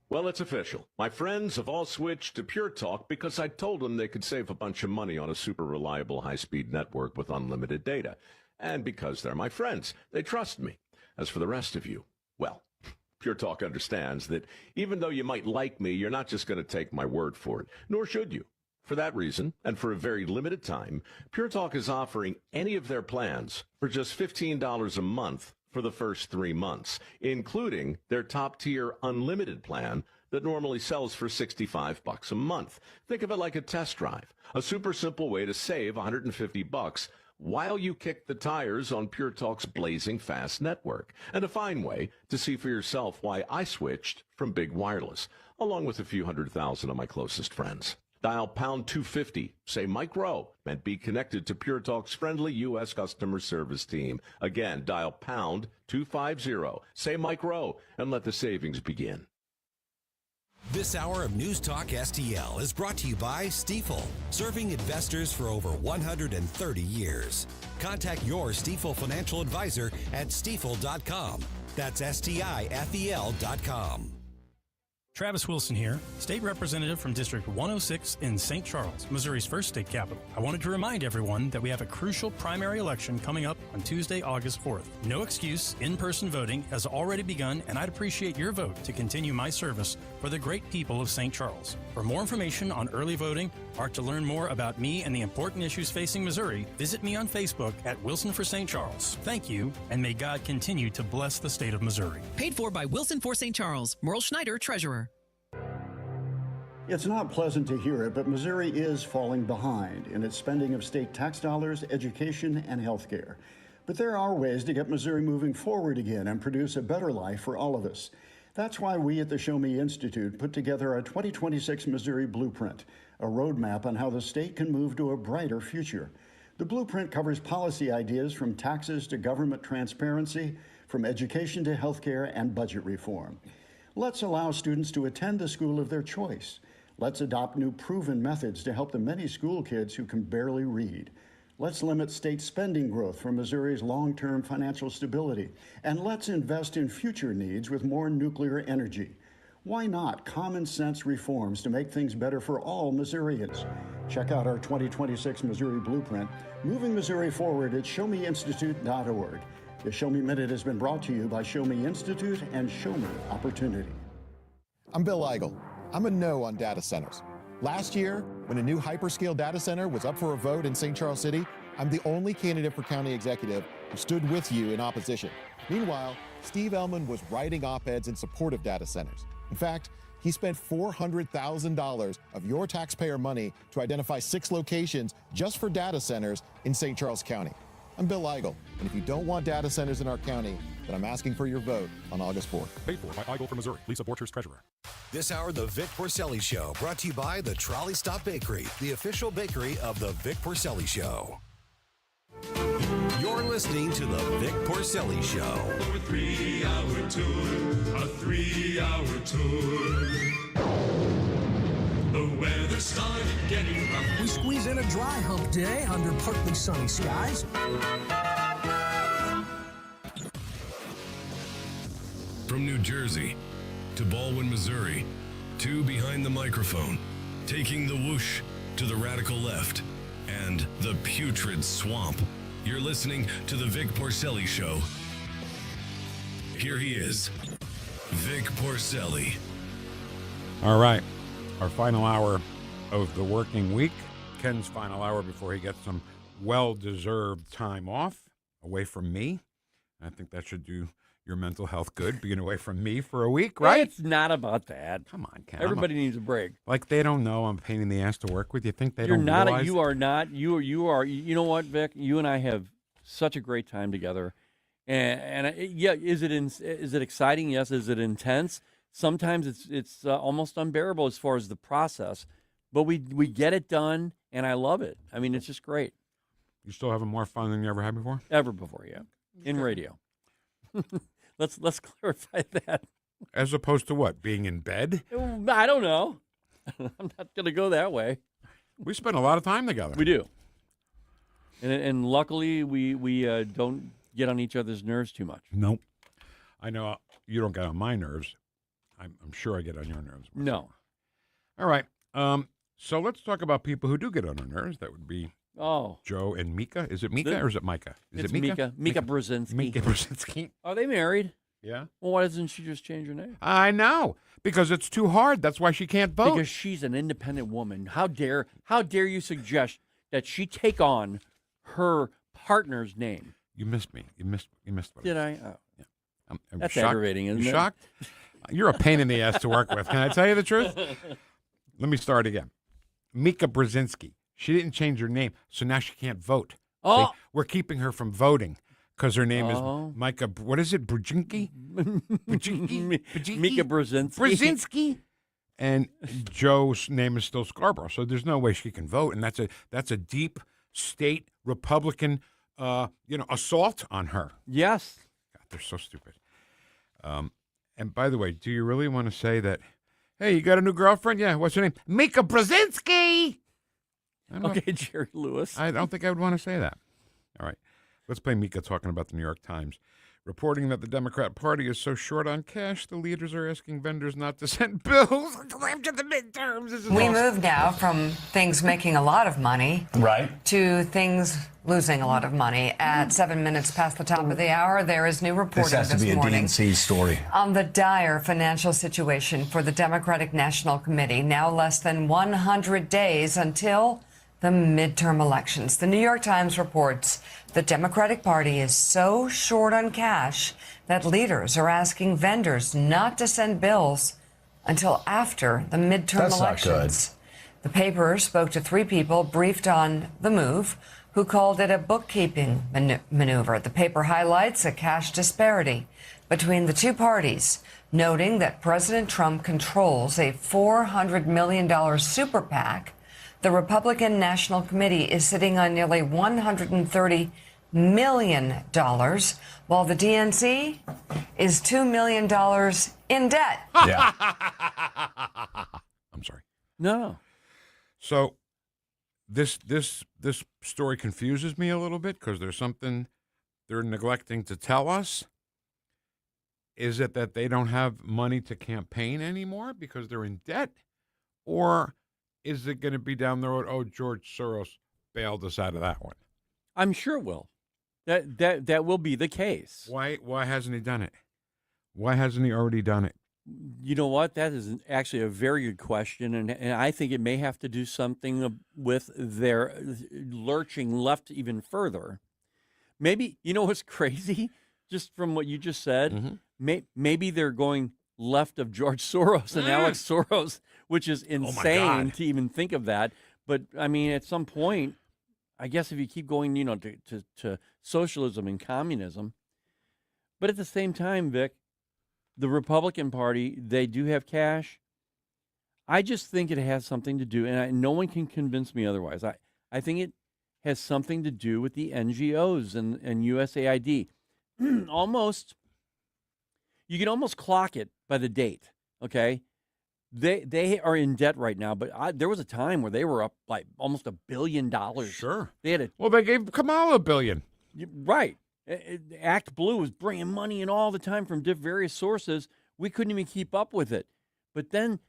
Well, it's official. My friends have all switched to Pure Talk because I told them they could save a bunch of money on a super reliable high-speed network with unlimited data. And because they're my friends, they trust me. As for the rest of you, well, Pure Talk understands that even though you might like me, you're not just going to take my word for it, nor should you. For that reason, and for a very limited time, Pure Talk is offering any of their plans for just $15 a month for the first 3 months, including their top-tier unlimited plan that normally sells for $65 a month. Think of it like a test drive, a super simple way to save $150 while you kick the tires on Pure Talk's blazing fast network, and a fine way to see for yourself why I switched from big wireless, along with a few 100,000 of my closest friends. Dial pound 250, say Mike Rowe, and be connected to Pure Talk's friendly U.S. customer service team. Again, dial pound 250, say Mike Rowe, and let the savings begin. This hour of News Talk STL is brought to you by Stifel, serving investors for over 130 years. Contact your Stifel financial advisor at stifel.com. That's STIFEL.com. Travis Wilson here, State Representative from District 106 in St. Charles, Missouri's first state capital. I wanted to remind everyone that we have a crucial primary election coming up on Tuesday, August 4th. No excuse, in-person voting has already begun, and I'd appreciate your vote to continue my service for the great people of St. Charles. For more information on early voting or to learn more about me and the important issues facing Missouri, visit me on Facebook at Wilson for St. Charles. Thank you, and may God continue to bless the state of Missouri. Paid for by Wilson for St. Charles. Merle Schneider, Treasurer. It's not pleasant to hear it, but Missouri is falling behind in its spending of state tax dollars, education, and health care. But there are ways to get Missouri moving forward again and produce a better life for all of us. That's why we at the Show Me Institute put together a 2026 Missouri Blueprint, a roadmap on how the state can move to a brighter future. The blueprint covers policy ideas from taxes to government transparency, from education to health care and budget reform. Let's allow students to attend the school of their choice. Let's adopt new proven methods to help the many school kids who can barely read. Let's limit state spending growth for Missouri's long-term financial stability. And let's invest in future needs with more nuclear energy. Why not common sense reforms to make things better for all Missourians? Check out our 2026 Missouri Blueprint, moving Missouri forward at showmeinstitute.org. The Show Me Minute has been brought to you by Show Me Institute and Show Me Opportunity. I'm Bill Eigel. I'm a no on data centers. Last year, when a new hyperscale data center was up for a vote in St. Charles City, I'm the only candidate for county executive who stood with you in opposition. Meanwhile, Steve Ellman was writing op-eds in support of data centers. In fact, He spent $400,000 of your taxpayer money to identify 6 locations just for data centers in St. Charles County. I'm Bill Eigel, and if you don't want data centers in our county, then I'm asking for your vote on August 4th. Paid for by Eigel from Missouri. Lisa Borchers, Treasurer. This hour, the Vic Porcelli Show, brought to you by the Trolley Stop Bakery, the official bakery of the Vic Porcelli Show. You're listening to the Vic Porcelli Show. A 3-hour tour, a 3-hour tour. The weather started getting rough. We squeeze in a dry hump day under partly sunny skies. From New Jersey to Baldwin, Missouri, 2 behind the microphone, taking the whoosh to the radical left and the putrid swamp. You're listening to the Vic Porcelli Show. Here he is, Vic Porcelli. All right, our final hour of the working week. Ken's final hour before he gets some well-deserved time off away from me. I think that should do your mental health good, being away from me for a week, right? It's not about that. Come on, Ken. Everybody needs a break. Like they don't know I'm a pain in the ass to work with. You think they You're don't not. realize? You are not. You are. You know what, Vic? You and I have such a great time together. And yeah, is it exciting? Yes. Is it intense? Sometimes it's almost unbearable as far as the process, but we get it done, and I love it. I mean, it's just great. You still having more fun than you ever had before? Ever before, yeah. In radio. Let's clarify that. As opposed to what? Being in bed? I don't know. I'm not going to go that way. We spend a lot of time together. We do. And luckily, we don't get on each other's nerves too much. Nope. I know you don't get on my nerves. I'm sure I get on your nerves. No. All right. So let's talk about people who do get on our nerves. That would be Joe and Mika. Is it Mika or is it Micah? Is it's it Mika? Mika Brzezinski. Mika Brzezinski. Are they married? Yeah. Well, why doesn't she just change her name? I know. Because it's too hard. That's why she can't vote. Because she's an independent woman. How dare you suggest that she take on her partner's name? You missed me. You missed what Did I? Oh. Yeah. I'm That's shocked. aggravating, isn't You it? shocked? You're a pain in the ass to work with. Can I tell you the truth? Let me start again. Mika Brzezinski. She didn't change her name, so now she can't vote. Oh. See, we're keeping her from voting because her name is Mika. What is it? Brzezinski? Mika Brzezinski. Brzezinski. And Joe's name is still Scarborough, so there's no way she can vote, and that's a deep state Republican, assault on her. Yes. God, they're so stupid. And by the way, do you really want to say that? Hey, you got a new girlfriend? Yeah. What's her name? Mika Brzezinski. Okay, Jerry Lewis. I don't think I would want to say that. All right. Let's play Mika talking about the New York Times. Reporting that the Democrat Party is so short on cash, the leaders are asking vendors not to send bills until after the midterms. We move now from things making a lot of money to things losing a lot of money. At 7 minutes past the top of the hour, there is new reporting This has to be a morning DNC story. on the dire financial situation for the Democratic National Committee. Now less than 100 days until the midterm elections. The New York Times reports the Democratic Party is so short on cash that leaders are asking vendors not to send bills until after the midterm That's elections. The paper spoke to 3 people briefed on the move who called it a bookkeeping maneuver. The paper highlights a cash disparity between the two parties, noting that President Trump controls a $400 million super PAC. The Republican National Committee is sitting on nearly $130 million, while the DNC is $2 million in debt. Yeah. I'm sorry. No. So this story confuses me a little bit because there's something they're neglecting to tell us. Is it that they don't have money to campaign anymore because they're in debt? Or is it going to be down the road, oh, George Soros bailed us out of that one? I'm sure it will. That will be the case. Why hasn't he done it? Why hasn't he already done it? You know what? That is actually a very good question, and I think it may have to do something with their lurching left even further. Maybe, you know what's crazy? Just from what you just said, maybe they're going left of George Soros and Alex Soros, which is insane to even think of that. But I mean, at some point, I guess if you keep going, to socialism and communism, but at the same time, Vic, the Republican Party, they do have cash. I just think it has something to do, and no one can convince me otherwise. I think it has something to do with the NGOs and USAID. Almost, you can almost clock it by the date, okay? They are in debt right now, but there was a time where they were up like almost $1 billion. Sure. They had Well, they gave Kamala $1 billion. Right. Act Blue was bringing money in all the time from various sources. We couldn't even keep up with it. But then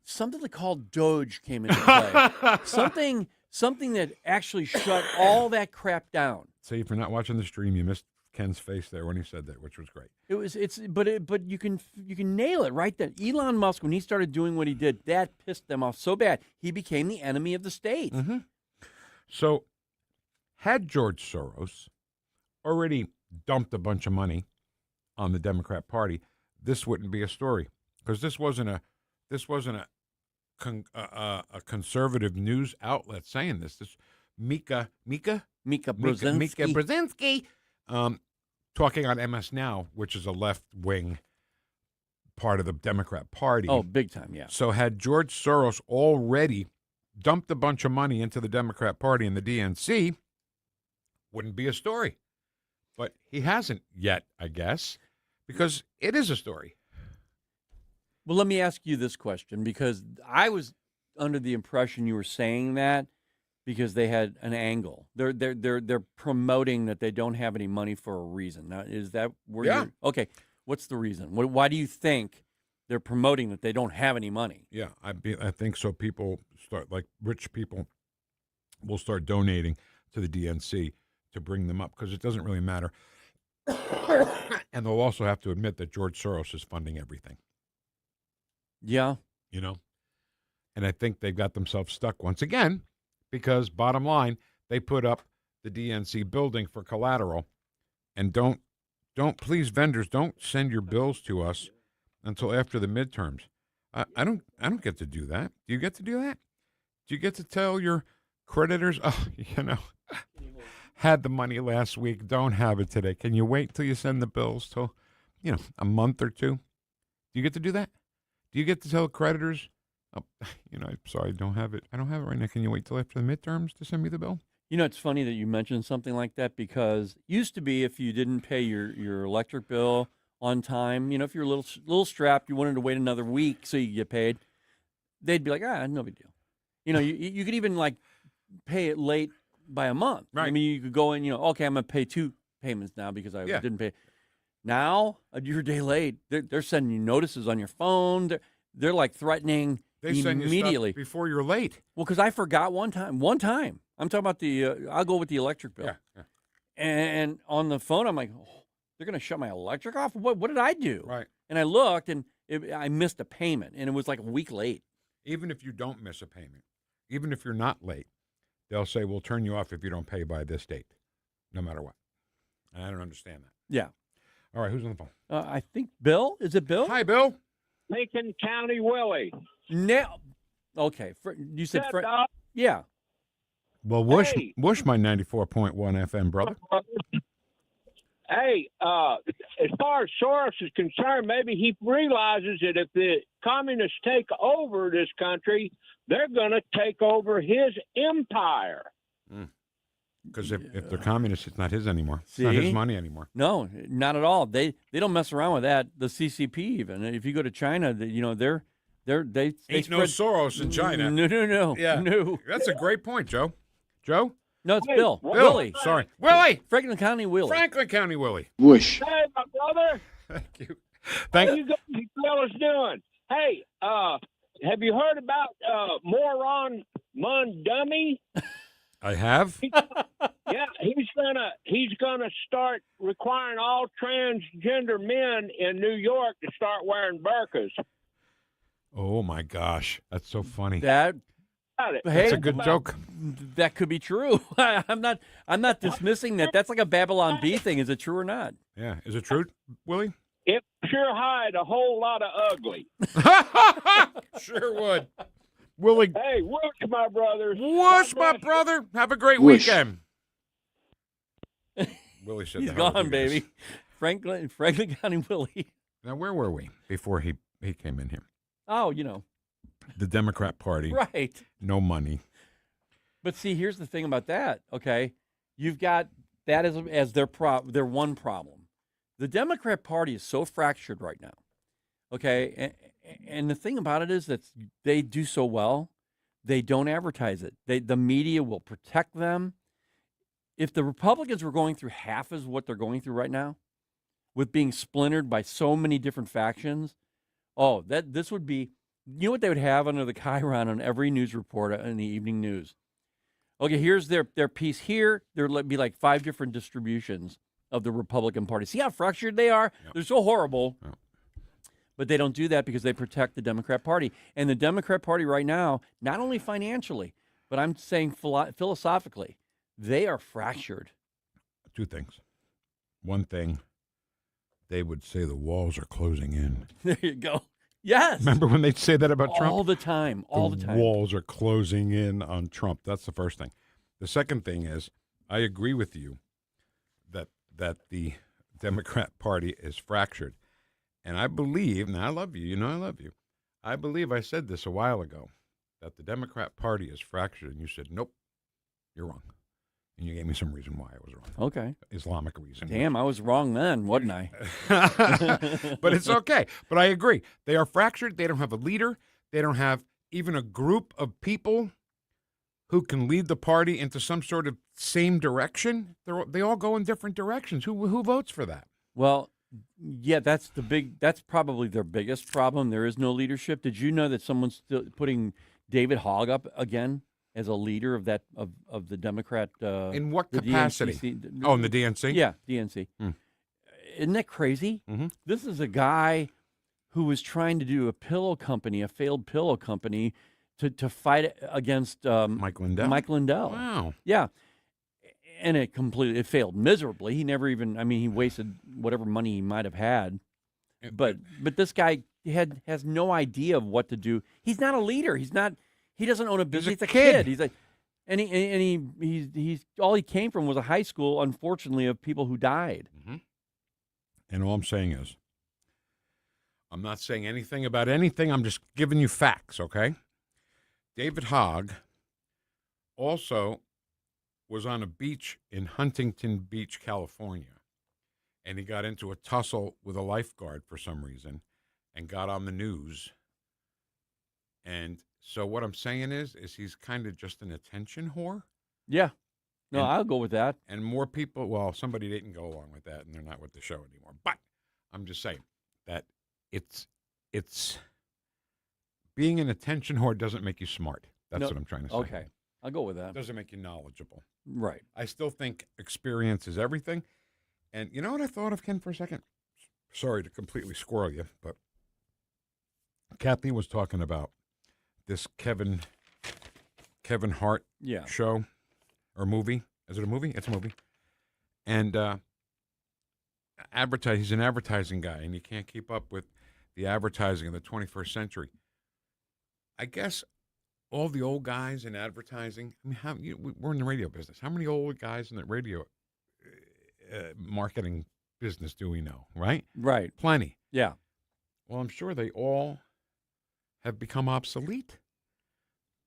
something called Doge came into play. something that actually shut all that crap down. See, if you're not watching the stream, you missed Ken's face there when he said that, which was great. But you can nail it right then. Elon Musk, when he started doing what he did, that pissed them off so bad. He became the enemy of the state. Mm-hmm. So, had George Soros already dumped a bunch of money on the Democrat Party, this wouldn't be a story, because this wasn't a conservative news outlet saying this. This Mika Brzezinski, talking on MS Now, which is a left-wing part of the Democrat Party. Oh, big time, yeah. So had George Soros already dumped a bunch of money into the Democrat Party and the DNC, wouldn't be a story. But he hasn't yet, I guess, because it is a story. Well, let me ask you this question, because I was under the impression you were saying that because they had an angle. They're promoting that they don't have any money for a reason. Now, is that where you're okay? What's the reason? Why do you think they're promoting that they don't have any money? Yeah, I think so. People start, like rich people will start donating to the DNC to bring them up, because it doesn't really matter. And they'll also have to admit that George Soros is funding everything. Yeah. You know? And I think they've got themselves stuck once again, because bottom line, they put up the DNC building for collateral. And don't please, vendors, don't send your bills to us until after the midterms. I don't get to do that. Do you get to do that? Do you get to tell your creditors, had the money last week, don't have it today. Can you wait till you send the bills till, a month or two? Do you get to do that? Do you get to tell creditors, I'm sorry, I don't have it right now. Can you wait till after the midterms to send me the bill? It's funny that you mentioned something like that, because used to be if you didn't pay your electric bill on time, if you're a little strapped, you wanted to wait another week so you get paid, they'd be like, no big deal. You could even like pay it late by a month. Right. I mean, you could go in, okay, I'm going to pay 2 payments now because I didn't pay. Now, you're a day late. They're sending you notices on your phone. They're like threatening they send immediately. You stuff before you're late. Well, because I forgot one time. I'm talking about I'll go with the electric bill. Yeah. And on the phone, I'm like, they're going to shut my electric off? What did I do? Right. And I looked, and I missed a payment, and it was like a week late. Even if you don't miss a payment, even if you're not late, they'll say, we'll turn you off if you don't pay by this date, no matter what. And I don't understand that. Yeah. All right, who's on the phone? I think Bill. Is it Bill? Hi, Bill. Lincoln County Willie. Now, okay. You said yeah. Well, whoosh my 94.1 FM, brother. Hey, as far as Soros is concerned, maybe he realizes that if the communists take over this country, they're going to take over his empire. Because if they're communists, it's not his anymore. It's not his money anymore. No, not at all. They don't mess around with that. The CCP even. If you go to China, they ain't spread... no Soros in China. No. Yeah. No. That's a great point, Joe. Joe? No, it's Bill. Willie. Sorry. Willie. Franklin County Willie. Franklin County Willie. Whoosh. Hey, my brother. Thank you. How you fellas doing? Hey, have you heard about Moron Mundummy? I have. Yeah, he's gonna start requiring all transgender men in New York to start wearing burqas. Oh my gosh, that's so funny. That's a good joke. That could be true. I'm not dismissing that. That's like a Babylon Bee thing. Is it true or not? Yeah, is it true, Willie? it sure hide a whole lot of ugly. Sure would. Willie. Hey, whoosh, my brothers. Whoosh, my brother. Have a great Whoosh. weekend. Willie said He's the hell with gone, you guys. baby. Franklin County Willie. Now, where were we before he came in here? Oh, you know. The Democrat Party. Right. No money. But see, here's the thing about that, okay? You've got that as their one problem. The Democrat Party is so fractured right now, okay? And the thing about it is that they do so well, they don't advertise it. The media will protect them. If the Republicans were going through half as what they're going through right now, with being splintered by so many different factions, this would be, you know what they would have under the chyron on every news report in the evening news? Okay, here's their piece here. There'll be like 5 different distributions of the Republican Party. See how fractured they are? Yep. They're so horrible. Yep. But they don't do that because they protect the Democrat Party. And the Democrat Party right now, not only financially, but I'm saying philosophically, they are fractured. 2 things. One thing, they would say the walls are closing in. There you go. Yes. Remember when they'd say that about Trump? All the time. All the time. The walls are closing in on Trump. That's the first thing. The second thing is, I agree with you that the Democrat Party is fractured. And I believe, now I love you, you know I love you. I believe I said this a while ago, that the Democrat Party is fractured. And you said, nope, you're wrong. And you gave me some reason why I was wrong. Okay. Islamic reason. Damn, I was wrong then, wasn't I? But it's okay. But I agree. They are fractured. They don't have a leader. They don't have even a group of people who can lead the party into some sort of same direction. They all go in different directions. Who votes for that? Well, yeah, that's probably their biggest problem. There is no leadership. Did you know that someone's still putting David Hogg up again as a leader of that of the Democrat? In what capacity? In the DNC? Yeah, DNC. Isn't that crazy? Mm-hmm. This is a guy who was trying to do a failed pillow company, to fight against Mike Lindell. Mike Lindell. Wow. Yeah. And it failed miserably. He never even, he wasted whatever money he might have had. But this guy has no idea of what to do. He's not a leader. He doesn't own a business. He's a kid. He's all he came from was a high school, unfortunately, of people who died. Mm-hmm. And all I'm saying is, I'm not saying anything about anything. I'm just giving you facts, okay? David Hogg also was on a beach in Huntington Beach, California, and he got into a tussle with a lifeguard for some reason and got on the news. And so what I'm saying is he's kind of just an attention whore. Yeah. No, I'll go with that. And more people, well, somebody didn't go along with that, and they're not with the show anymore. But I'm just saying that it's being an attention whore doesn't make you smart. That's what I'm trying to say. Okay. I'll go with that. It doesn't make you knowledgeable. Right. I still think experience is everything. And you know what I thought of, Ken, for a second? Sorry to completely squirrel you, but Kathy was talking about this Kevin Hart show or movie. Is it a movie? It's a movie. And he's an advertising guy, and you can't keep up with the advertising of the 21st century. I guess all the old guys in advertising, we're in the radio business. How many old guys in the radio marketing business do we know, right? Right. Plenty. Yeah. Well, I'm sure they all have become obsolete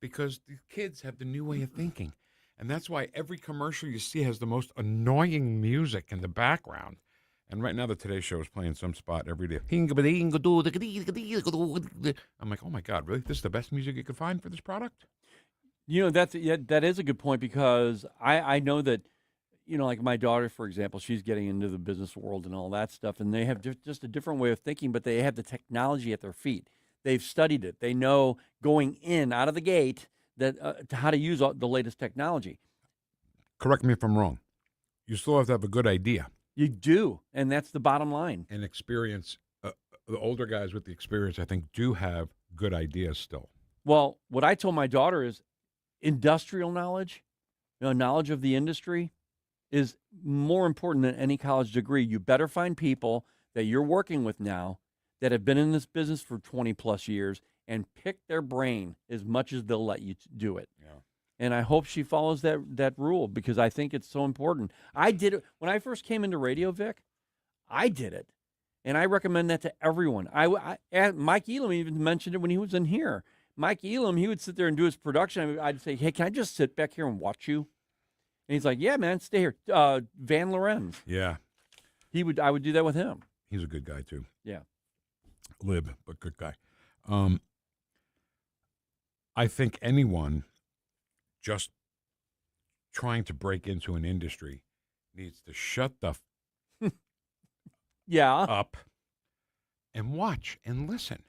because the kids have the new way of thinking. And that's why every commercial you see has the most annoying music in the background. And right now, the Today Show is playing some spot every day. I'm like, oh, my God, really? This is the best music you could find for this product? You know, that is a good point because I know that, like my daughter, for example, she's getting into the business world and all that stuff, and they have just a different way of thinking, but they have the technology at their feet. They've studied it. They know going in, out of the gate, that how to use the latest technology. Correct me if I'm wrong. You still have to have a good idea. You do, and that's the bottom line. And experience, the older guys with the experience, I think, do have good ideas still. Well, what I told my daughter is industrial knowledge, knowledge of the industry is more important than any college degree. You better find people that you're working with now that have been in this business for 20 plus years and pick their brain as much as they'll let you do it. Yeah. And I hope she follows that rule because I think it's so important. I did it when I first came into radio, Vic. I did it. And I recommend that to everyone. And Mike Elam even mentioned it when he was in here. Mike Elam, he would sit there and do his production. I'd say, hey, can I just sit back here and watch you? And he's like, yeah, man, stay here. Van Lorenz. Yeah. I would do that with him. He's a good guy, too. Yeah. Lib, but good guy. I think anyone just trying to break into an industry needs to shut the up and watch and listen.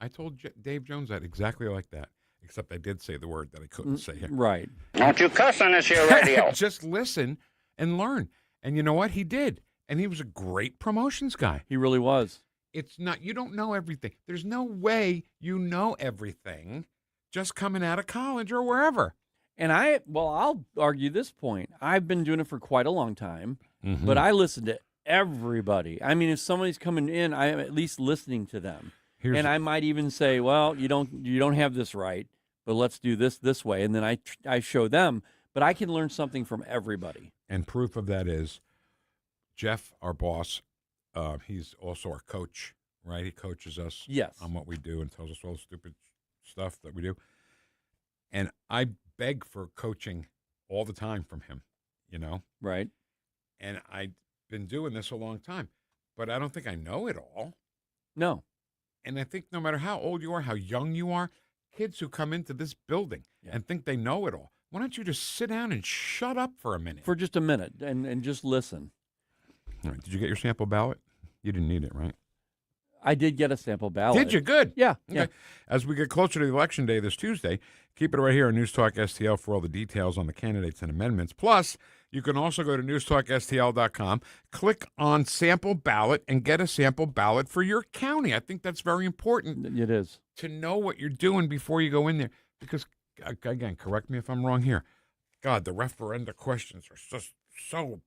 I told Dave Jones that exactly like that, except I did say the word that I couldn't say here. Right. Don't you cuss on this here radio. Just listen and learn. And you know what? He did. And he was a great promotions guy. He really was. It's not, you don't know everything. There's no way you know everything just coming out of college or wherever. And I'll argue this point. I've been doing it for quite a long time, but I listen to everybody. I mean, if somebody's coming in, I am at least listening to them. I might even say, well, you don't have this right, but let's do this way. And then I show them, but I can learn something from everybody. And proof of that is Jeff, our boss, he's also our coach, right? He coaches us on what we do and tells us all the stupid stuff that we do. And I beg for coaching all the time from him, Right. And I've been doing this a long time, but I don't think I know it all. No. And I think no matter how old you are, how young you are, kids who come into this building and think they know it all, why don't you just sit down and shut up for a minute? For just a minute and just listen. All right. Did you get your sample ballot? You didn't need it, right? I did get a sample ballot. Did you? Good. Yeah. Okay. Yeah. As we get closer to the election day this Tuesday, keep it right here on News Talk STL for all the details on the candidates and amendments. Plus, you can also go to newstalkstl.com, click on sample ballot, and get a sample ballot for your county. I think that's very important. It is. To know what you're doing before you go in there. Because, again, correct me if I'm wrong here. God, the referenda questions are just so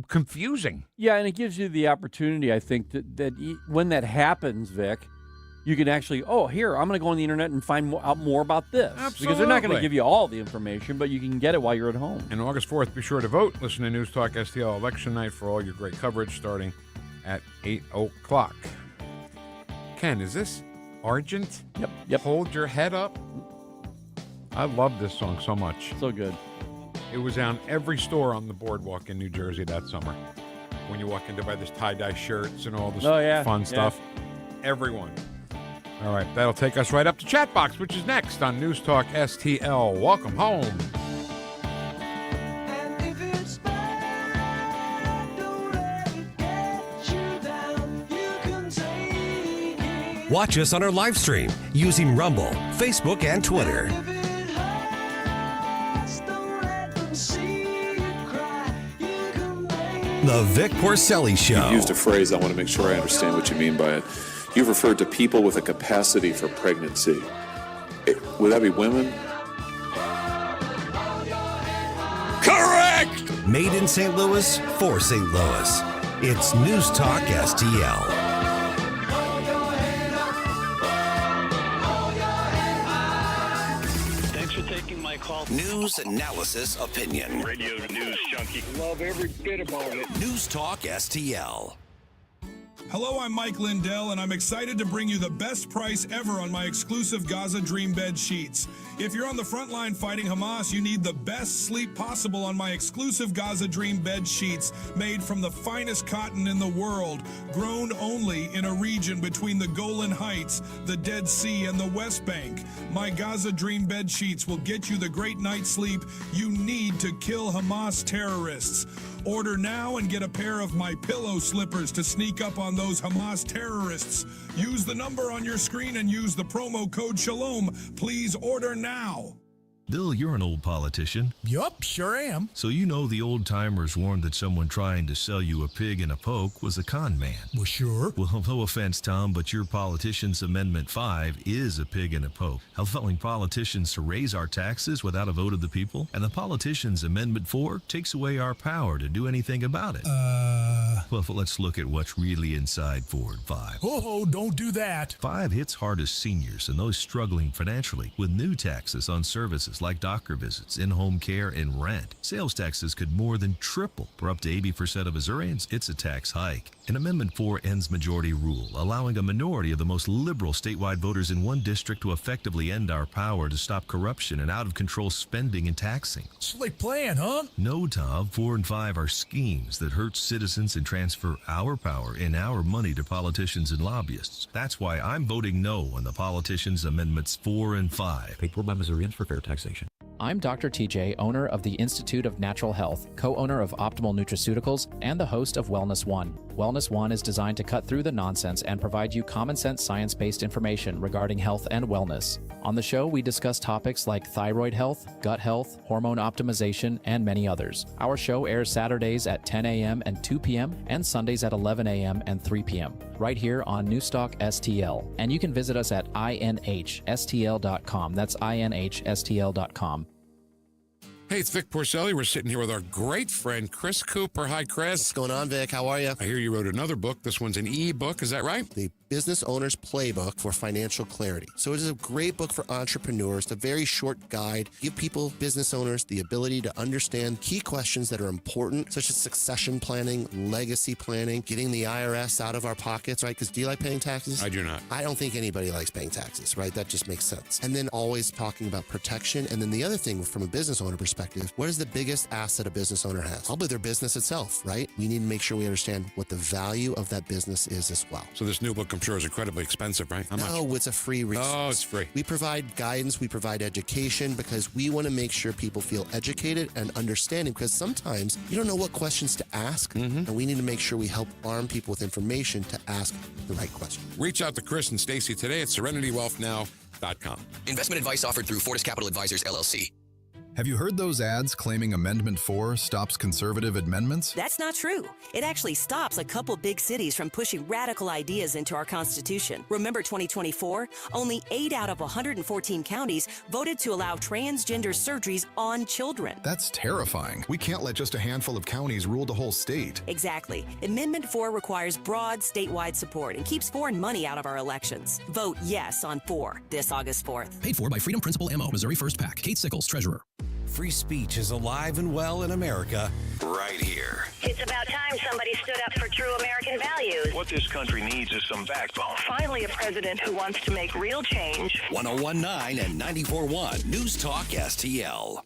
confusing. Yeah, and it gives you the opportunity, I think, that when that happens, Vic, you can actually, here, I'm going to go on the internet and find out more about this. Absolutely. Because they're not going to give you all the information, but you can get it while you're at home. And August 4th, be sure to vote. Listen to News Talk STL Election Night for all your great coverage starting at 8 o'clock. Ken, is this Argent? Yep. Hold Your Head Up. I love this song so much. So good. It was on every store on the boardwalk in New Jersey that summer. When you walk in to buy this tie-dye shirts and all this fun stuff. Everyone. All right, that'll take us right up to Chatbox, which is next on News Talk STL. Welcome home. Watch us on our live stream using Rumble, Facebook, and Twitter. The Vic Porcelli Show. You used a phrase, I want to make sure I understand what you mean by it. You've referred to people with a capacity for pregnancy. Would that be women? Correct! Made in St. Louis, for St. Louis. It's News Talk STL. News, analysis, opinion. Radio news junkie. Love every bit about it. News Talk STL. Hello, I'm Mike Lindell, and I'm excited to bring you the best price ever on my exclusive Gaza Dream Bed sheets. If you're on the front line fighting Hamas, you need the best sleep possible on my exclusive Gaza Dream Bed sheets, made from the finest cotton in the world, grown only in a region between the Golan Heights, the Dead Sea, and the West Bank. My Gaza Dream Bed sheets will get you the great night's sleep you need to kill Hamas terrorists. Order now and get a pair of my pillow slippers to sneak up on those Hamas terrorists. Use the number on your screen and use the promo code SHALOM. Please order now. Bill, you're an old politician. Yup, sure am. So you know the old-timers warned that someone trying to sell you a pig in a poke was a con man. Well, sure. Well, no offense, Tom, but your politician's Amendment 5 is a pig in a poke, allowing politicians to raise our taxes without a vote of the people, and the politician's Amendment 4 takes away our power to do anything about it. Well, let's look at what's really inside Ford 5. Oh, don't do that. 5 hits hardest seniors and those struggling financially with new taxes on services like doctor visits, in-home care, and rent. Sales taxes could more than triple. For up to 80% of Missourians, it's a tax hike. And Amendment 4 ends majority rule, allowing a minority of the most liberal statewide voters in one district to effectively end our power to stop corruption and out-of-control spending and taxing. Slick plan, huh? No, Tom. 4 and 5 are schemes that hurt citizens and transfer our power and our money to politicians and lobbyists. That's why I'm voting no on the politicians' Amendments 4 and 5. Paid for by Missourians for fair taxation. I'm Dr. TJ, owner of the Institute of Natural Health, co-owner of Optimal Nutraceuticals, and the host of Wellness One. Wellness One is designed to cut through the nonsense and provide you common-sense science-based information regarding health and wellness. On the show, we discuss topics like thyroid health, gut health, hormone optimization, and many others. Our show airs Saturdays at 10 a.m. and 2 p.m. and Sundays at 11 a.m. and 3 p.m. right here on NewstalkSTL. And you can visit us at inhstl.com. That's inhstl.com. Hey, it's Vic Porcelli. We're sitting here with our great friend, Chris Cooper. Hi, Chris. What's going on, Vic? How are you? I hear you wrote another book. This one's an e-book. Is that right? The Business Owner's Playbook for Financial Clarity. So it is a great book for entrepreneurs. It's a very short guide. Give people, business owners, the ability to understand key questions that are important, such as succession planning, legacy planning, getting the IRS out of our pockets, right? Because do you like paying taxes? I do not. I don't think anybody likes paying taxes, right? That just makes sense. And then always talking about protection. And then the other thing from a business owner perspective, what is the biggest asset a business owner has? Probably their business itself, right? We need to make sure we understand what the value of that business is as well. So this new book, I'm sure, is incredibly expensive, right? How much? No, it's a free resource. Oh, it's free. We provide guidance, we provide education because we want to make sure people feel educated and understanding because sometimes you don't know what questions to ask, and we need to make sure we help arm people with information to ask the right question. Reach out to Chris and Stacy today at SerenityWealthNow.com. Investment advice offered through Fortis Capital Advisors, LLC. Have you heard those ads claiming Amendment 4 stops conservative amendments? That's not true. It actually stops a couple big cities from pushing radical ideas into our Constitution. Remember 2024? Only 8 out of 114 counties voted to allow transgender surgeries on children. That's terrifying. We can't let just a handful of counties rule the whole state. Exactly. Amendment 4 requires broad statewide support and keeps foreign money out of our elections. Vote yes on 4 this August 4th. Paid for by Freedom Principal MO, Missouri First PAC. Kate Sickles, Treasurer. Free speech is alive and well in America right here. It's about time somebody stood up for true American values. What this country needs is some backbone. Finally, a president who wants to make real change. 101.9 and 94.1 News Talk STL.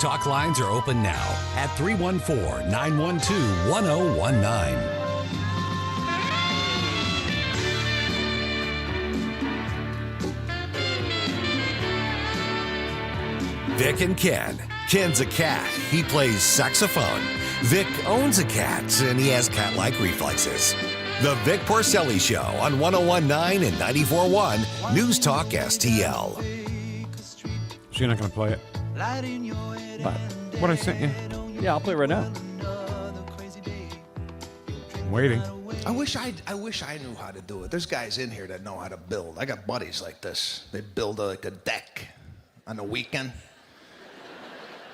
Talk lines are open now at 314-912-1019. Vic and Ken. Ken's a cat. He plays saxophone. Vic owns a cat, and he has cat-like reflexes. The Vic Porcelli Show on 101.9 and 94.1 News Talk STL. So you're not going to play it? What I sent you? Yeah, I'll play it right now. I'm waiting. I wish I knew how to do it. There's guys in here that know how to build. I got buddies like this. They build like a deck on the weekend.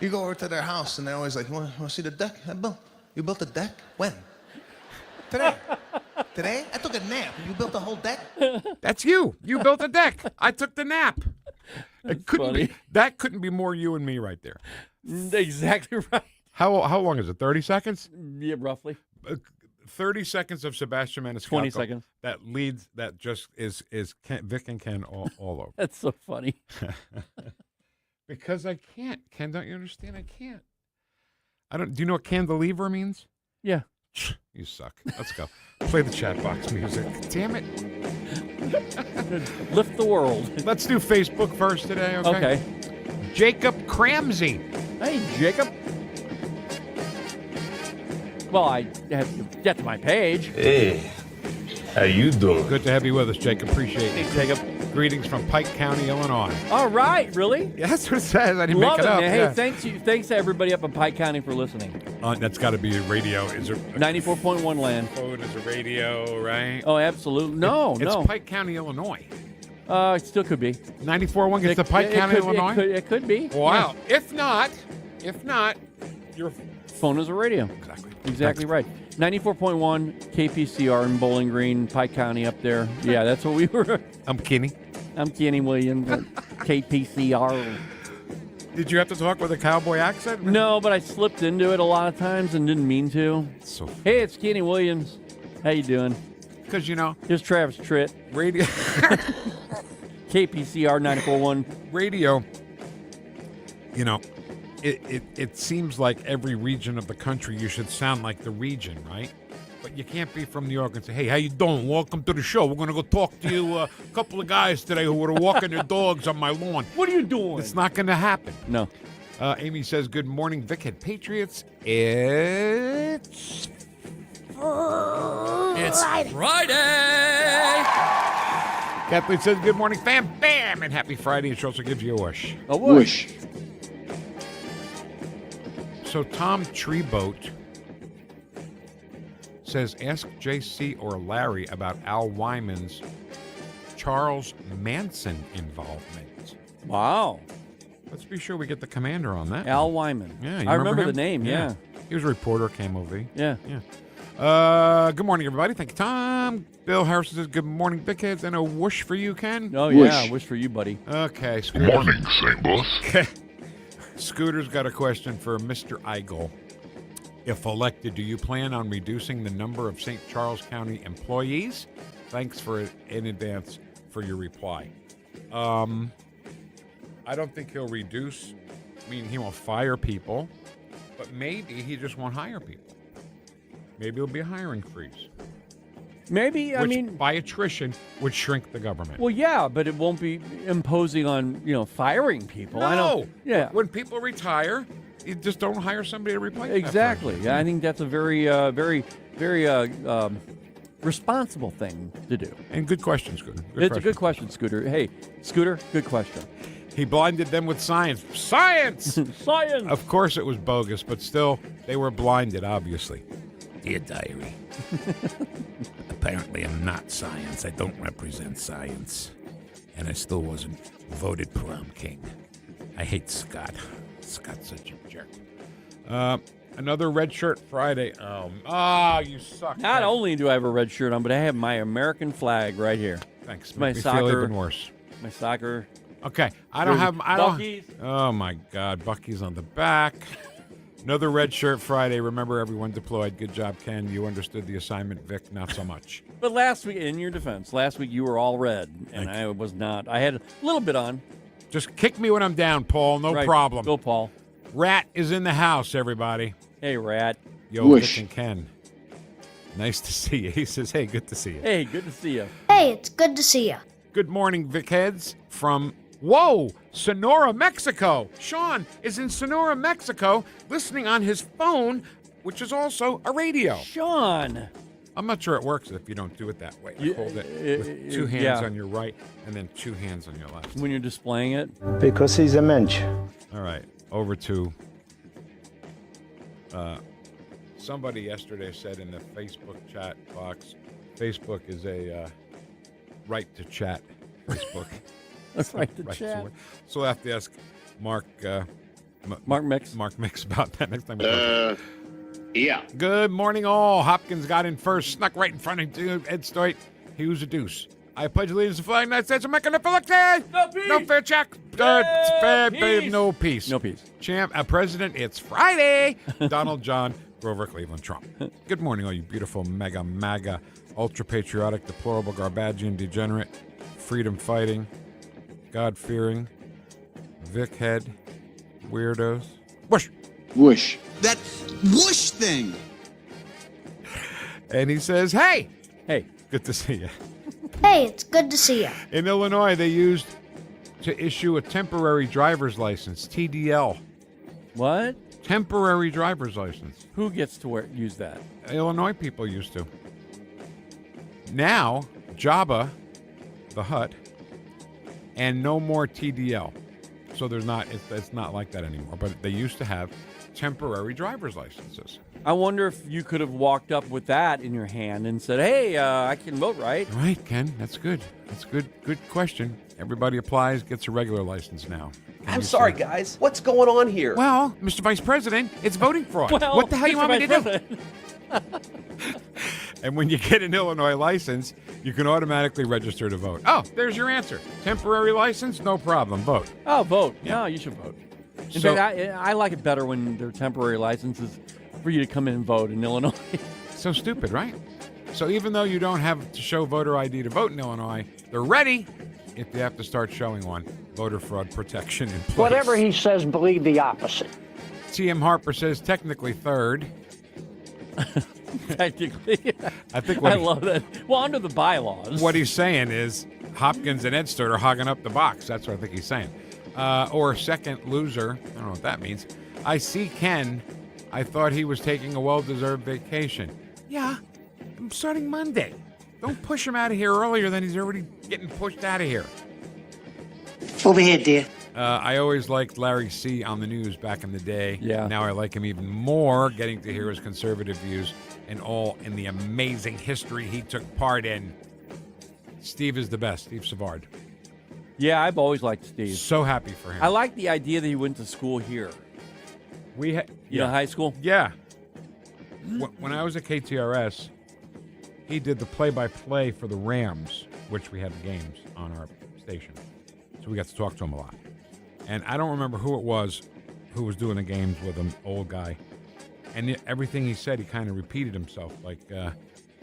You go over to their house and they're always like, you want to see the deck I built? You built a deck? When? Today. Today? I took a nap. You built a whole deck? That's you. You built a deck. I took the nap. That couldn't be more you and me right there. Exactly right. How long is it? 30 seconds? Yeah, roughly. 30 seconds of Sebastian Maniscalco. 20 seconds. That just is Ken, Vic and Ken all over. That's so funny. Because I can't. Ken, don't you understand? I can't. Do you know what cantilever means? Yeah. You suck. Let's go. Play the chat box music. Damn it. Lift the world. Let's do Facebook first today, okay? Okay. Jacob Cramsey. Hey, Jacob. Well, I have to get to my page. Hey, how you doing? Good to have you with us, Jacob. Appreciate it. Hey, Jacob. Greetings from Pike County, Illinois. All right, really? Yeah, that's what it says. I didn't Love make it up. Man. Yeah. Hey, thanks to everybody up in Pike County for listening. That's got to be a radio. Is there 94.1 land. Code is a radio, right? Oh, absolutely. No, it's no. Pike County, Illinois. It still could be. 94.1 gets to Pike County, Illinois? It could be. Wow. Yeah. If not, your phone is a radio. Exactly right. 94.1 KPCR in Bowling Green, Pike County up there. Yeah, that's what we were. I'm Kenny Williams at KPCR. Did you have to talk with a cowboy accent? No, but I slipped into it a lot of times and didn't mean to. Hey, it's Kenny Williams. How you doing? Because, here's Travis Tritt. Radio. KPCR 94.1. Radio, it seems like every region of the country you should sound like the region, right? But you can't be from New York and say, hey, how you doing? Welcome to the show. We're going to go talk to you, a couple of guys today who were walking their dogs on my lawn. What are you doing? It's not going to happen. No. Amy says, good morning, Vic Head Patriots. It's Friday. Kathleen says, good morning, fam, bam, and happy Friday. And she also gives you a whoosh. A whoosh. So Tom Treeboat says, ask JC or Larry about Al Wyman's Charles Manson involvement. Wow. Let's be sure we get the commander on that. Al Wyman. Yeah, you I remember him? the name, yeah. He was a reporter, KMOV. Yeah. Good morning, everybody. Thank you, Tom. Bill Harrison says, good morning, Big Heads. And a whoosh for you, Ken? Oh, yeah, whoosh for you, buddy. Okay. Good morning, St. Boss. Okay. Scooter's got a question for Mr. Eigel. If elected, do you plan on reducing the number of St. Charles County employees? Thanks in advance for your reply. I don't think he'll reduce. I mean, he won't fire people, but maybe he just won't hire people. Maybe it'll be a hiring freeze. Maybe, Which, by attrition, would shrink the government. Well, yeah, but it won't be imposing on, firing people. No. I don't. Yeah. When people retire, you just don't hire somebody to replace them. Exactly. Yeah, I think that's a very, very responsible thing to do. And good question, Scooter. It's a good question, Scooter. Hey, Scooter, good question. He blinded them with science. Science! Science! Of course it was bogus, but still, they were blinded, obviously. Dear Diary. Apparently I'm not science. I don't represent science. And I still wasn't voted prom king. I hate Scott. Scott's such a jerk. Another red shirt Friday. You suck. Not only do I have a red shirt on, but I have my American flag right here. Thanks. My Make me soccer. feel even worse. My soccer. Okay. I don't. Bucky's. Oh, my God. Bucky's on the back. Another red shirt Friday. Remember, everyone deployed. Good job, Ken. You understood the assignment. Vic, not so much. But last week, in your defense, last week you were all red, and I was not. I had a little bit on. Just kick me when I'm down, Paul. No problem. Go, Paul. Rat is in the house, everybody. Hey, Rat. Yo, Vic and Ken. Nice to see you. He says, hey, good to see you. Hey, good to see you. Hey, it's good to see you. Good morning, Vic Heads from Sonora, Mexico. Sean is in Sonora, Mexico, listening on his phone, which is also a radio. Sean. I'm not sure it works if you don't do it that way. Hold it with two hands on your right and then two hands on your left. When you're displaying it? Because he's a mensch. All right, over to somebody yesterday said in the Facebook chat box, Facebook is a right to chat Facebook. That's right to chat. So we'll have to ask Mark Mix about that next time. Yeah. Good morning, all. Hopkins got in first, snuck right in front of Ed Stoit. He was a deuce. I pledge allegiance to the flag of the United States of America. No peace. No fair check. No peace. No peace. President, it's Friday. Donald John Grover Cleveland Trump. Good morning, all you beautiful MAGA, ultra-patriotic, deplorable, Garbagian, degenerate, freedom-fighting, God-fearing, Vic Head, weirdos. Whoosh! Whoosh. That whoosh thing. And he says, hey! Hey. Good to see you. Hey, it's good to see you. In Illinois, they used to issue a temporary driver's license, TDL. What? Temporary driver's license. Who gets to use that? Illinois people used to. Now, Jabba, the Hutt, and no more TDL. So it's not like that anymore. But they used to have temporary driver's licenses. I wonder if you could have walked up with that in your hand and said, hey, I can vote, right? Right, Ken. That's good. That's good. Good question. Everybody applies, gets a regular license now. I'm sorry, guys. What's going on here? Well, Mr. Vice President, it's voting fraud. Well, what the hell you want me to do? And when you get an Illinois license, you can automatically register to vote. Oh, there's your answer. Temporary license, no problem. Vote. Oh, vote. Yeah. No, you should vote. In fact, I like it better when they're temporary licenses for you to come in and vote in Illinois. So stupid, right? So even though you don't have to show voter ID to vote in Illinois, they're ready if you have to start showing one. Voter fraud protection in place. Whatever he says, believe the opposite. T.M. Harper says technically third. Technically. I love that. Well, under the bylaws. What he's saying is Hopkins and Ed Sturt are hogging up the box. That's what I think he's saying. Or second loser. I don't know what that means. I see Ken. I thought he was taking a well-deserved vacation. Yeah, I'm starting Monday. Don't push him out of here earlier than he's already getting pushed out of here. Over here, dear. I always liked Larry C. on the news back in the day. Yeah. Now I like him even more, getting to hear his conservative views and all in the amazing history he took part in. Steve is the best. Steve Savard. Yeah, I've always liked Steve. So happy for him. I like the idea that he went to school here. You know, high school? Yeah. When I was at KTRS, he did the play-by-play for the Rams, which we had the games on our station. So we got to talk to him a lot. And I don't remember who it was who was doing the games with him, old guy. And everything he said, he kind of repeated himself, like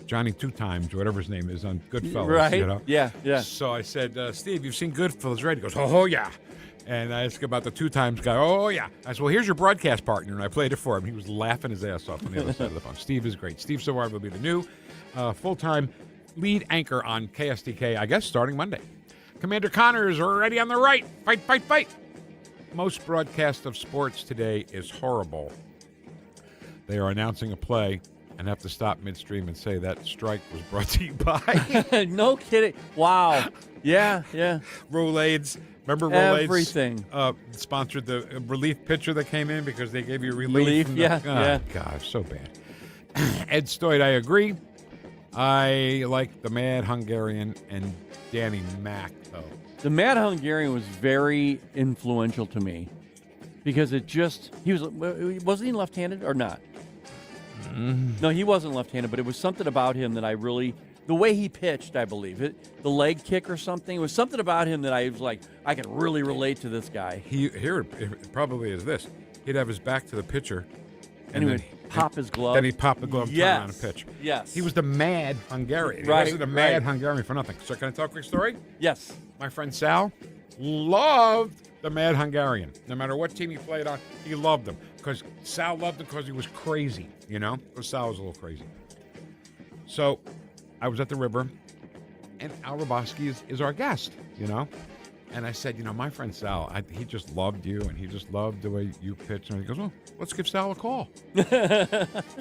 Johnny Two Times, or whatever his name is, on Goodfellas. Right, you know? yeah. So I said, Steve, you've seen Goodfellas, right? He goes, oh, yeah. And I asked about the Two Times guy. Oh, yeah. I said, well, here's your broadcast partner. And I played it for him. He was laughing his ass off on the other side of the phone. Steve is great. Steve Savard will be the new full-time lead anchor on KSTK, I guess, starting Monday. Commander Connor is already on the right. Fight, fight, fight. Most broadcast of sports today is horrible. They are announcing a play and have to stop midstream and say that strike was brought to you by. No kidding. Wow. Yeah. Rolaids. Remember Rolaids? Everything. Sponsored the relief pitcher that came in because they gave you relief. Yeah. God, so bad. Ed Stoyd, I agree. I like the Mad Hungarian and Danny Mac, though. The Mad Hungarian was very influential to me because wasn't he left-handed or not? No, he wasn't left-handed, but it was something about him that the way he pitched, I believe, the leg kick or something, it was something about him that I was like, I could really relate to this guy. It probably is this. He'd have his back to the pitcher. And he would pop his glove. Then he'd pop the glove, turn around and pitch. Yes. He was the Mad Hungarian. Right. He wasn't a Mad Hungarian for nothing. So can I tell a quick story? Yes. My friend Sal loved the Mad Hungarian. No matter what team he played on, he loved him. Because Sal loved him because he was crazy, you know? Because Sal was a little crazy. So I was at the river, and Al Roboski is our guest, you know? And I said, my friend Sal, he just loved you, and he just loved the way you pitch. And he goes, well, let's give Sal a call.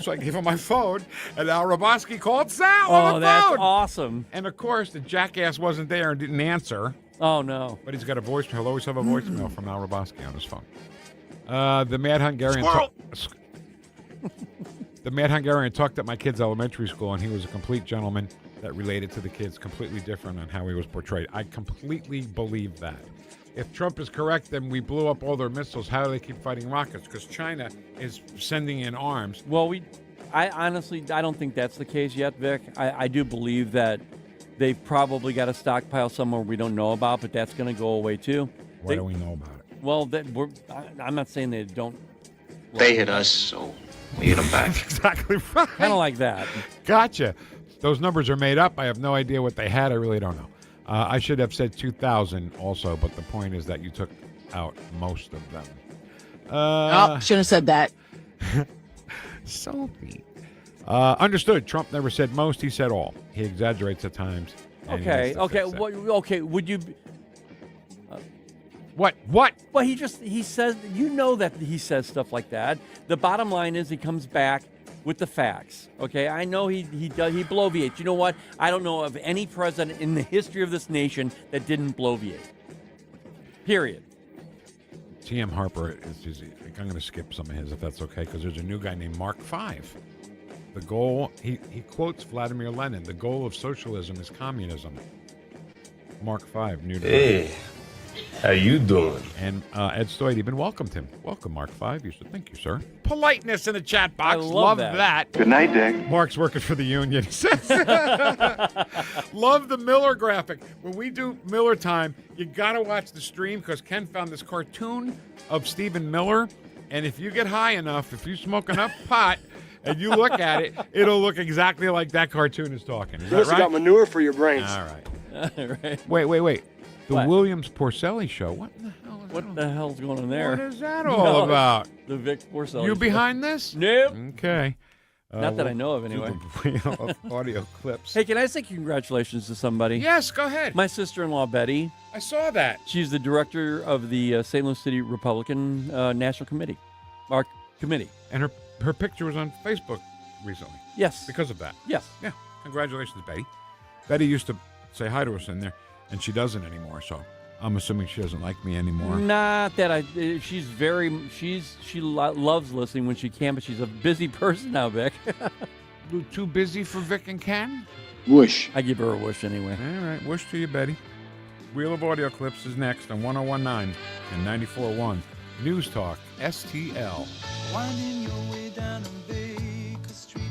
So I gave him my phone, and Al Roboski called Sal on the phone. Oh, that's awesome. And, of course, the jackass wasn't there and didn't answer. Oh, no. But he's got a voicemail. He'll always have a voicemail from Al Roboski on his phone. The Mad Hungarian... The Mad Hungarian talked at my kid's elementary school, and he was a complete gentleman that related to the kids, completely different on how he was portrayed. I completely believe that. If Trump is correct, then we blew up all their missiles. How do they keep fighting rockets? Because China is sending in arms. Well, I honestly don't think that's the case yet, Vic. I do believe that they've probably got a stockpile somewhere we don't know about, but that's going to go away too. Why do we know about it? Well, I'm not saying they don't. They hit us, so we hit them back. Exactly right. Kind of like that. Gotcha. Those numbers are made up. I have no idea what they had. I really don't know. I should have said 2,000 also, but the point is that you took out most of them. Shouldn't have said that. So neat. Understood. Trump never said most. He said all. He exaggerates at times, And he Okay, needs to okay, fix it. okay. Would you? What? Well, he says, that he says stuff like that. The bottom line is he comes back with the facts. Okay, I know he bloviates. You know what? I don't know of any president in the history of this nation that didn't bloviate. Period. T.M. Harper is I'm going to skip some of his if that's okay, because there's a new guy named Mark V. The goal, he quotes Vladimir Lenin, the goal of socialism is communism. Mark V, new to Hey, how you doing? And Ed Stoid even welcomed him. Welcome, Mark V. You should thank you, sir. Politeness in the chat box. I love that. Good night, Dick. Mark's working for the union. Love the Miller graphic. When we do Miller time, you got to watch the stream because Ken found this cartoon of Stephen Miller. And if you get high enough, if you smoke enough pot and you look at it, it'll look exactly like that cartoon is talking. Is that right? got manure for your brains. All right. Right. Wait. The What? Williams Porcelli Show. What in the hell is What the hell's going on there? What is that all about? The Vic Porcelli You Show. behind this? Nope. Okay. Not that I know of, anyway. Of audio clips. Hey, can I say congratulations to somebody? Yes, go ahead. My sister-in-law, Betty. I saw that. She's the director of the St. Louis City Republican National Committee. And her picture was on Facebook recently. Yes. Because of that. Yes. Yeah. Congratulations, Betty. Betty used to say hi to us in there, and she doesn't anymore, so I'm assuming she doesn't like me anymore. Not that she loves listening when she can, but she's a busy person now, Vic. Too busy for Vic and Ken? Whoosh. I give her a whoosh anyway. All right. Whoosh to you, Betty. Wheel of Audio Clips is next on 101.9 and 94.1 News Talk STL. Winding your way down on Baker Street,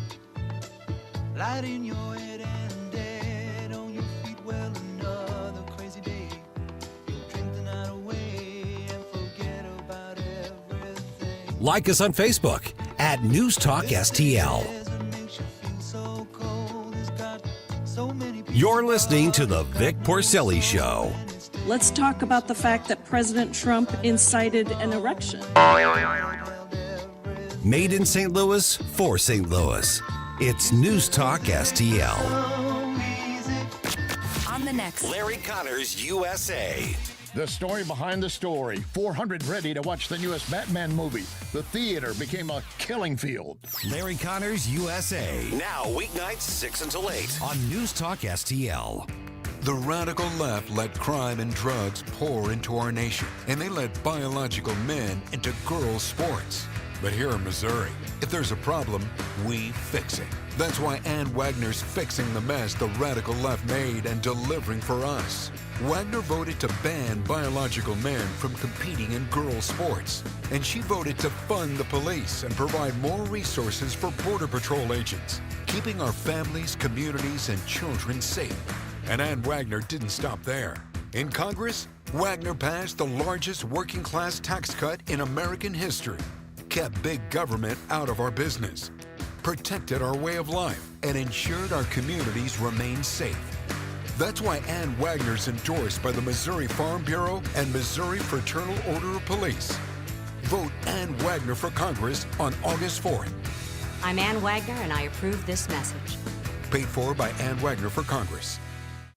lighting your head and dead on your feet. Well, another crazy day. You'll drink the night away and forget about everything. Like us on Facebook at News Talk STL. You're listening to the Vic Porcelli Show. Let's talk about the fact that President Trump incited an erection. Made in St. Louis for St. Louis. It's News Talk STL. On the next Larry Connor's USA. The story behind the story. 400 ready to watch the newest Batman movie. The theater became a killing field. Larry Connor's USA. Now weeknights 6 until 8 on News Talk STL. The radical left let crime and drugs pour into our nation, and they let biological men into girls' sports. But here in Missouri, if there's a problem, we fix it. That's why Ann Wagner's fixing the mess the radical left made and delivering for us. Wagner voted to ban biological men from competing in girls' sports, and she voted to fund the police and provide more resources for Border Patrol agents, keeping our families, communities, and children safe. And Ann Wagner didn't stop there. In Congress, Wagner passed the largest working-class tax cut in American history, kept big government out of our business, protected our way of life, and ensured our communities remain safe. That's why Ann Wagner's endorsed by the Missouri Farm Bureau and Missouri Fraternal Order of Police. Vote Ann Wagner for Congress on August 4th. I'm Ann Wagner, and I approve this message. Paid for by Ann Wagner for Congress.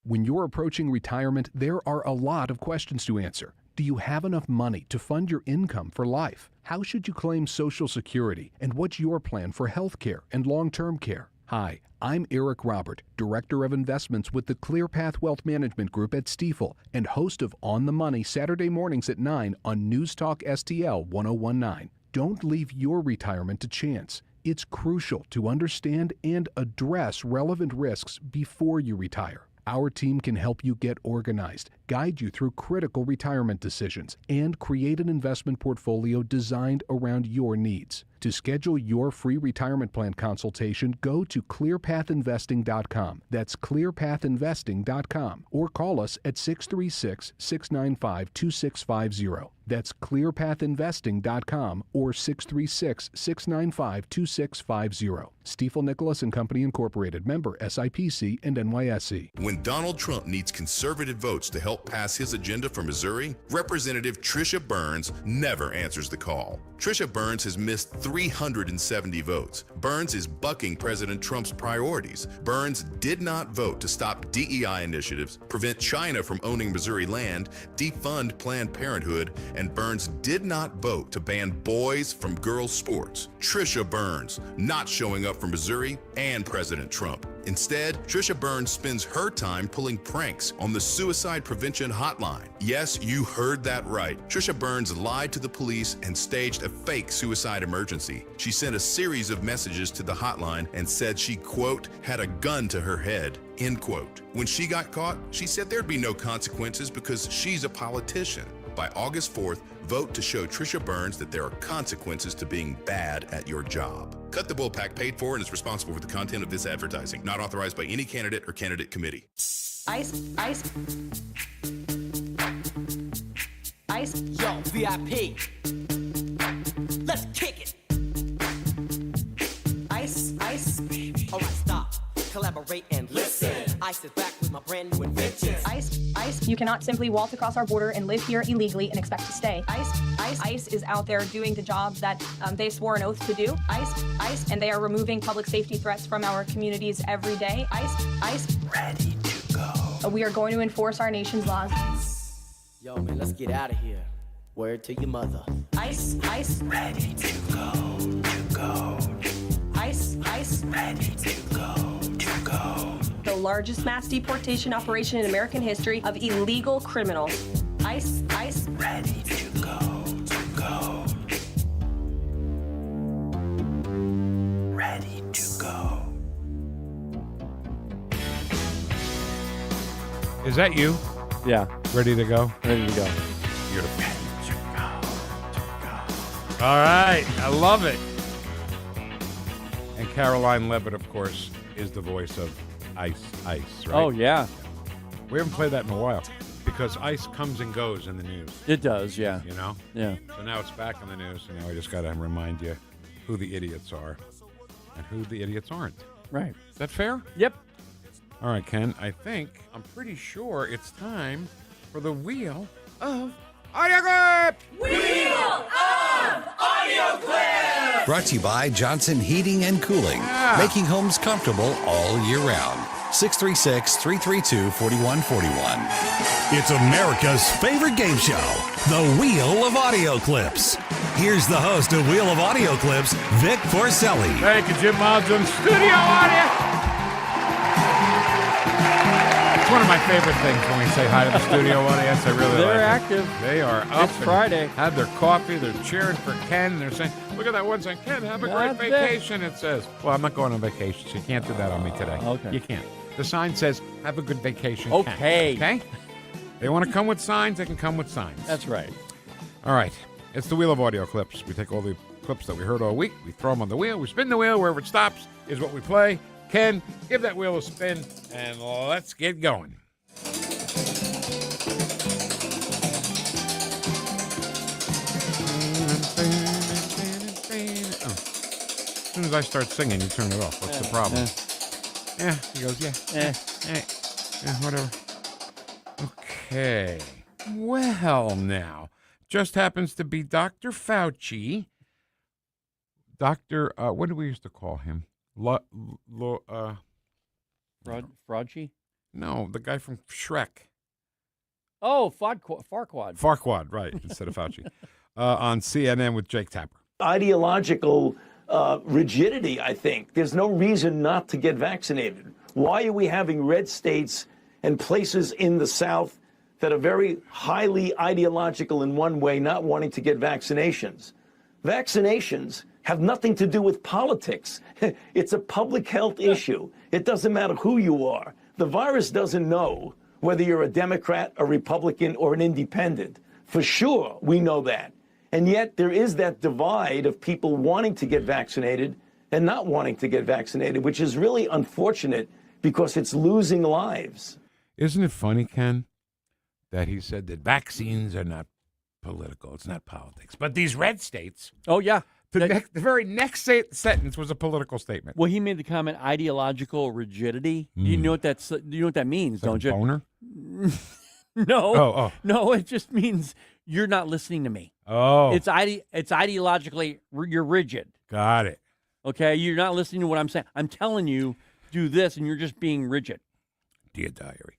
When you're approaching retirement, there are a lot of questions to answer. Do you have enough money to fund your income for life? How should you claim Social Security? And what's your plan for health care and long-term care? Hi, I'm Eric Robert, Director of Investments with the ClearPath Wealth Management Group at Stifel and host of On the Money Saturday mornings at 9 on News Talk STL 1019. Don't leave your retirement to chance. It's crucial to understand and address relevant risks before you retire. Our team can help you get organized, guide you through critical retirement decisions, and create an investment portfolio designed around your needs. To schedule your free retirement plan consultation, go to clearpathinvesting.com. That's clearpathinvesting.com. Or call us at 636-695-2650. That's clearpathinvesting.com or 636-695-2650. Stifel Nicholas and Company Incorporated, member SIPC and NYSE. When Donald Trump needs conservative votes to help pass his agenda for Missouri, Representative Trisha Burns never answers the call. Trisha Burns has missed 370 votes. Burns is bucking President Trump's priorities. Burns did not vote to stop DEI initiatives, prevent China from owning Missouri land, defund Planned Parenthood, and Burns did not vote to ban boys from girls' sports. Trisha Burns not showing up for Missouri and President Trump. Instead, Trisha Burns spends her time pulling pranks on the suicide prevention hotline. Yes, you heard that right. Trisha Burns lied to the police and staged a fake suicide emergency. She sent a series of messages to the hotline and said she, quote, had a gun to her head, end quote. When she got caught, she said there'd be no consequences because she's a politician. By August 4th, vote to show Trisha Burns that there are consequences to being bad at your job. Cut the Bull PAC paid for and is responsible for the content of this advertising. Not authorized by any candidate or candidate committee. Ice. Yo, VIP. Let's kick it. Ice. All right, stop. Collaborate and listen. Ice is back with my brand new invention. Ice. You cannot simply waltz across our border and live here illegally and expect to stay. ICE is out there doing the job that they swore an oath to do. ICE, and they are removing public safety threats from our communities every day. ICE. Ready to go. We are going to enforce our nation's laws. Yo, man, let's get out of here. Word to your mother. ICE. Ready to go. ICE. Ready to go. The largest mass deportation operation in American history of illegal criminals. ICE. Ready to go. Ready to go. Is that you? Yeah. Ready to go? Ready to go. Beautiful. All right. I love it. And Caroline Levitt, of course, is the voice of Ice, right? Oh, yeah. We haven't played that in a while because Ice comes and goes in the news. It does, yeah. You know? Yeah. So now it's back in the news, and now I just got to remind you who the idiots are and who the idiots aren't. Right. Is that fair? Yep. All right, Ken, I'm pretty sure it's time for the Wheel of Audio Clip! Wheel of Audio Clip! Brought to you by Johnson Heating and Cooling, making homes comfortable all year round. 636-332-4141. It's America's favorite game show, the Wheel of Audio Clips. Here's the host of Wheel of Audio Clips, Vic Porcelli. Thank you, Jim Miles in studio audio. It's one of my favorite things when we say hi to the studio audience. I really like it. They're active. They are up. It's Friday. Had their coffee. They're cheering for Ken. They're saying, look at that one saying, Ken, have a great vacation. It says, well, I'm not going on vacation, so you can't do that on me today. Okay. You can't. The sign says, have a good vacation. Okay. Ken. Okay? They want to come with signs, they can come with signs. That's right. All right. It's the Wheel of Audio Clips. We take all the clips that we heard all week, we throw them on the wheel, we spin the wheel, wherever it stops is what we play. Ken, give that wheel a spin, and let's get going. As soon as I start singing, you turn it off. What's the problem? Yeah, he goes, yeah, whatever. Okay. Well, now, just happens to be Dr. Fauci. Dr. What do we used to call him? Fraudgy? No, the guy from Shrek. Oh, Farquaad. Farquaad, right, instead of Fauci. On CNN with Jake Tapper. Ideological rigidity, I think. There's no reason not to get vaccinated. Why are we having red states and places in the South that are very highly ideological in one way, not wanting to get vaccinations? Vaccinations have nothing to do with politics. It's a public health issue. It doesn't matter who you are. The virus doesn't know whether you're a Democrat, a Republican, or an independent. For sure, we know that. And yet there is that divide of people wanting to get vaccinated and not wanting to get vaccinated, which is really unfortunate because it's losing lives. Isn't it funny, Ken, that he said that vaccines are not political. It's not politics. But these red states. Oh, yeah. The very next sentence was a political statement. Well, he made the comment ideological rigidity. You know what that's? You know what that means, don't you? Boner? No. No, it just means you're not listening to me. Oh. It's ideologically you're rigid. Got it. Okay, you're not listening to what I'm saying. I'm telling you do this, and you're just being rigid. Dear diary,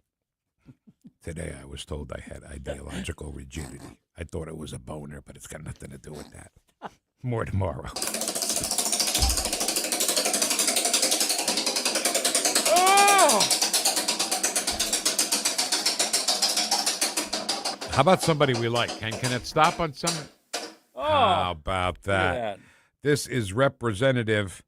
today I was told I had ideological rigidity. I thought it was a boner, but it's got nothing to do with that. More tomorrow. Oh! How about somebody we like? Can it stop on someone? Oh, how about that? This is Representative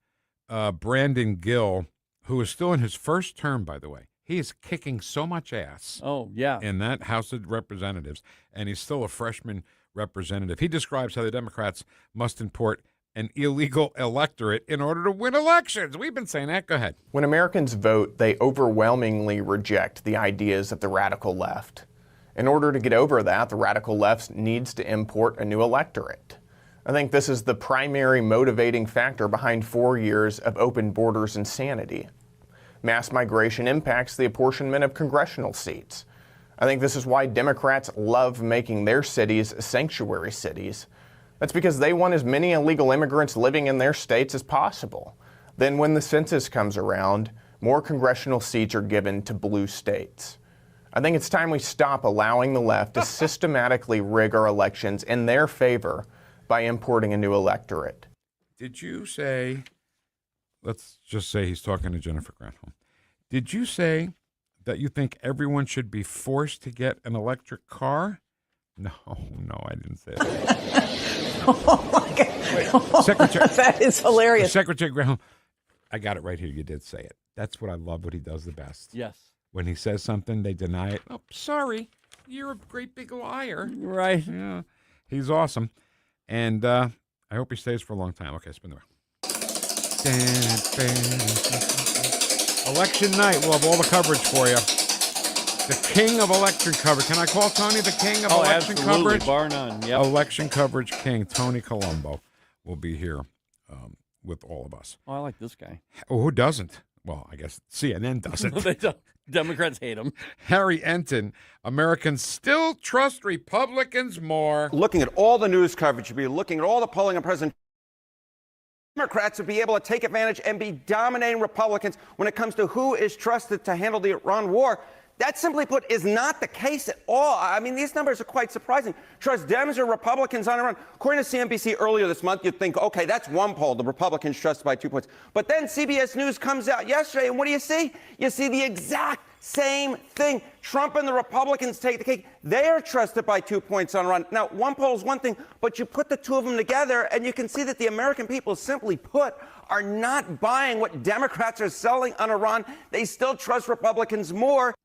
Brandon Gill, who is still in his first term, by the way. He is kicking so much ass. Oh, yeah. In that House of Representatives, and he's still a freshman representative. He describes how the Democrats must import an illegal electorate in order to win elections. We've been saying that. Go ahead. When Americans vote, they overwhelmingly reject the ideas of the radical left. In order to get over that, the radical left needs to import a new electorate. I think this is the primary motivating factor behind 4 years of open borders insanity. Mass migration impacts the apportionment of congressional seats. I think this is why Democrats love making their cities sanctuary cities. That's because they want as many illegal immigrants living in their states as possible. Then when the census comes around, more congressional seats are given to blue states. I think it's time we stop allowing the left to systematically rig our elections in their favor by importing a new electorate. Did you say, let's just say he's talking to Jennifer Granholm. Did you say that you think everyone should be forced to get an electric car? No, I didn't say that. Oh, my God. Secretary, that is hilarious. Secretary Granholm, I got it right here. You did say it. That's what I love, what he does the best. Yes. When he says something, they deny it. Oh, sorry. You're a great big liar. Right. Yeah. He's awesome. And I hope he stays for a long time. Okay, spin the wheel. Election night. We'll have all the coverage for you. The king of election coverage. Can I call Tony the king of election coverage? Bar none. Yep. Election coverage king, Tony Colombo, will be here with all of us. Oh, I like this guy. Oh, who doesn't? Well, I guess CNN doesn't. They don't. Democrats hate him. Harry Enton, Americans still trust Republicans more. Looking at all the news coverage, you'd be looking at all the polling on President Democrats would be able to take advantage and be dominating Republicans when it comes to who is trusted to handle the Iran war. That, simply put, is not the case at all. I mean, these numbers are quite surprising. Trust Dems or Republicans on Iran. According to CNBC earlier this month, you'd think, okay, that's one poll. The Republicans trusted by 2 points. But then CBS News comes out yesterday, and what do you see? You see the exact same thing. Trump and the Republicans take the cake. They are trusted by 2 points on Iran. Now, one poll is one thing, but you put the two of them together, and you can see that the American people, simply put, are not buying what Democrats are selling on Iran. They still trust Republicans more.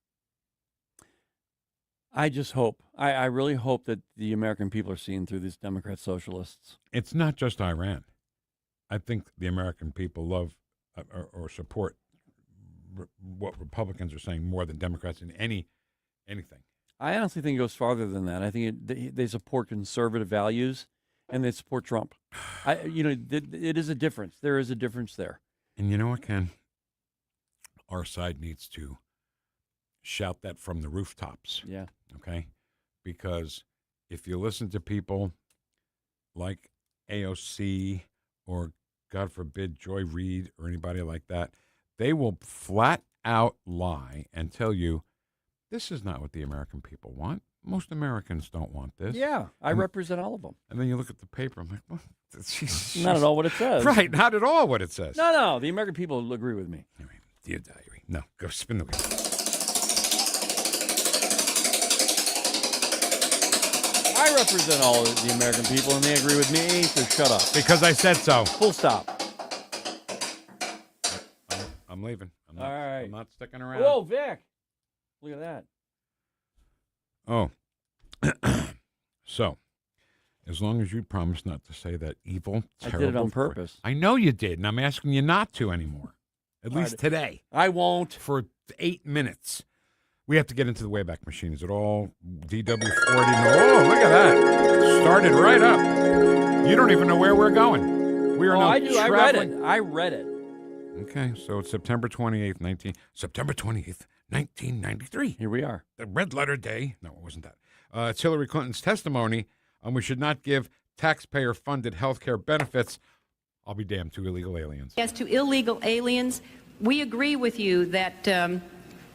I just hope, I really hope that the American people are seeing through these Democrat socialists. It's not just Iran. I think the American people love or support what Republicans are saying more than Democrats in anything. I honestly think it goes farther than that. I think they support conservative values, and they support Trump. It is a difference. There is a difference there. And you know what, Ken? Our side needs to shout that from the rooftops. Yeah. Okay? Because if you listen to people like AOC or, God forbid, Joy Reid or anybody like that, they will flat out lie and tell you this is not what the American people want. Most Americans don't want this. Yeah, I represent all of them. And then you look at the paper, I'm like, well, not at all what it says. Right, not at all what it says. No, the American people will agree with me. Anyway, dear diary. No, go spin the wheel. I represent all of the American people, and they agree with me, so shut up. Because I said so. Full stop. I'm leaving. All right. I'm not sticking around. Whoa, Vic. Look at that. Oh. So, as long as you promise not to say that evil, terrible... I did it on purpose. I know you did, and I'm asking you not to anymore. At least today. I won't. For 8 minutes. We have to get into the Wayback Machine. Is it all DW40? No. Oh, look at that. Started right up. You don't even know where we're going. We are now I do. traveling. I read it. Okay, so it's September 28th, 1993. Here we are. The red letter day. No, it wasn't that. It's Hillary Clinton's testimony on we should not give taxpayer-funded health care benefits. I'll be damned to illegal aliens. As to illegal aliens, we agree with you that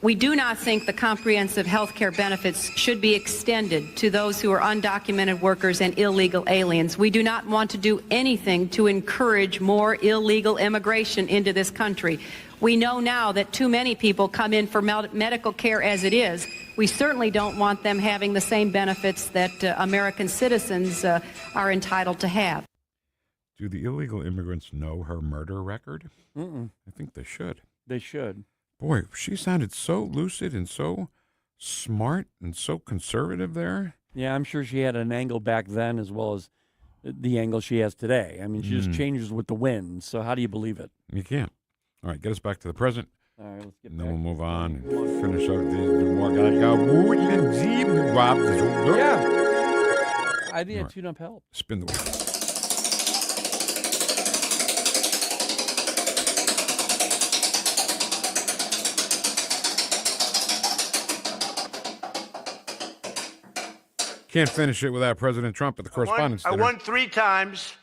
we do not think the comprehensive health care benefits should be extended to those who are undocumented workers and illegal aliens. We do not want to do anything to encourage more illegal immigration into this country. We know now that too many people come in for medical care as it is. We certainly don't want them having the same benefits that American citizens are entitled to have. Do the illegal immigrants know her murder record? Mm-mm. I think they should. They should. Boy, she sounded so lucid and so smart and so conservative there. Yeah, I'm sure she had an angle back then as well as the angle she has today. I mean, she just changes with the wind. So how do you believe it? You can't. All right, get us back to the present. All right, let's get and back. then we'll move on and finish up the more. Yeah. I think a tune-up help. Spin the wheel. Can't finish it without President Trump at the Correspondents' I Dinner. won 3 times.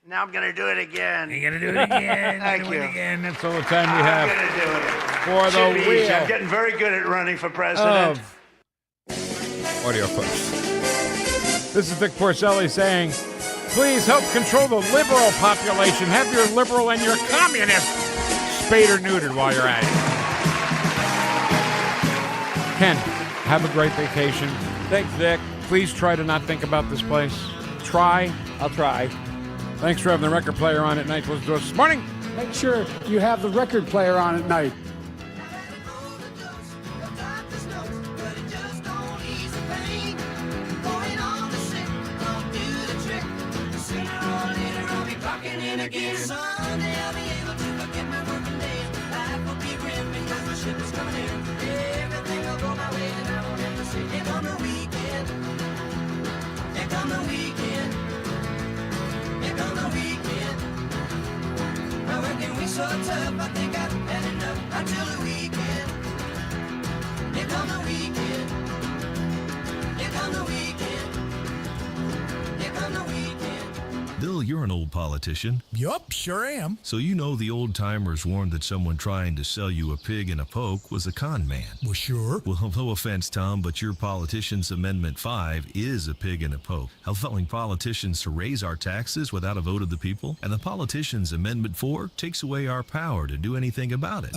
Now I'm going to do it again. You're going to do it again. Thank you. Again. That's all the time we have I'm going to do it. for Should the be easy. wheel I'm getting very good at running for president. of audio clips. This is Vic Porcelli saying, please help control the liberal population. Have your liberal and your communist spayed or neutered while you're at it. Ken, have a great vacation. Thanks, Vic. Please try to not think about this place. Try. I'll try. Thanks for having the record player on at night. Let's do it this morning. Make sure you have the record player on at night. So tough, I think I've had enough until the weekend. Here come the weekend. Here come the weekend. Here come the weekend. Bill, you're an old politician. Yup, sure am. So you know the old-timers warned that someone trying to sell you a pig in a poke was a con man. Well, sure. Well, no offense, Tom, but your Politicians Amendment 5 is a pig in a poke, allowing politicians to raise our taxes without a vote of the people, and the Politicians Amendment 4 takes away our power to do anything about it.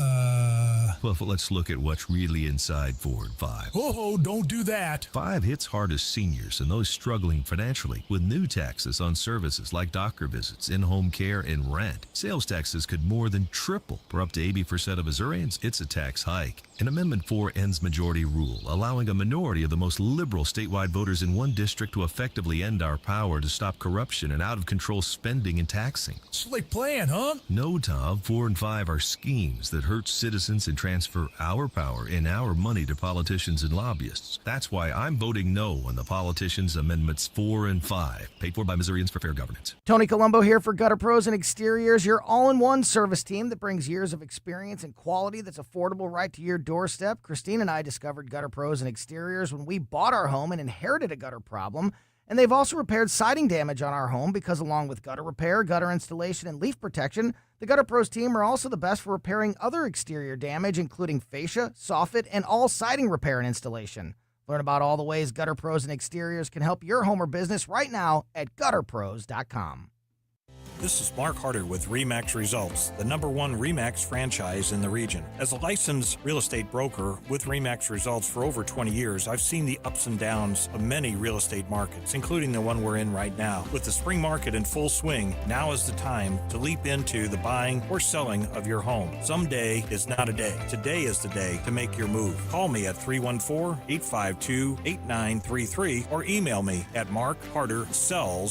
Well, let's look at what's really inside Forward 5. Oh, don't do that. 5 hits hardest seniors and those struggling financially with new taxes on services like doctor visits, in-home care, and rent. Sales taxes could more than triple. For up to 80% of Missourians, it's a tax hike. And Amendment 4 ends majority rule, allowing a minority of the most liberal statewide voters in one district to effectively end our power to stop corruption and out-of-control spending and taxing. Slick plan, huh? No, Tom. 4 and 5 are schemes that hurt citizens and transfer our power and our money to politicians and lobbyists. That's why I'm voting no on the Politicians Amendments 4 and 5, paid for by Missourians for fair governance. Tony Colombo here for Gutter Pros and Exteriors, your all-in-one service team that brings years of experience and quality that's affordable right to your doorstep. Christine and I discovered Gutter Pros and Exteriors when we bought our home and inherited a gutter problem. And they've also repaired siding damage on our home because along with gutter repair, gutter installation, and leaf protection, the Gutter Pros team are also the best for repairing other exterior damage, including fascia, soffit, and all siding repair and installation. Learn about all the ways Gutter Pros and Exteriors can help your home or business right now at gutterpros.com. This is Mark Harder with RE/MAX Results, the #1 RE/MAX franchise in the region. As a licensed real estate broker with RE/MAX Results for over 20 years, I've seen the ups and downs of many real estate markets, including the one we're in right now. With the spring market in full swing, now is the time to leap into the buying or selling of your home. Someday is not a day. Today is the day to make your move. Call me at 314-852-8933 or email me at markhardersells